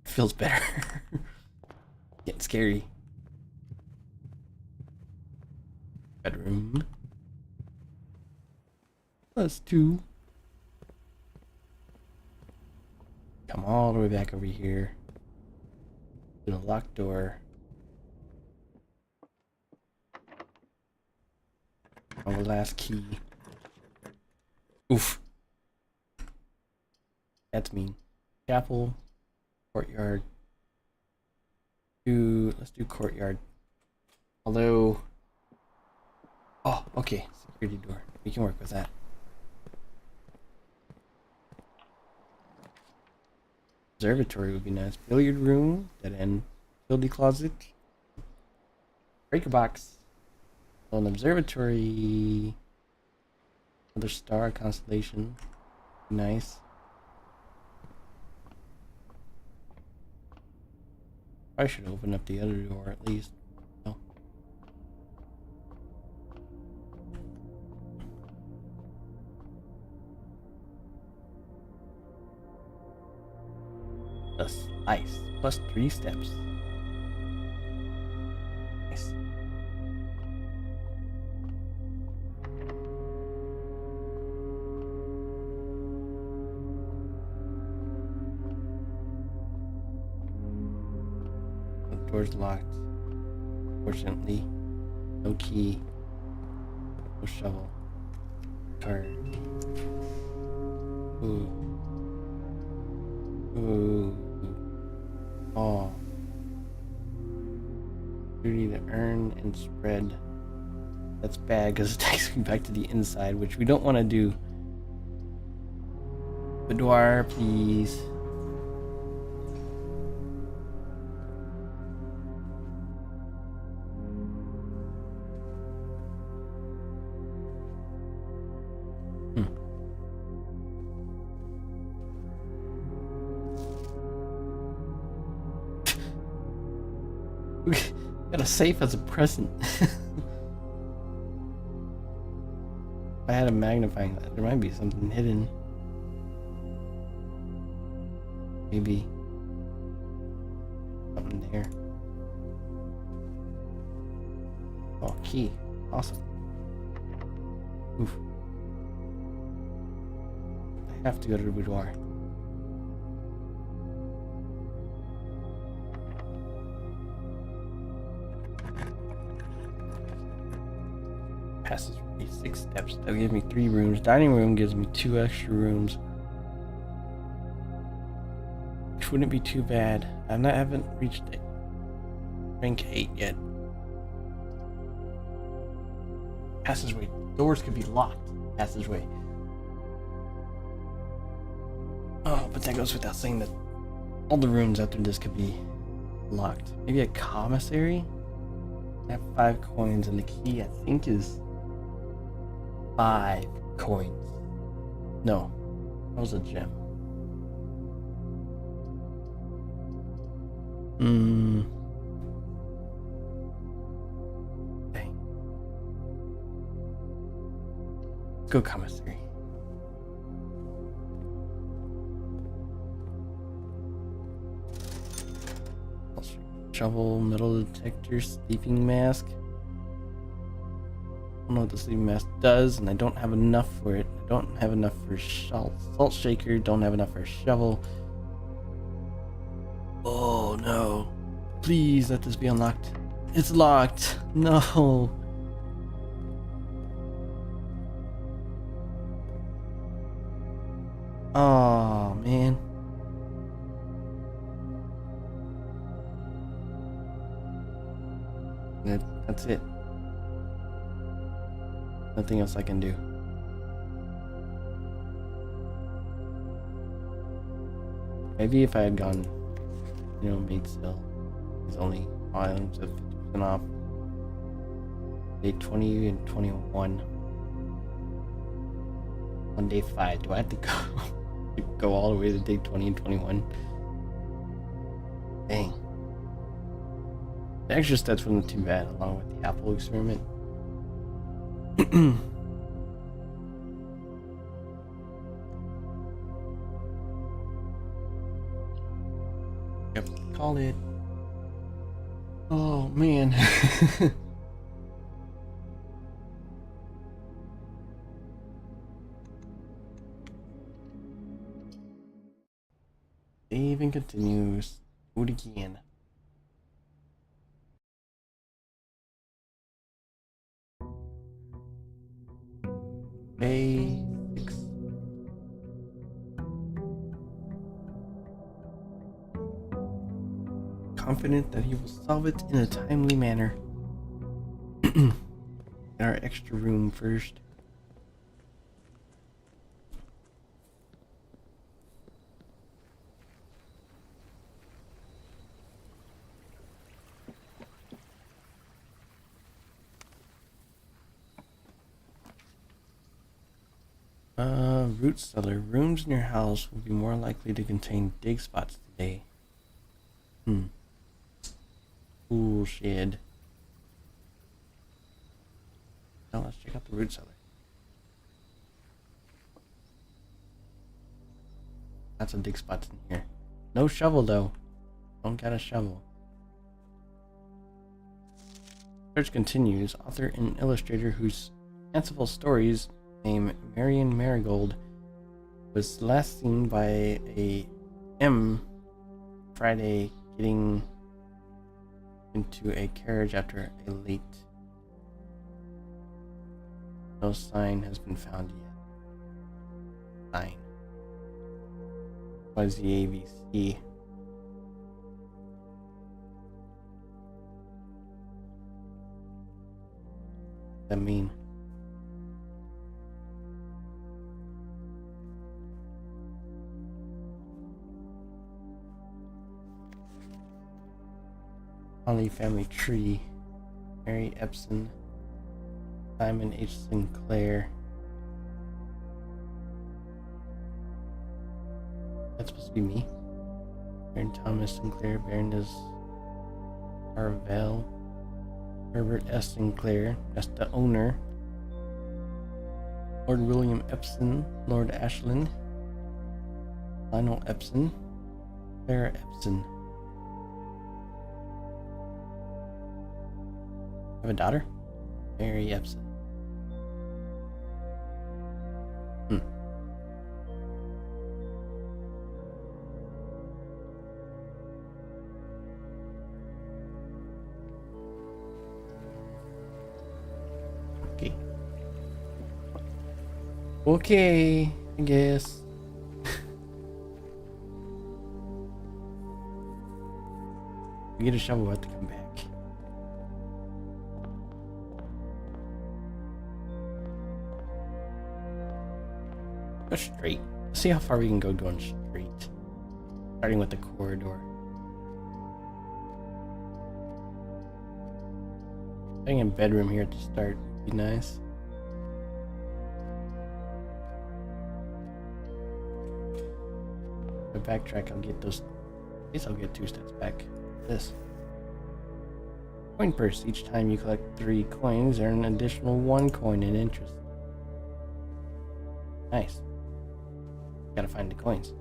[SPEAKER 1] Feels better. Getting scary. Bedroom. +2. Come all the way back over here to the locked door. Our last key. Oof. That's mean. Chapel, courtyard. Let's do courtyard. Although, oh, okay, security door. We can work with that. Observatory would be nice. Billiard room, dead end, utility closet, breaker box. So an observatory, another star constellation, nice. I should open up the other door at least. No. A slice plus 3 steps. Nice. The door's locked. Fortunately, no key, no shovel. Card. Ooh. Ooh. Oh. Duty to earn and spread. That's bad because it takes me back to the inside, which we don't want to do. Boudoir, please. Got a safe as a present. If I had a magnifying glass, there might be something hidden. Maybe something there. Oh, key. Awesome. Oof. I have to go to the boudoir. Passes me 6 steps. That'll give me 3 rooms. Dining room gives me 2 extra rooms, which wouldn't be too bad. I haven't reached rank 8 yet. Passageway. Doors could be locked. Passageway. Oh, but that goes without saying that all the rooms after this could be locked. Maybe a commissary? I have 5 coins and the key I think is 5 coins. No, that was a gem. Dang. Let's go commissary. Shovel, metal detector, sleeping mask. I don't know what the sleeping mask does, and I don't have enough for it. I don't have enough for salt shaker, don't have enough for a shovel. Oh no. Please let this be unlocked. It's locked. No. Oh man. That's it. Nothing else I can do. Maybe if I had gone, made sale. These only items of 50% off. Day 20 and 21. On day 5, do I have to go all the way to day 20 and 21? Dang. The extra stats wasn't too bad, along with the Apple experiment. Yep, call it. Oh man. Save and continues. Do it again. Day 6. Confident that he will solve it in a timely manner. In our extra room first. Root cellar. Rooms in your house will be more likely to contain dig spots today. Cool shed. Now let's check out the root cellar. Lots of dig spots in here. No shovel though. Don't got a shovel. Search continues. Author and illustrator whose fanciful stories named Marion Marigold was last seen by a M Friday getting into a carriage after a late. No sign has been found yet. Sign. What is the ABC? What does that mean? Holly family tree. Mary Epson. Simon H. Sinclair. That's supposed to be me. Baron Thomas Sinclair, Baroness Arvell, Herbert S. Sinclair, that's the owner. Lord William Epson, Lord Ashland, Lionel Epson, Clara Epson. Have a daughter? Mary Epson. Okay, I guess. We get a shovel, we'll have to come back. Go straight. Let's see how far we can go going straight. Starting with the corridor. Having a bedroom here to start would be nice. If I backtrack, I'll get those. I guess I'll get 2 steps back. This. Coin purse. Each time you collect 3 coins, earn an additional 1 coin in interest. Nice. Gotta find the coins.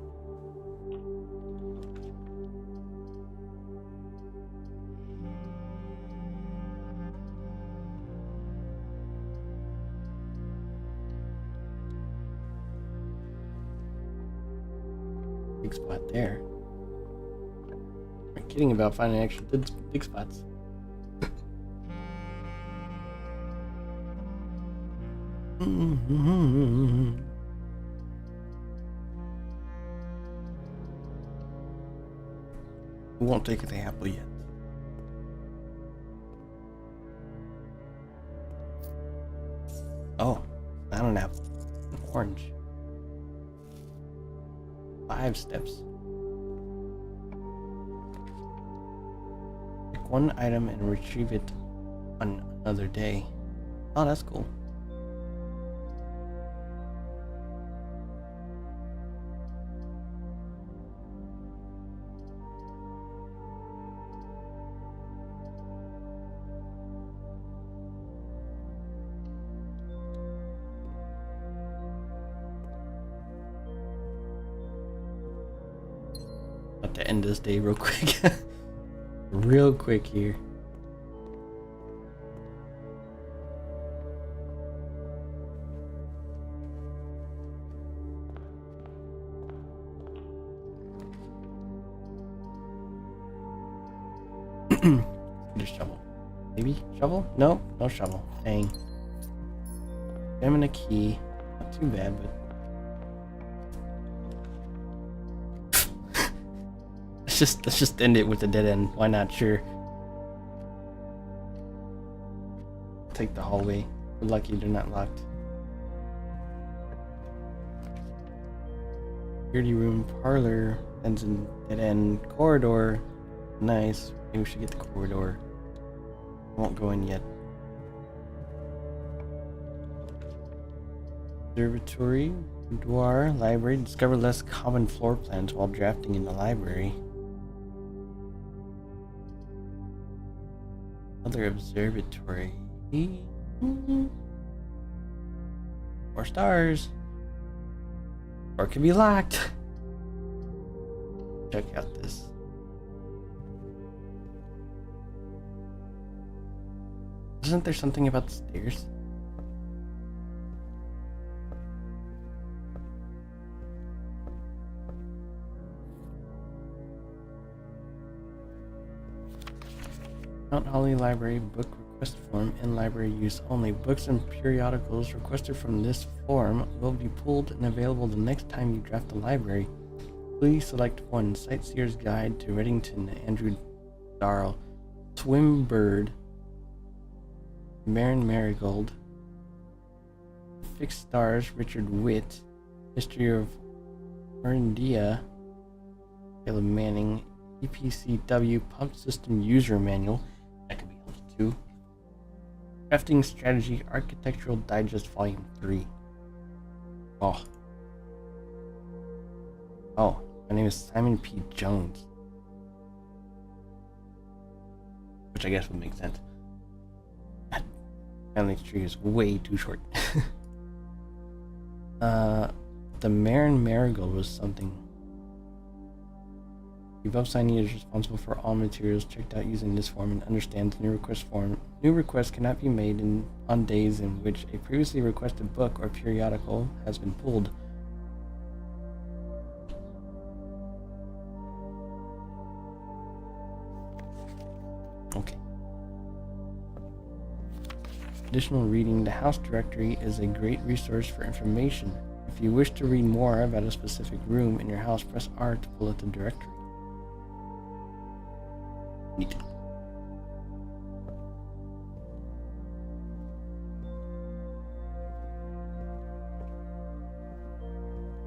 [SPEAKER 1] Big spot there. I'm kidding about finding extra big spots. We won't take the apple yet. Oh, not an apple. An orange. 5 steps. Pick 1 item and retrieve it on another day. Oh, that's cool. About to end this day real quick. Real quick here. Get a shovel. Maybe? Shovel? No, no shovel. Dang. Gem and a key. Not too bad, but... let's just end it with a dead end. Why not? Sure. Take the hallway. We're lucky they're not locked. Security room, parlor, ends in dead end, corridor. Nice. Maybe we should get the corridor. Won't go in yet. Observatory, boudoir, library. Discover less common floor plans while drafting in the library. Another observatory. 4 stars. Or it could be locked. Check out this. Isn't there something about the stairs? Mount Holly Library book request form in library use only. Books and periodicals requested from this form will be pulled and available the next time you draft the library. Please select 1. Sightseer's Guide to Reddington, Andrew Darrell. Swimbird, Maren Marigold. Fixed Stars, Richard Witt. History of Erindia, Caleb Manning. EPCW Pump System User Manual. That could be helpful too. Crafting Strategy Architectural Digest Volume 3. Oh, my name is Simon P. Jones. Which I guess would make sense. That family tree is way too short. The Maren Marigold was something. The above signee is responsible for all materials checked out using this form and understands the new request form. New requests cannot be made on days in which a previously requested book or periodical has been pulled. Okay. Additional reading. The house directory is a great resource for information. If you wish to read more about a specific room in your house, press R to pull up the directory. Neat.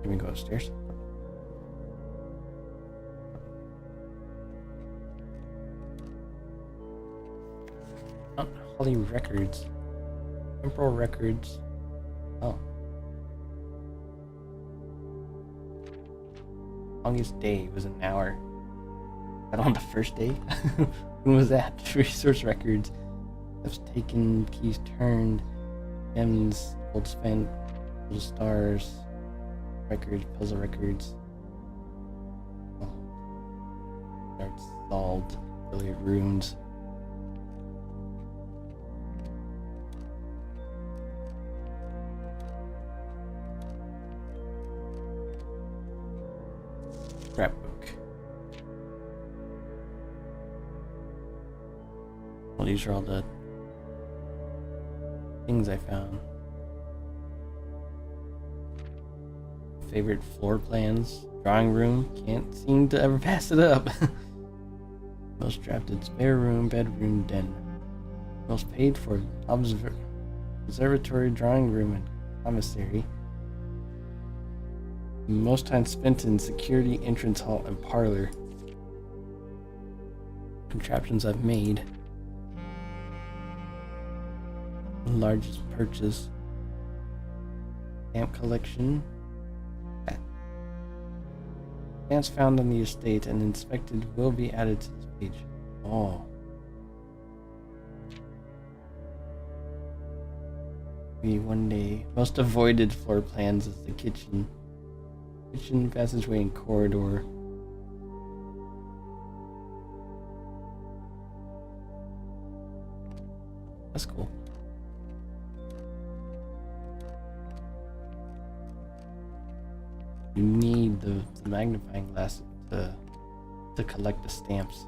[SPEAKER 1] Can we go upstairs? Mount Holly Records. Temporal Records. Oh. Longest day was an hour. That on the first day? When was that? Resource records. Steps taken, keys turned, gems, gold spent, puzzle stars, records, puzzle records. Starts solved, earlier runes. Scrapbook. Well, these are all the things I found. Favorite floor plans. Drawing room. Can't seem to ever pass it up. Most drafted spare room, bedroom, den. Most paid for observatory, drawing room, and commissary. Most time spent in security, entrance hall, and parlor. Contraptions I've made. Largest purchase. Stamp collection. Stamps found on the estate and inspected will be added to this page. Oh. Maybe one day. Most avoided floor plans is the kitchen. Kitchen, passageway, and corridor. That's cool. You need the magnifying glass to collect the stamps.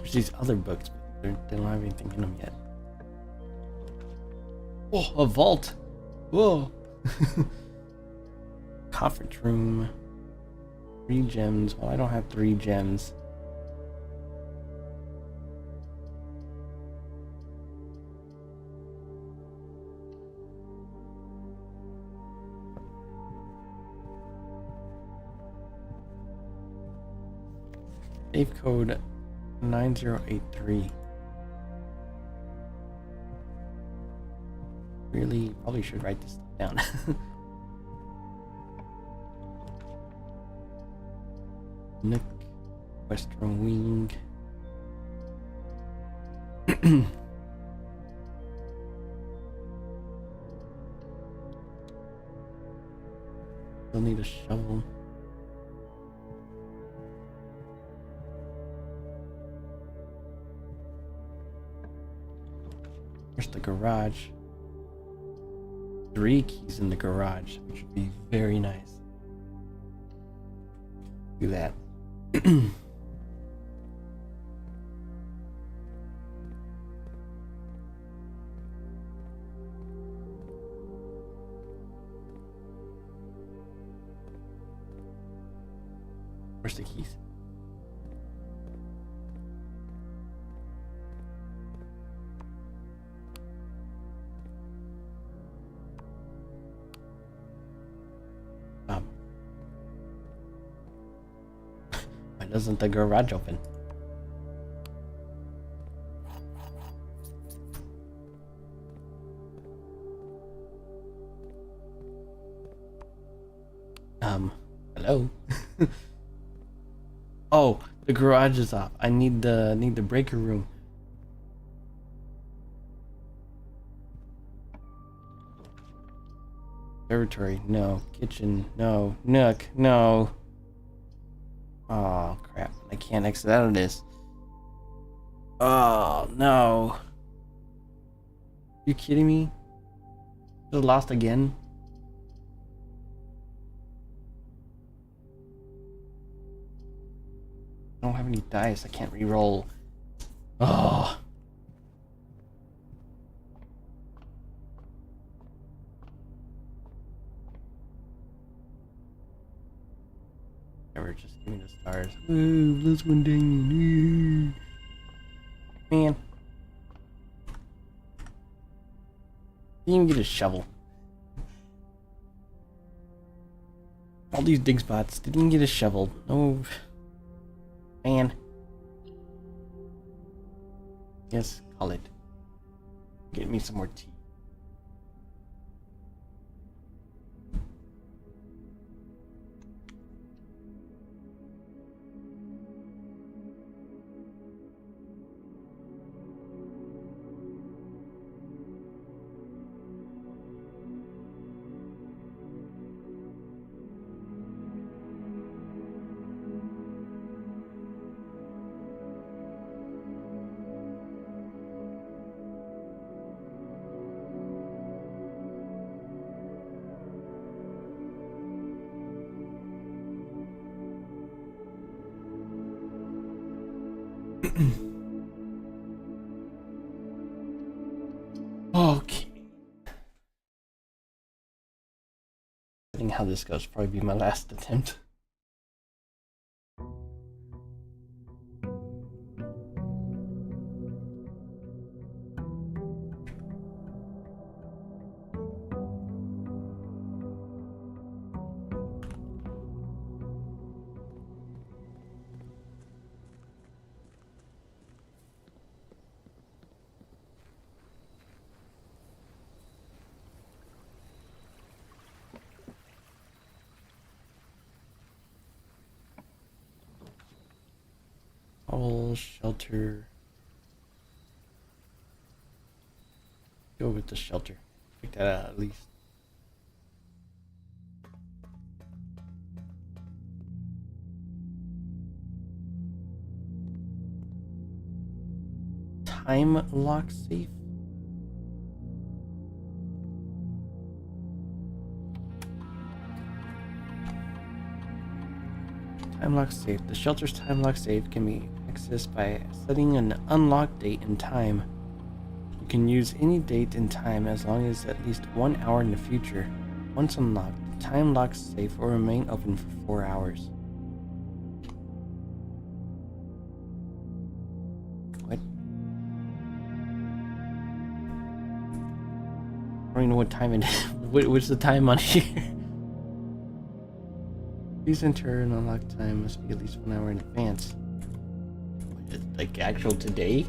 [SPEAKER 1] There's these other books, but they don't have anything in them yet. Oh, a vault! Whoa! Conference room. 3 gems. Well, I don't have 3 gems. Save code 9083. Really, probably should write this down. Nick, Western Wing. Still need a shovel. Where's the garage? 3 keys in the garage, which would be very nice. Do that. Where's the keys? Why doesn't the garage open? Hello? Oh, the garage is off. I need the breaker room. Laboratory, no. Kitchen, no. Nook, no. Oh crap, I can't exit out of this. Oh no. You kidding me? Just lost again? I don't have any dice, I can't re-roll. Oh. Never, just give me the stars. Ooh, this one dang. Man. Didn't even get a shovel. All these dig spots, didn't even get a shovel. No. Man. Yes, call it. Get me some more tea. Okay. Depending how this goes, probably be my last attempt. All shelter. Go with the shelter. Pick that out at least. Time lock safe. Time lock safe. The shelter's time lock safe can be access by setting an unlocked date and time. You can use any date and time as long as at least 1 hour in the future. Once unlocked, the time locked safe will remain open for 4 hours. What? I don't even know what time it is. What's the time on here? Please enter an unlocked time must be at least 1 hour in advance. Like actual today?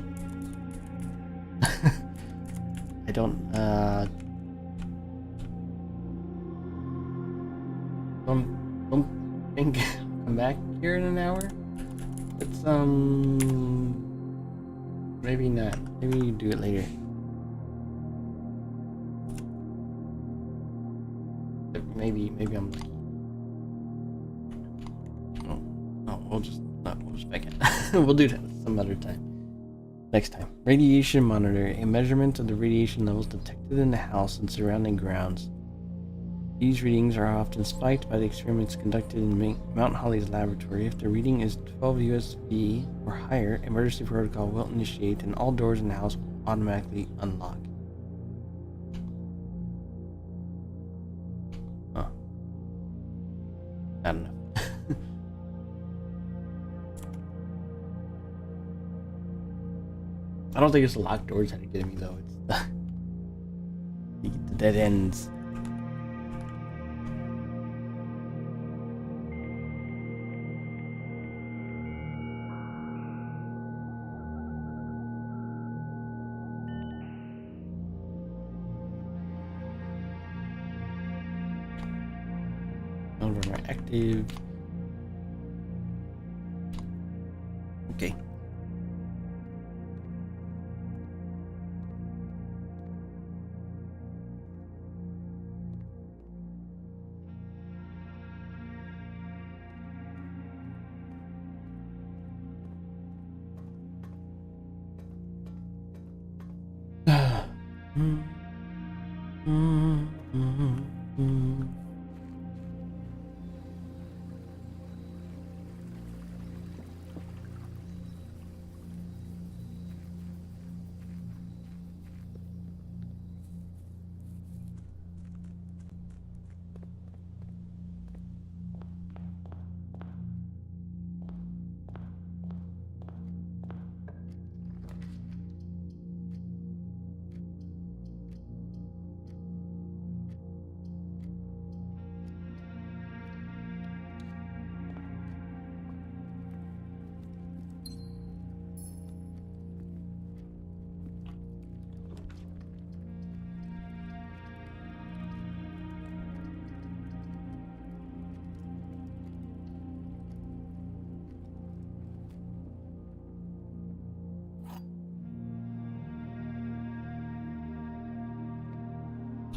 [SPEAKER 1] I don't think I'll come back here in an hour. It's maybe not. Maybe you do it later. Maybe I'm lucky. We'll just back in. We'll do that some other time. Next time. Radiation monitor, a measurement of the radiation levels detected in the house and surrounding grounds. These readings are often spiked by the experiments conducted in Mount Holly's laboratory. If the reading is 12 USB or higher, emergency protocol will initiate and all doors in the house will automatically unlock. Huh. I don't know. I don't think it's the locked doors that are getting me though. It's the dead ends. Over my active. Okay.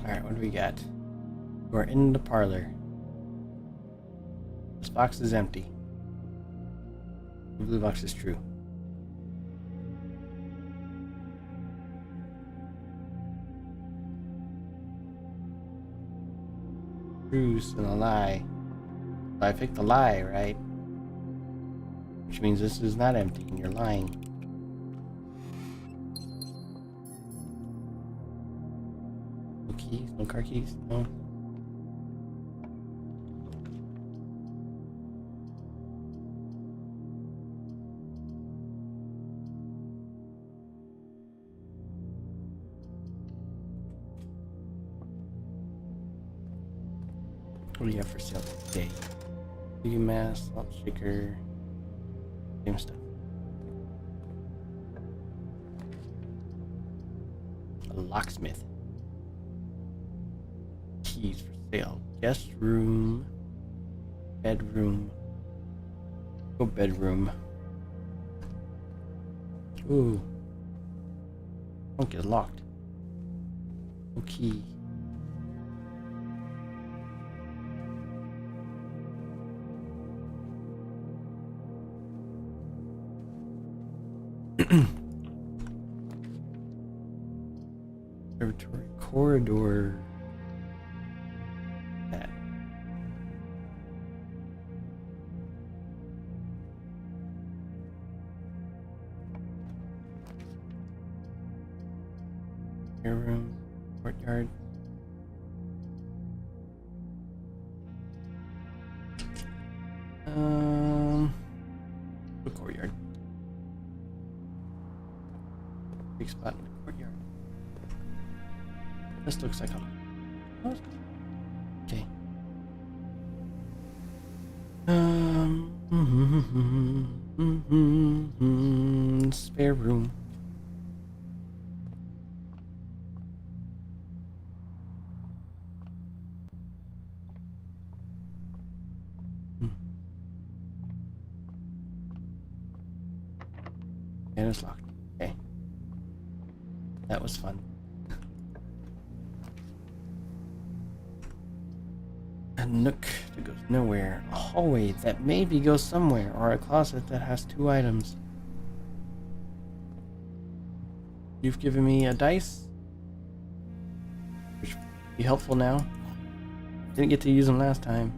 [SPEAKER 1] Alright, what do we got? We're in the parlor. This box is empty. The blue box is true. Truth and a lie. I picked the lie, right? Which means this is not empty and you're lying. No keys? No car keys? No? What do you have for sale today? Baby mask, salt shaker, same stuff. A locksmith. Keys for sale. Guest room. Bedroom. Go bedroom. Ooh. Don't get locked. No key. Laboratory corridor. That. Spare room, courtyard. The courtyard. Big spot in the courtyard. This looks like a. Okay. Spare room. And it's locked. Okay. That was fun. A nook that goes nowhere. A hallway that maybe goes somewhere. Or a closet that has 2 items. You've given me a dice. Which would be helpful now. Didn't get to use them last time.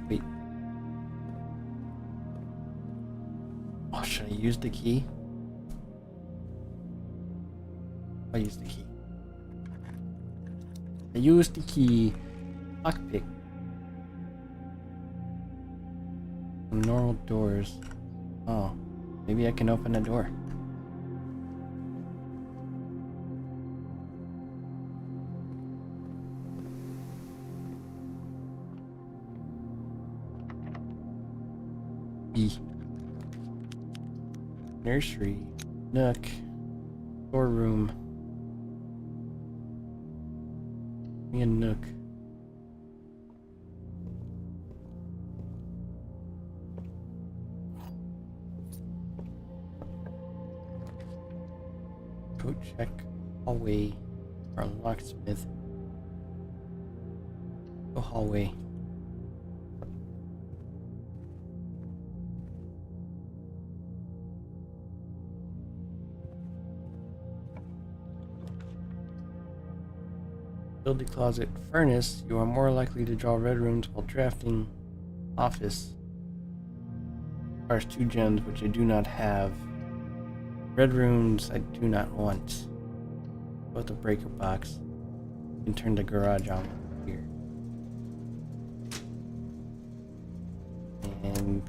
[SPEAKER 1] Wait. Oh, should I use the key? I use the key. I use the key. Lockpick. Normal doors. Oh, maybe I can open a door. E. Nursery. Nook. Storeroom. Me a nook. Coat check. Hallway. Or locksmith. Go hallway. Build the closet. Furnace. You are more likely to draw red rooms while drafting. Office. Requires 2 gems, which I do not have. Red rooms I do not want. Both a breaker box. You can turn the garage on here. And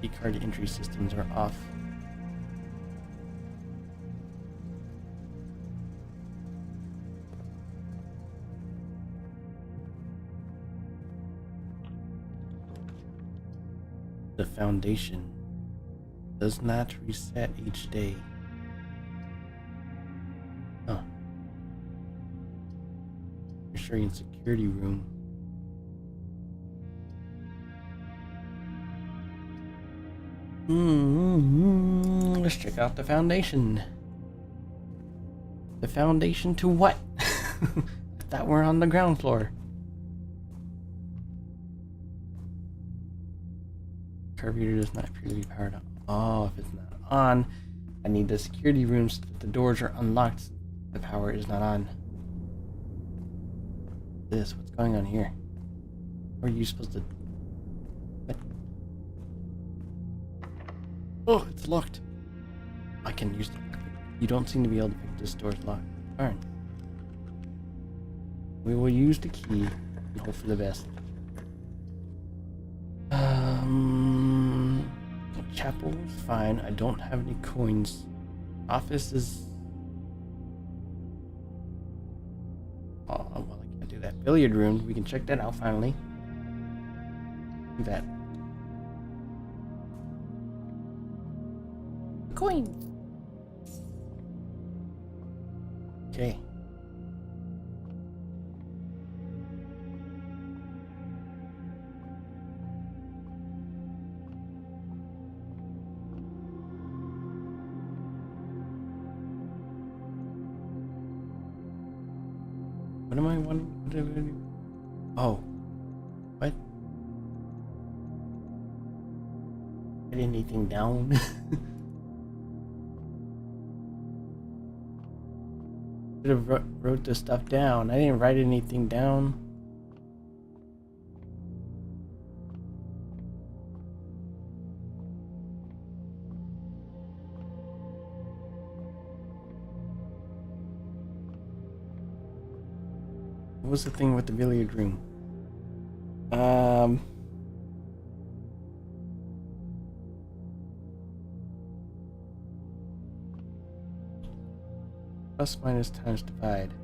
[SPEAKER 1] key card entry systems are off. The foundation does not reset each day. Oh. Ensuring security room. Let's check out the foundation. The foundation to what? I thought we're on the ground floor. Carburetor does not appear to be powered on. Oh, if it's not on, I need the security room so that the doors are unlocked. The power is not on. What's going on here? How are you supposed to... What? Oh, it's locked. I can use the... You don't seem to be able to pick this door's lock. Darn. We will use the key and hope for the best. Chapel is fine. I don't have any coins. Office is... Oh, well, I can't do that. Billiard room. We can check that out finally. Do that. Coin. Okay. What am I wanting? Oh. What? Write anything down? Should have wrote this stuff down. I didn't write anything down. What was the thing with the billiard room? Plus minus times divide.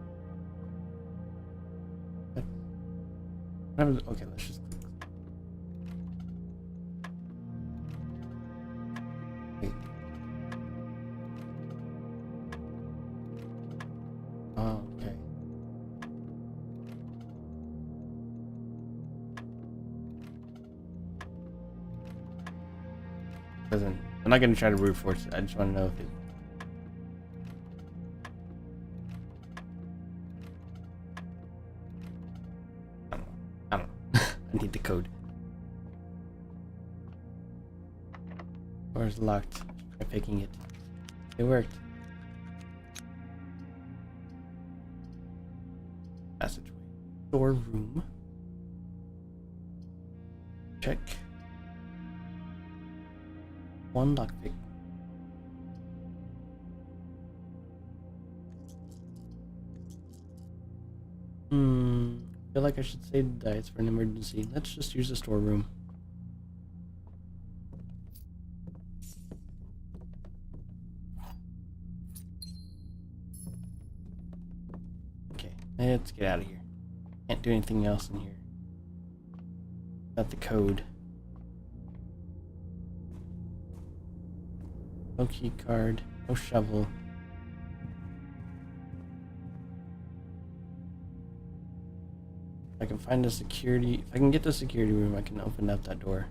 [SPEAKER 1] Okay, let's just click. Wait. Oh, okay. Doesn't. I'm not gonna try to brute force it. I just want to know if it. I don't know. I need the code. Door is locked. Try picking it. It worked. Passageway. Storeroom. Check. One lockpick. Feel like I should save the dice for an emergency. Let's just use the storeroom. Okay, let's get out of here. Can't do anything else in here. Got the code. No key card, no shovel. I can find the security. If I can get the security room, I can open up that door.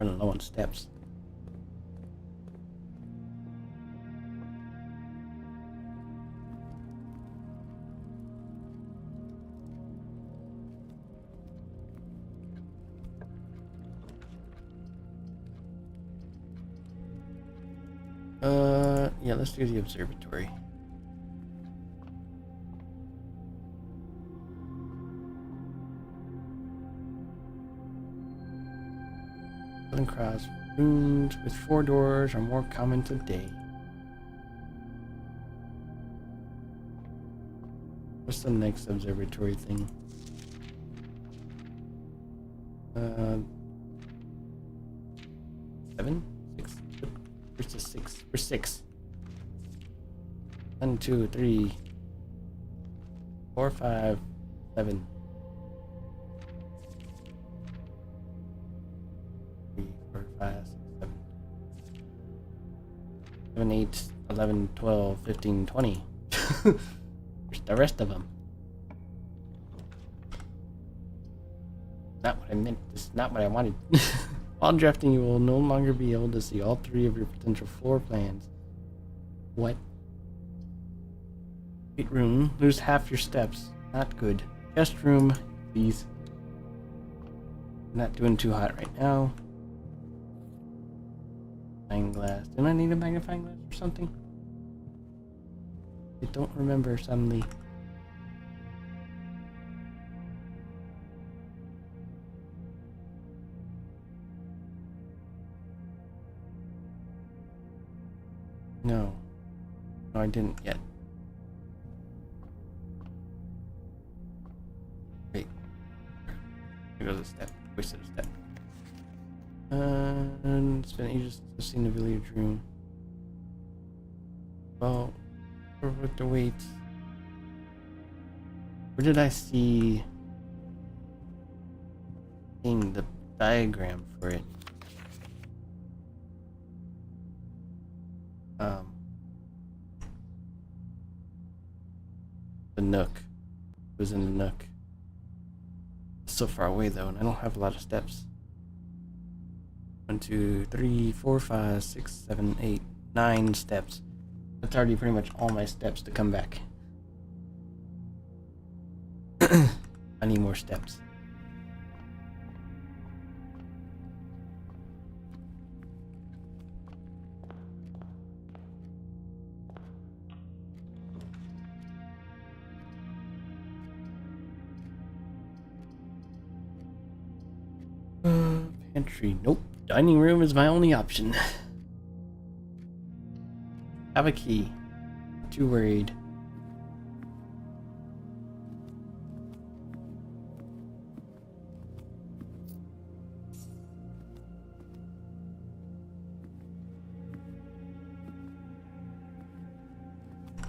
[SPEAKER 1] Running low on steps. Yeah, let's do the observatory. Southern Cross rooms with 4 doors are more common today. What's the next observatory thing? 7? 6? Where's the 6? Where's 6? 1, 2, 3, 4, 5, 7. 3, 4, 5, 6, 7. 7, 8, 11, 12, 15, 20. Where's the rest of them? Not what I meant. This is not what I wanted. While drafting, you will no longer be able to see all 3 of your potential floor plans. What? Wait room. Lose half your steps. Not good. Guest room, please. Not doing too hot right now. Magnifying glass. Do I need a magnifying glass or something? I don't remember suddenly. No. No, I didn't yet. Wait. There goes a step. Wasted a step. And it's been ages since I've seen the village room. Well, with the wait. Where did I see the diagram for it? The Nook. It was in the Nook. It's so far away though, and I don't have a lot of steps. 1, 2, 3, 4, 5, 6, 7, 8, 9 steps. That's already pretty much all my steps to come back. I need more steps. Pantry. Nope. Dining room is my only option. Have a key. Not too worried.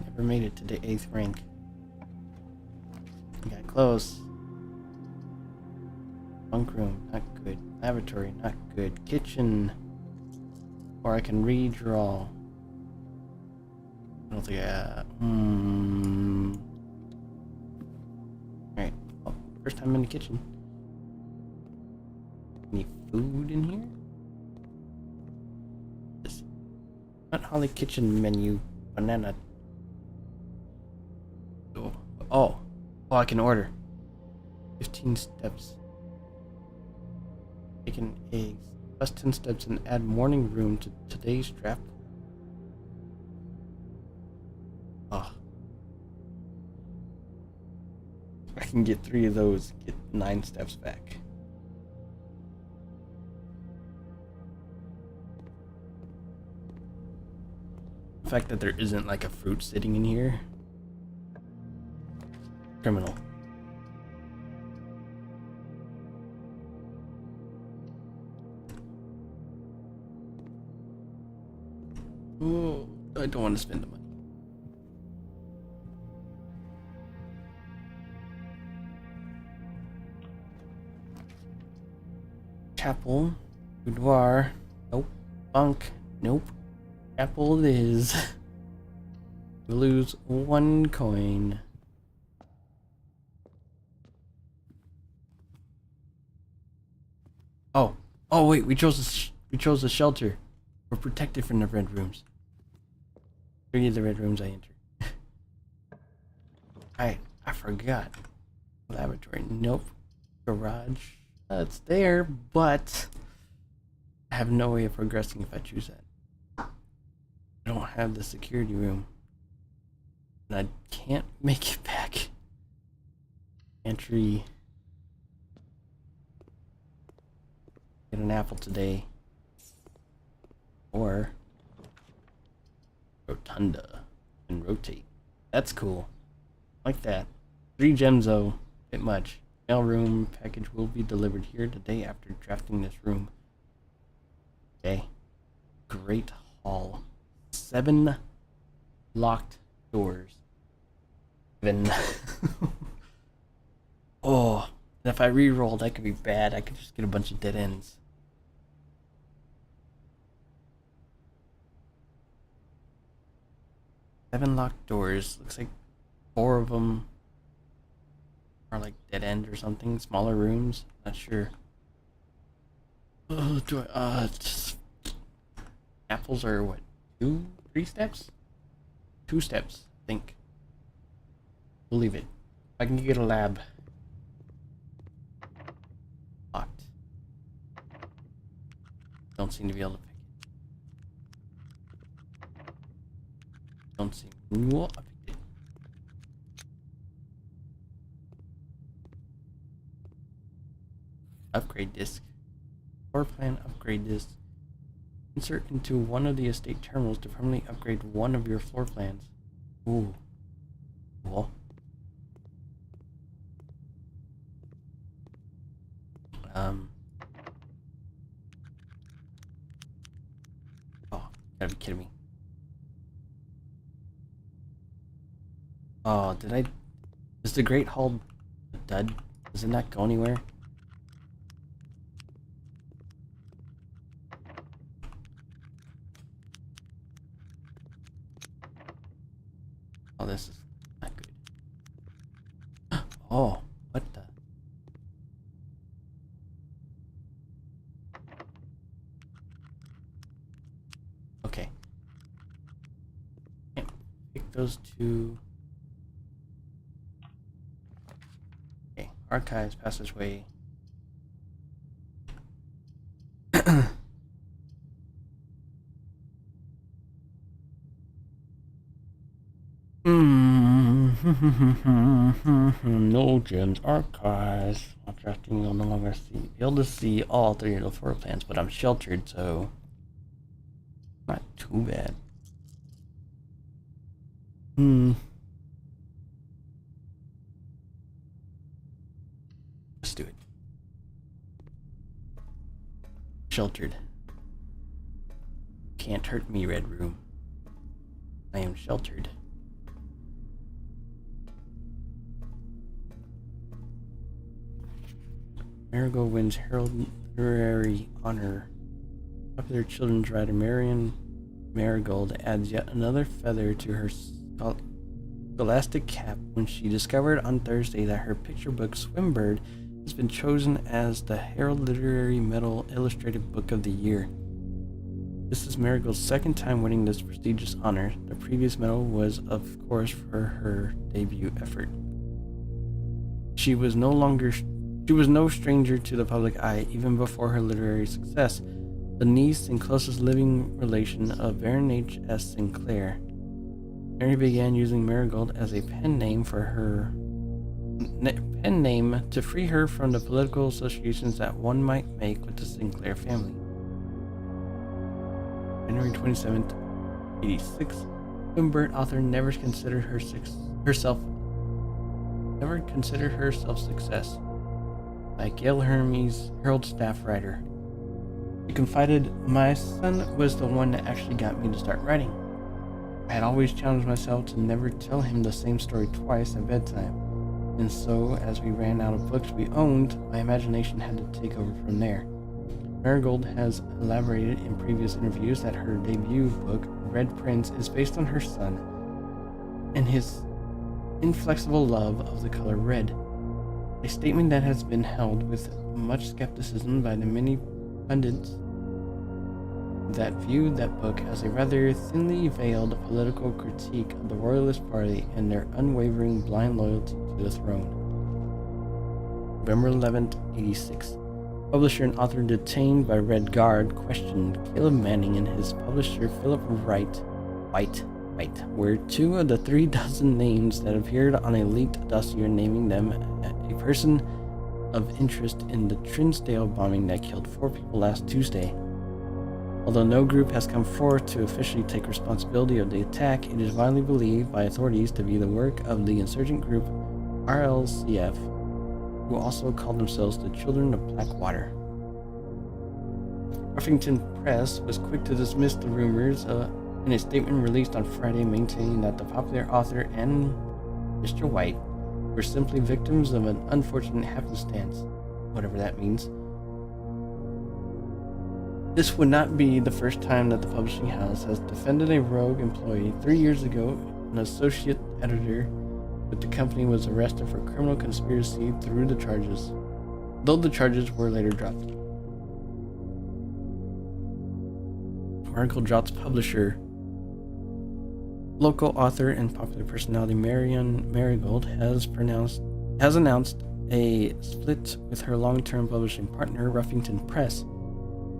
[SPEAKER 1] Never made it to the 8th rank. Got close. Bunk room, not good. Lavatory, not good. Kitchen. Or I can redraw. I don't think Alright. Well, first time in the kitchen. Any food in here? This Mount Holly kitchen menu. Banana. Oh, I can order. 15 steps. Bacon, eggs. Plus 10 steps and add morning room to today's draft. Oh. I can get 3 of those, get 9 steps back. The fact that there isn't like a fruit sitting in here. Criminal. Oh, I don't want to spend the money. Chapel, boudoir, nope. Bunk, nope. Chapel it is. We lose 1 coin. Oh wait, we chose the shelter. We're protected from the red rooms. 3 of the red rooms I entered. I forgot. Lavatory, nope. Garage, it's there, but I have no way of progressing if I choose that. I don't have the security room. And I can't make it back. Entry. Get an apple today. Or rotunda and rotate. That's cool. Like that. 3 gems though. Bit much. Mail room package will be delivered here the day after drafting this room. Okay. Great hall. 7 locked doors. 7. Oh, and if I re-roll, that could be bad. I could just get a bunch of dead ends. Seven locked doors. Looks like 4 of them are like dead end or something. Smaller rooms. Not sure. Oh, do I? Just apples are what? 2, 3 steps? 2 steps, I think. Believe it. I can get a lab. Locked. Don't seem to be able to pick it. Don't seem. Whoa, I picked it. Upgrade disc. Floor plan upgrade disc. Insert into one of the estate terminals to permanently upgrade one of your floor plans. Ooh. Cool. Oh, gotta be kidding me. Oh, did I... Is the Great Hall a dud? Does it not go anywhere? Oh, this is not good. Oh, what the... Okay. Can't pick those 2. Okay, archives, passageway. No gems archives. While drafting, you'll no longer be able to see all 3 of the floor plans, but I'm sheltered, so not too bad. Let's do it. Sheltered. Can't hurt me, Red Room. I am sheltered. Marigold wins Herald Literary Honor. Popular children's writer Marion Marigold adds yet another feather to her scholastic cap when she discovered on Thursday that her picture book Swimbird has been chosen as the Herald Literary Medal Illustrated Book of the Year. This is Marigold's second time winning this prestigious honor. The previous medal was, of course, for her debut effort. She was no stranger to the public eye even before her literary success. The niece and closest living relation of Baron H.S. Sinclair, Mary began using Marigold as a pen name to free her from the political associations that one might make with the Sinclair family. January 27th, 86. Swimbird author never considered herself success. By Gail Hermes, Herald staff writer. She confided, "My son was the one that actually got me to start writing. I had always challenged myself to never tell him the same story twice at bedtime. And so, as we ran out of books we owned, my imagination had to take over from there." Marigold has elaborated in previous interviews that her debut book, Red Prince, is based on her son and his inflexible love of the color red. A statement that has been held with much skepticism by the many pundits that viewed that book as a rather thinly veiled political critique of the Royalist Party and their unwavering blind loyalty to the throne. November 11th, 86. Publisher and author detained by Red Guard questioned Caleb Manning and his publisher Philip White were 2 of the 3 dozen names that appeared on a leaked dossier naming them a person of interest in the Trinsdale bombing that killed 4 people last Tuesday. Although no group has come forth to officially take responsibility of the attack, it is widely believed by authorities to be the work of the insurgent group RLCF, who also call themselves the Children of Blackwater. Huffington Press was quick to dismiss the rumors in a statement released on Friday, maintaining that the popular author and Mr. White were simply victims of an unfortunate happenstance, whatever that means. This would not be the first time that the publishing house has defended a rogue employee. 3 years ago, an associate editor with the company was arrested for criminal conspiracy though the charges were later dropped. Marigold drops publisher. Local author and popular personality Marion Marigold has announced a split with her long-term publishing partner, Huffington Press,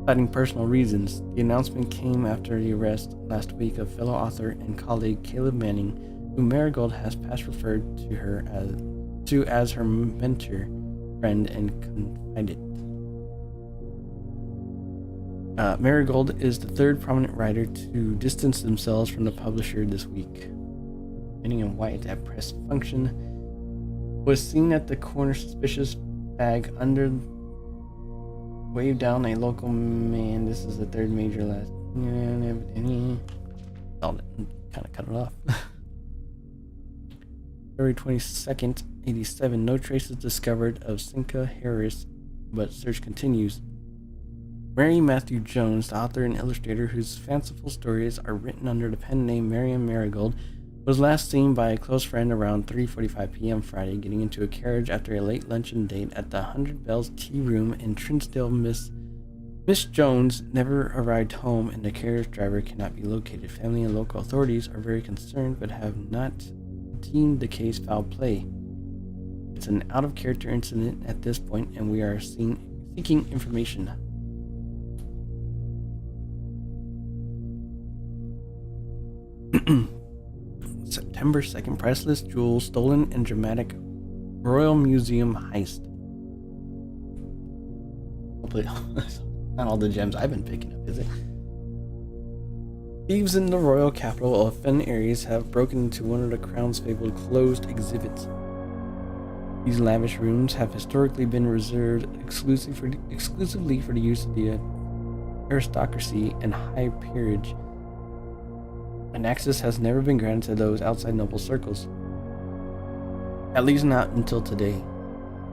[SPEAKER 1] citing personal reasons. The announcement came after the arrest last week of fellow author and colleague Caleb Manning, who Marigold has past referred to her as her mentor, friend, and confidant. Marigold is the 3rd prominent writer to distance themselves from the publisher this week. Manning and White at press function was seen at the corner suspicious bag under waved down a local man. This is the 3rd major last. Kind of cut it off. February 22nd, 87. No traces discovered of Cinca Harris, but search continues. Mary Matthew Jones, the author and illustrator whose fanciful stories are written under the pen name Marion Marigold, was last seen by a close friend around 3:45 p.m. Friday, getting into a carriage after a late luncheon date at the 100 Bells Tea Room in Trinsdale. Miss Jones never arrived home, and the carriage driver cannot be located. Family and local authorities are very concerned, but have not deemed the case foul play. It's an out-of-character incident at this point, and we are seeking information. September September 2nd, priceless jewels stolen in dramatic Royal Museum heist. Hopefully, not all the gems I've been picking up, is it? Thieves in the royal capital of Fen Ares have broken into one of the crown's fabled closed exhibits. These lavish rooms have historically been reserved exclusively for the use of the aristocracy and high peerage, and access has never been granted to those outside noble circles. At least not until today,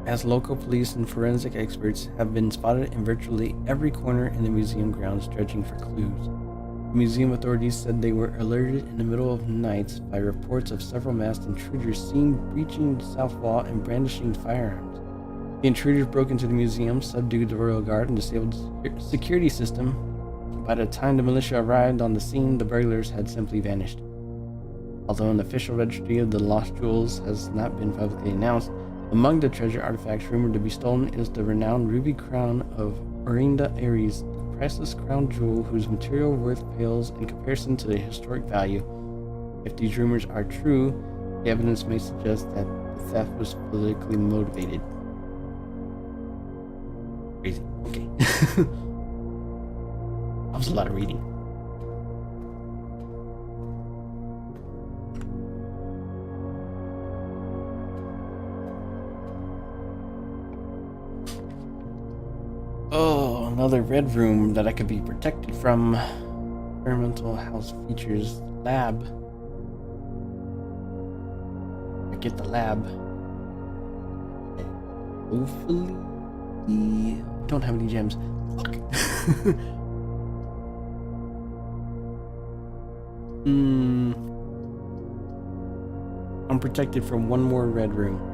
[SPEAKER 1] as local police and forensic experts have been spotted in virtually every corner in the museum grounds dredging for clues. The museum authorities said they were alerted in the middle of the night by reports of several masked intruders seen breaching the south wall and brandishing firearms. The intruders broke into the museum, subdued the royal guard, and disabled the security system. By the time the militia arrived on the scene, the burglars had simply vanished. Although an official registry of the lost jewels has not been publicly announced, among the treasure artifacts rumored to be stolen is the renowned ruby crown of Orinda Ares, the priceless crown jewel whose material worth pales in comparison to the historic value. If these rumors are true, the evidence may suggest that the theft was politically motivated. Crazy. Okay. That was a lot of reading. Oh, another red room that I could be protected from. Experimental house features lab. I get the lab. Hopefully, don't have any gems. Fuck. I'm protected from one more red room.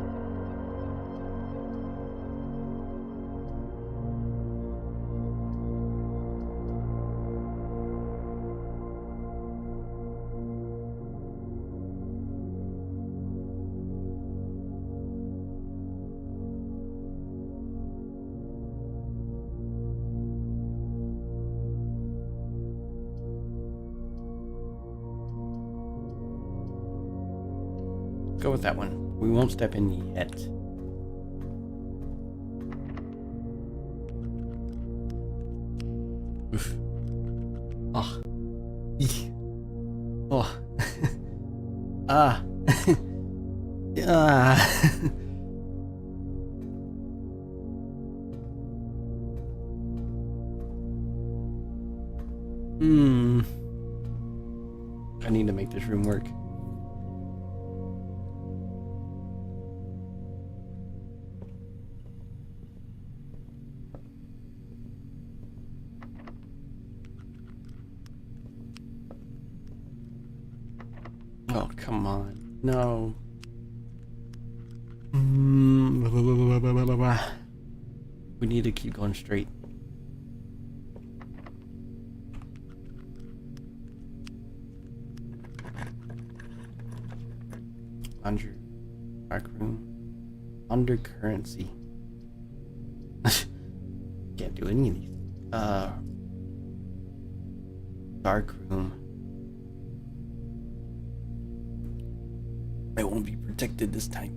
[SPEAKER 1] Go with that one. We won't step in yet. Oof. Oh. Eek. Oh. Ah. Ah. I need to make this room work. Oh, come on. No. We need to keep going straight. Under dark room. Undercurrency. Can't do any of these. Dark room. I won't be protected this time.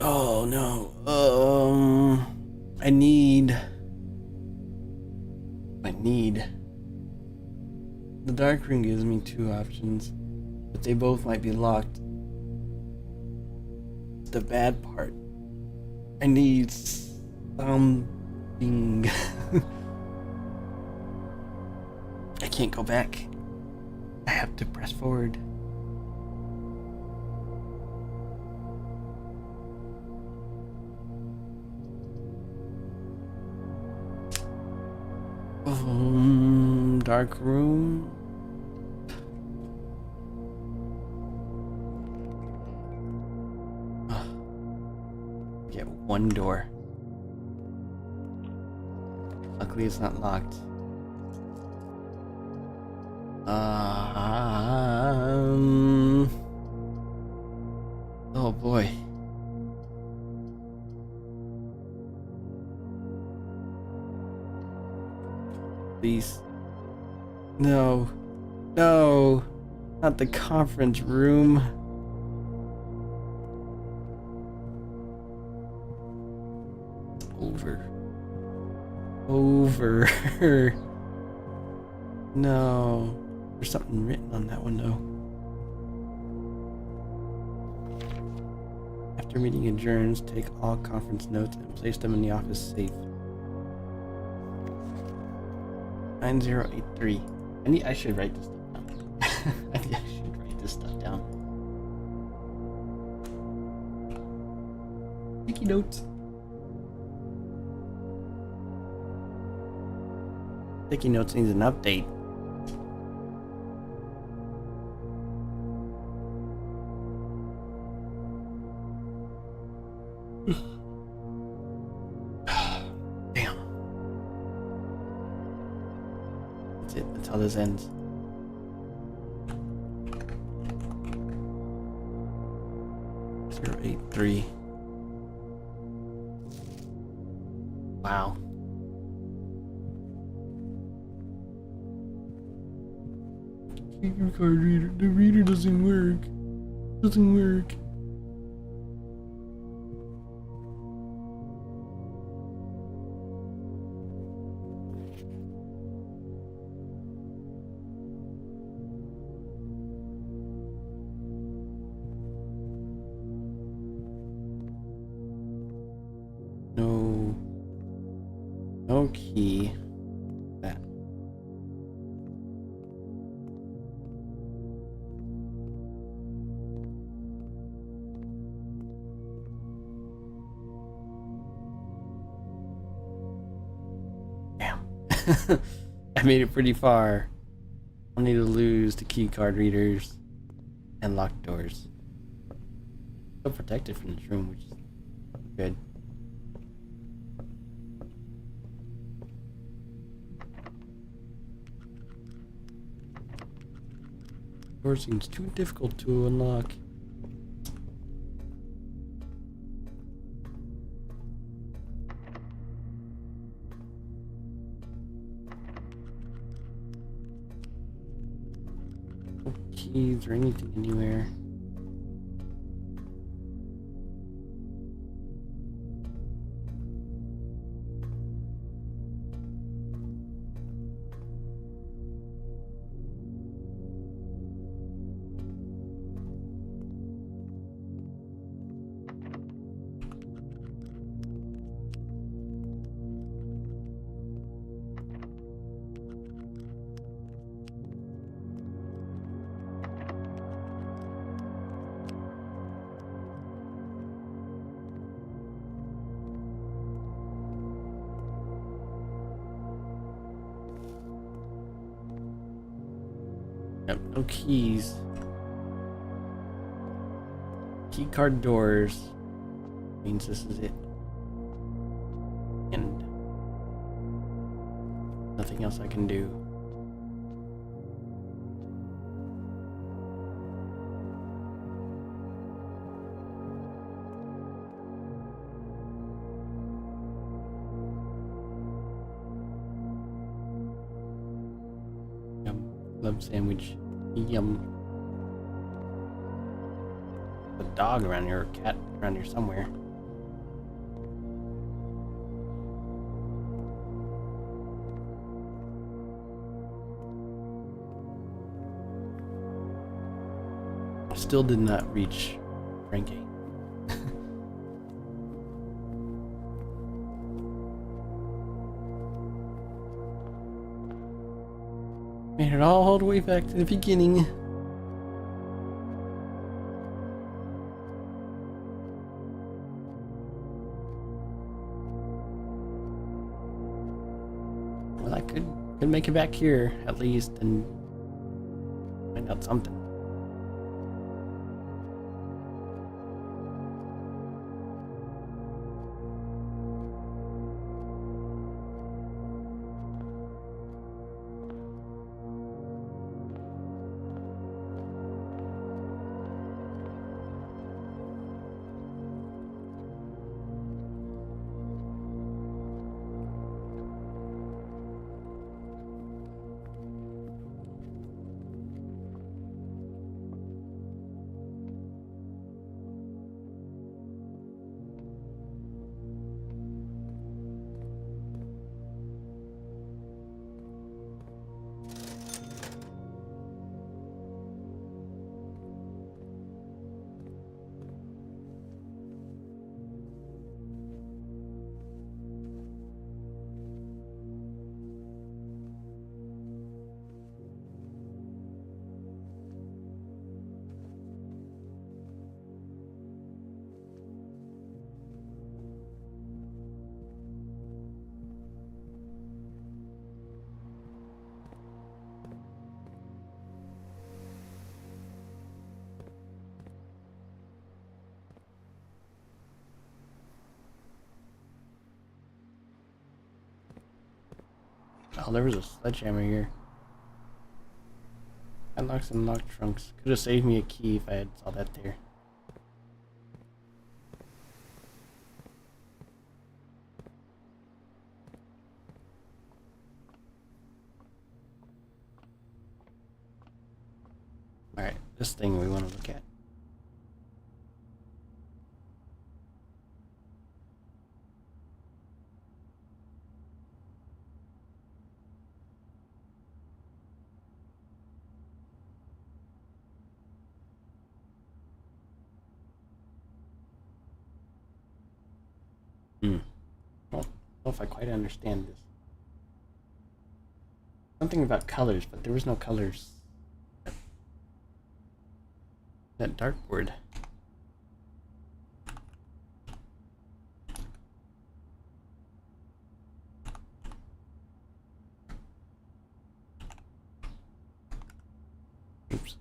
[SPEAKER 1] Oh no. I need. The dark room gives me two options, but they both might be locked. The bad part. I need something. I can't go back. I have to press forward. Dark room. Get one door. Luckily it's not locked. Oh boy. Please. No. No. Not the conference room. Over. No. There's something written on that one though. After meeting adjourns, take all conference notes and place them in the office safe. 9083. I should write this stuff down. I think I should write this stuff down. Sticky notes. Sticky notes needs an update. Damn. That's it. That's how this ends. Zero 83. Wow. Your card reader. The reader doesn't work. Doesn't work. No. No key. That. Damn. I made it pretty far. I'll need to lose the key card readers and locked doors. So protected from this room, which is good. Door seems too difficult to unlock. No keys or anything anywhere. Yep, no keys. Key card doors. Means this is it. And nothing else I can do. Yum. Club sandwich. Yum. A dog around here, or a cat around here somewhere. Still did not reach Frankie. Made it all the way back to the beginning. Well, I could make it back here at least and find out something. Oh, there was a sledgehammer here. Padlocks and locked trunks. Could have saved me a key if I had saw that there. Alright, this thing we want to look at. I don't know if I quite understand this. Something about colors, but there was no colors. That dartboard. Oops.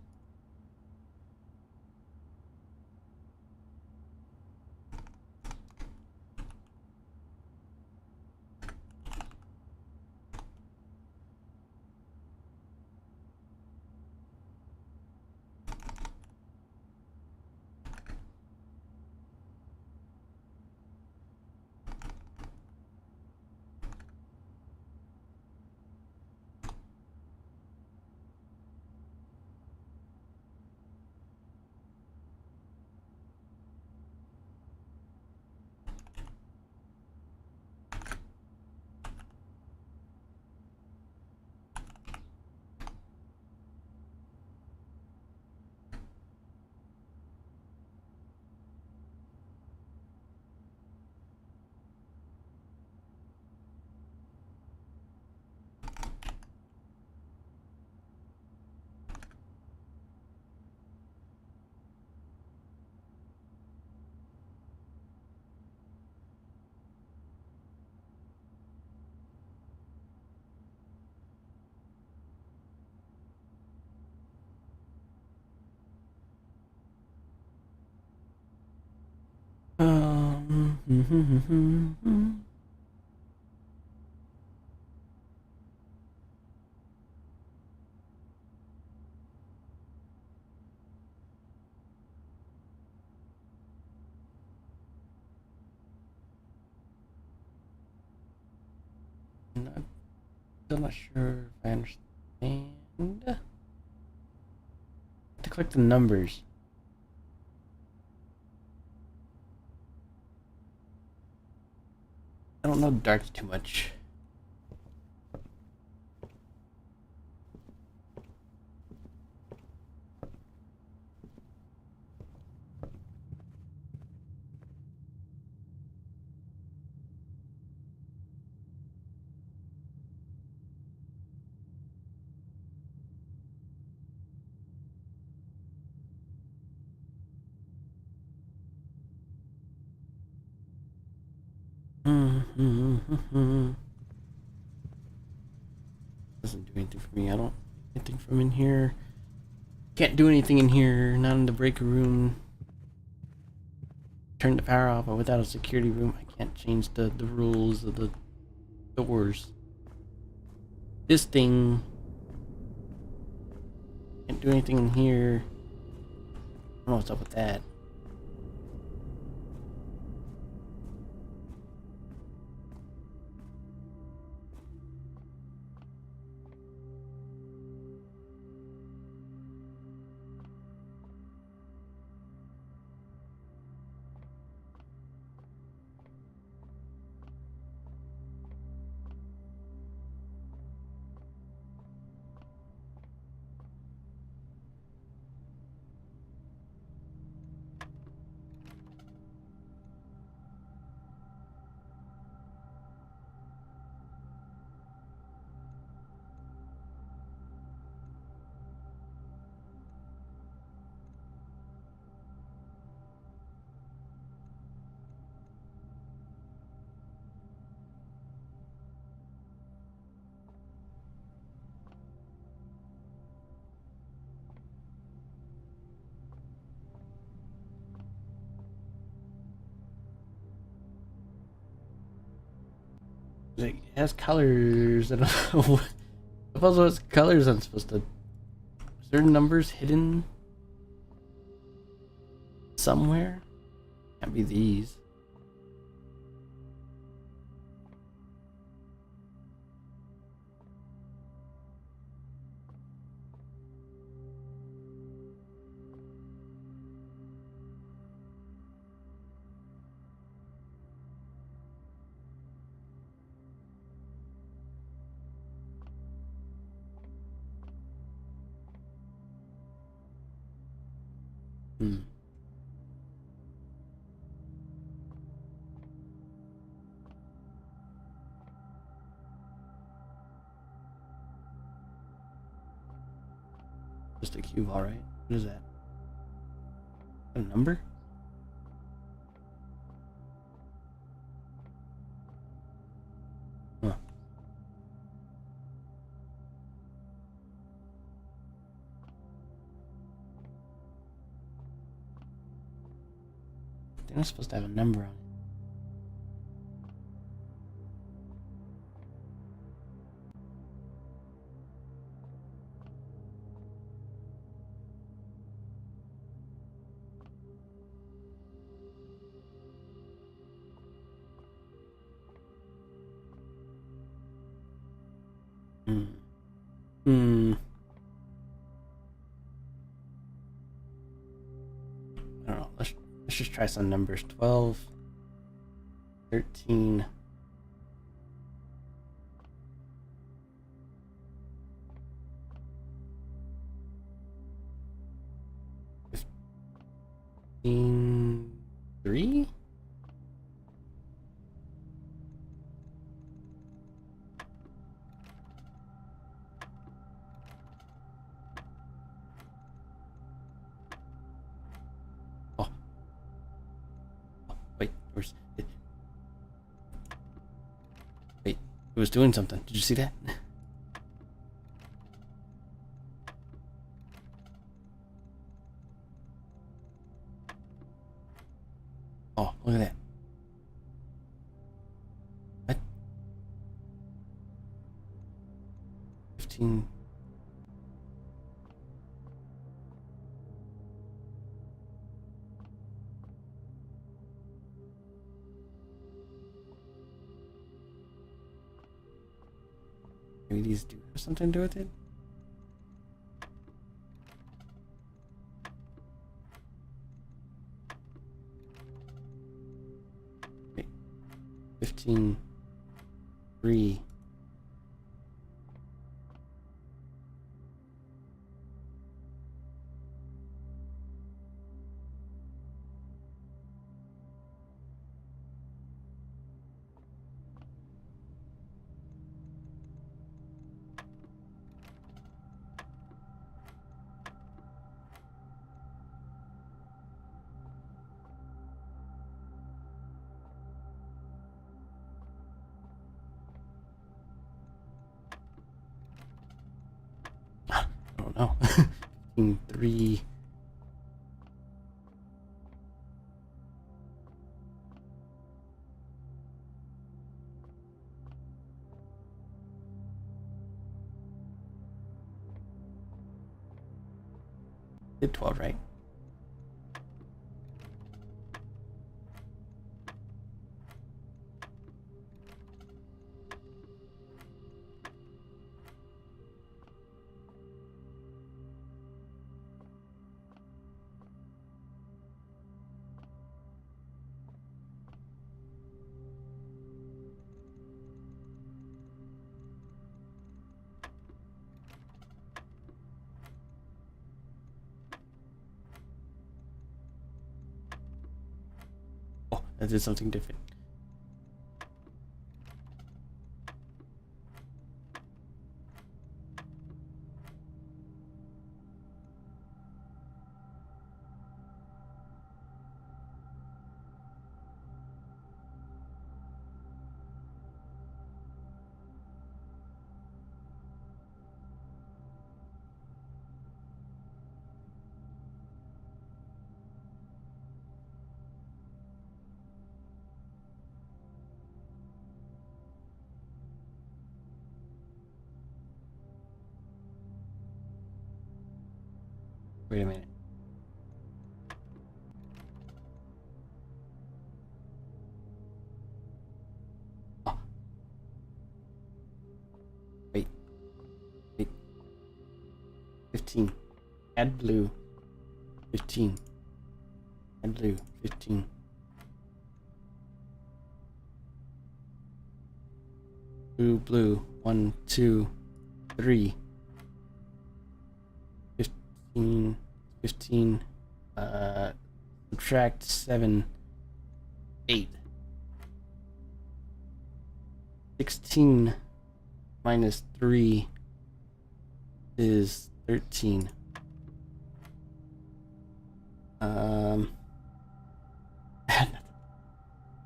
[SPEAKER 1] I'm still not sure if I understand. I have to click the numbers. I don't know darts too much. Doesn't do anything for me. I don't anything from in here. Can't do anything in here. Not in the breaker room. Turn the power off, but without a security room, I can't change the rules of the doors. This thing. Can't do anything in here. I don't know what's up with that. It has colors. I don't know. What the puzzle has colors. I'm supposed to. Certain numbers hidden somewhere. Can't be these. Hmm. Just a cube, all right. What is that? A number? Huh. They're not supposed to have a number on it. Hmm. Hmm. I don't know. Let's just try some numbers. 12, 13. 15, 3? Oh. Oh, wait, where's it? Wait, it was doing something. Did you see that? Oh, look at that. What? 15. Maybe these do have something to do with it? Wait. 15, 3. I don't know. 15, 3. Did 12, right? Oh, that did something different. Wait a minute. Oh. Wait. 15. Add blue. 15. Add blue. 15. Blue. 1, 2, 3. 15. 15. Subtract 7. 8. 16 minus 3 is 13.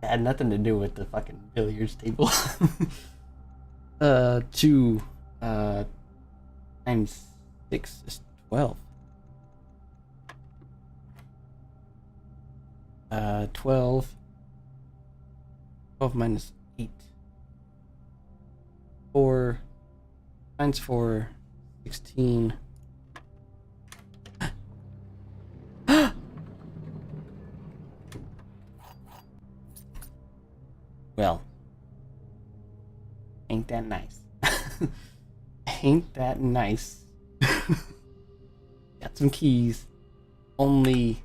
[SPEAKER 1] Had nothing to do with the fucking billiards table. 2 times 6 is 12. 12 minus 8. 4 times 4, 16. Well, ain't that nice? Ain't that nice? Got some keys. Only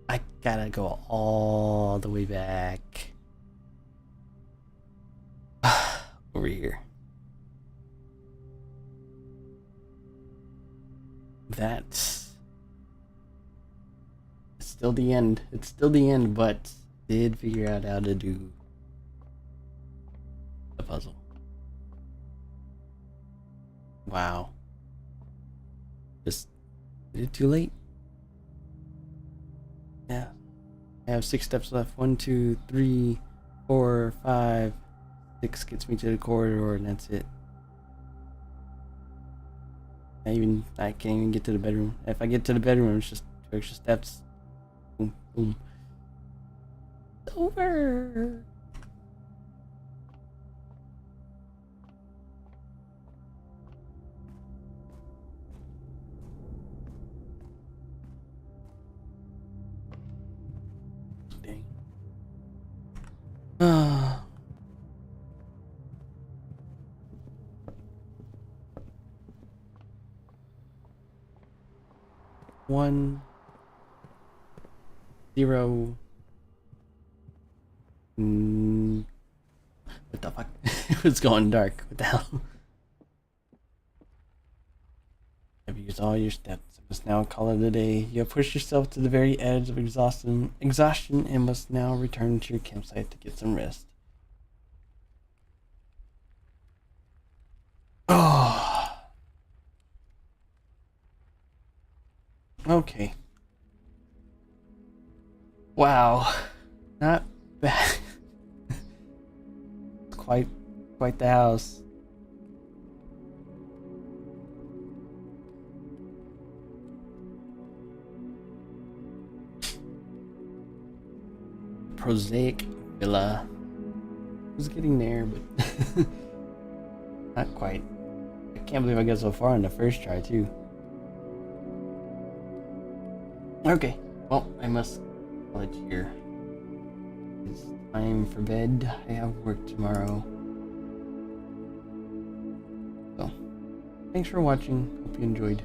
[SPEAKER 1] I gotta go all the way back over here. That's still the end. It's still the end, but did figure out how to do the puzzle. Wow. Just did it too late? Yeah. I have 6 steps left. 1, 2, 3, 4, 5, 6 gets me to the corridor, and that's it. I can't even get to the bedroom. If I get to the bedroom, it's just 2 extra steps. Boom, boom. It's over. Dang. Ah. One, 0. What the fuck? It was going dark. What the hell? Have used all your steps. I must now call it a day. You have pushed yourself to the very edge of exhaustion and must now return to your campsite to get some rest. Oh. Okay. Wow. Not bad. Quite the house. Prosaic villa. I was getting there, but not quite. I can't believe I got so far on the first try too. Okay, well, I must call it here. It's time for bed. I have work tomorrow. So, thanks for watching. Hope you enjoyed.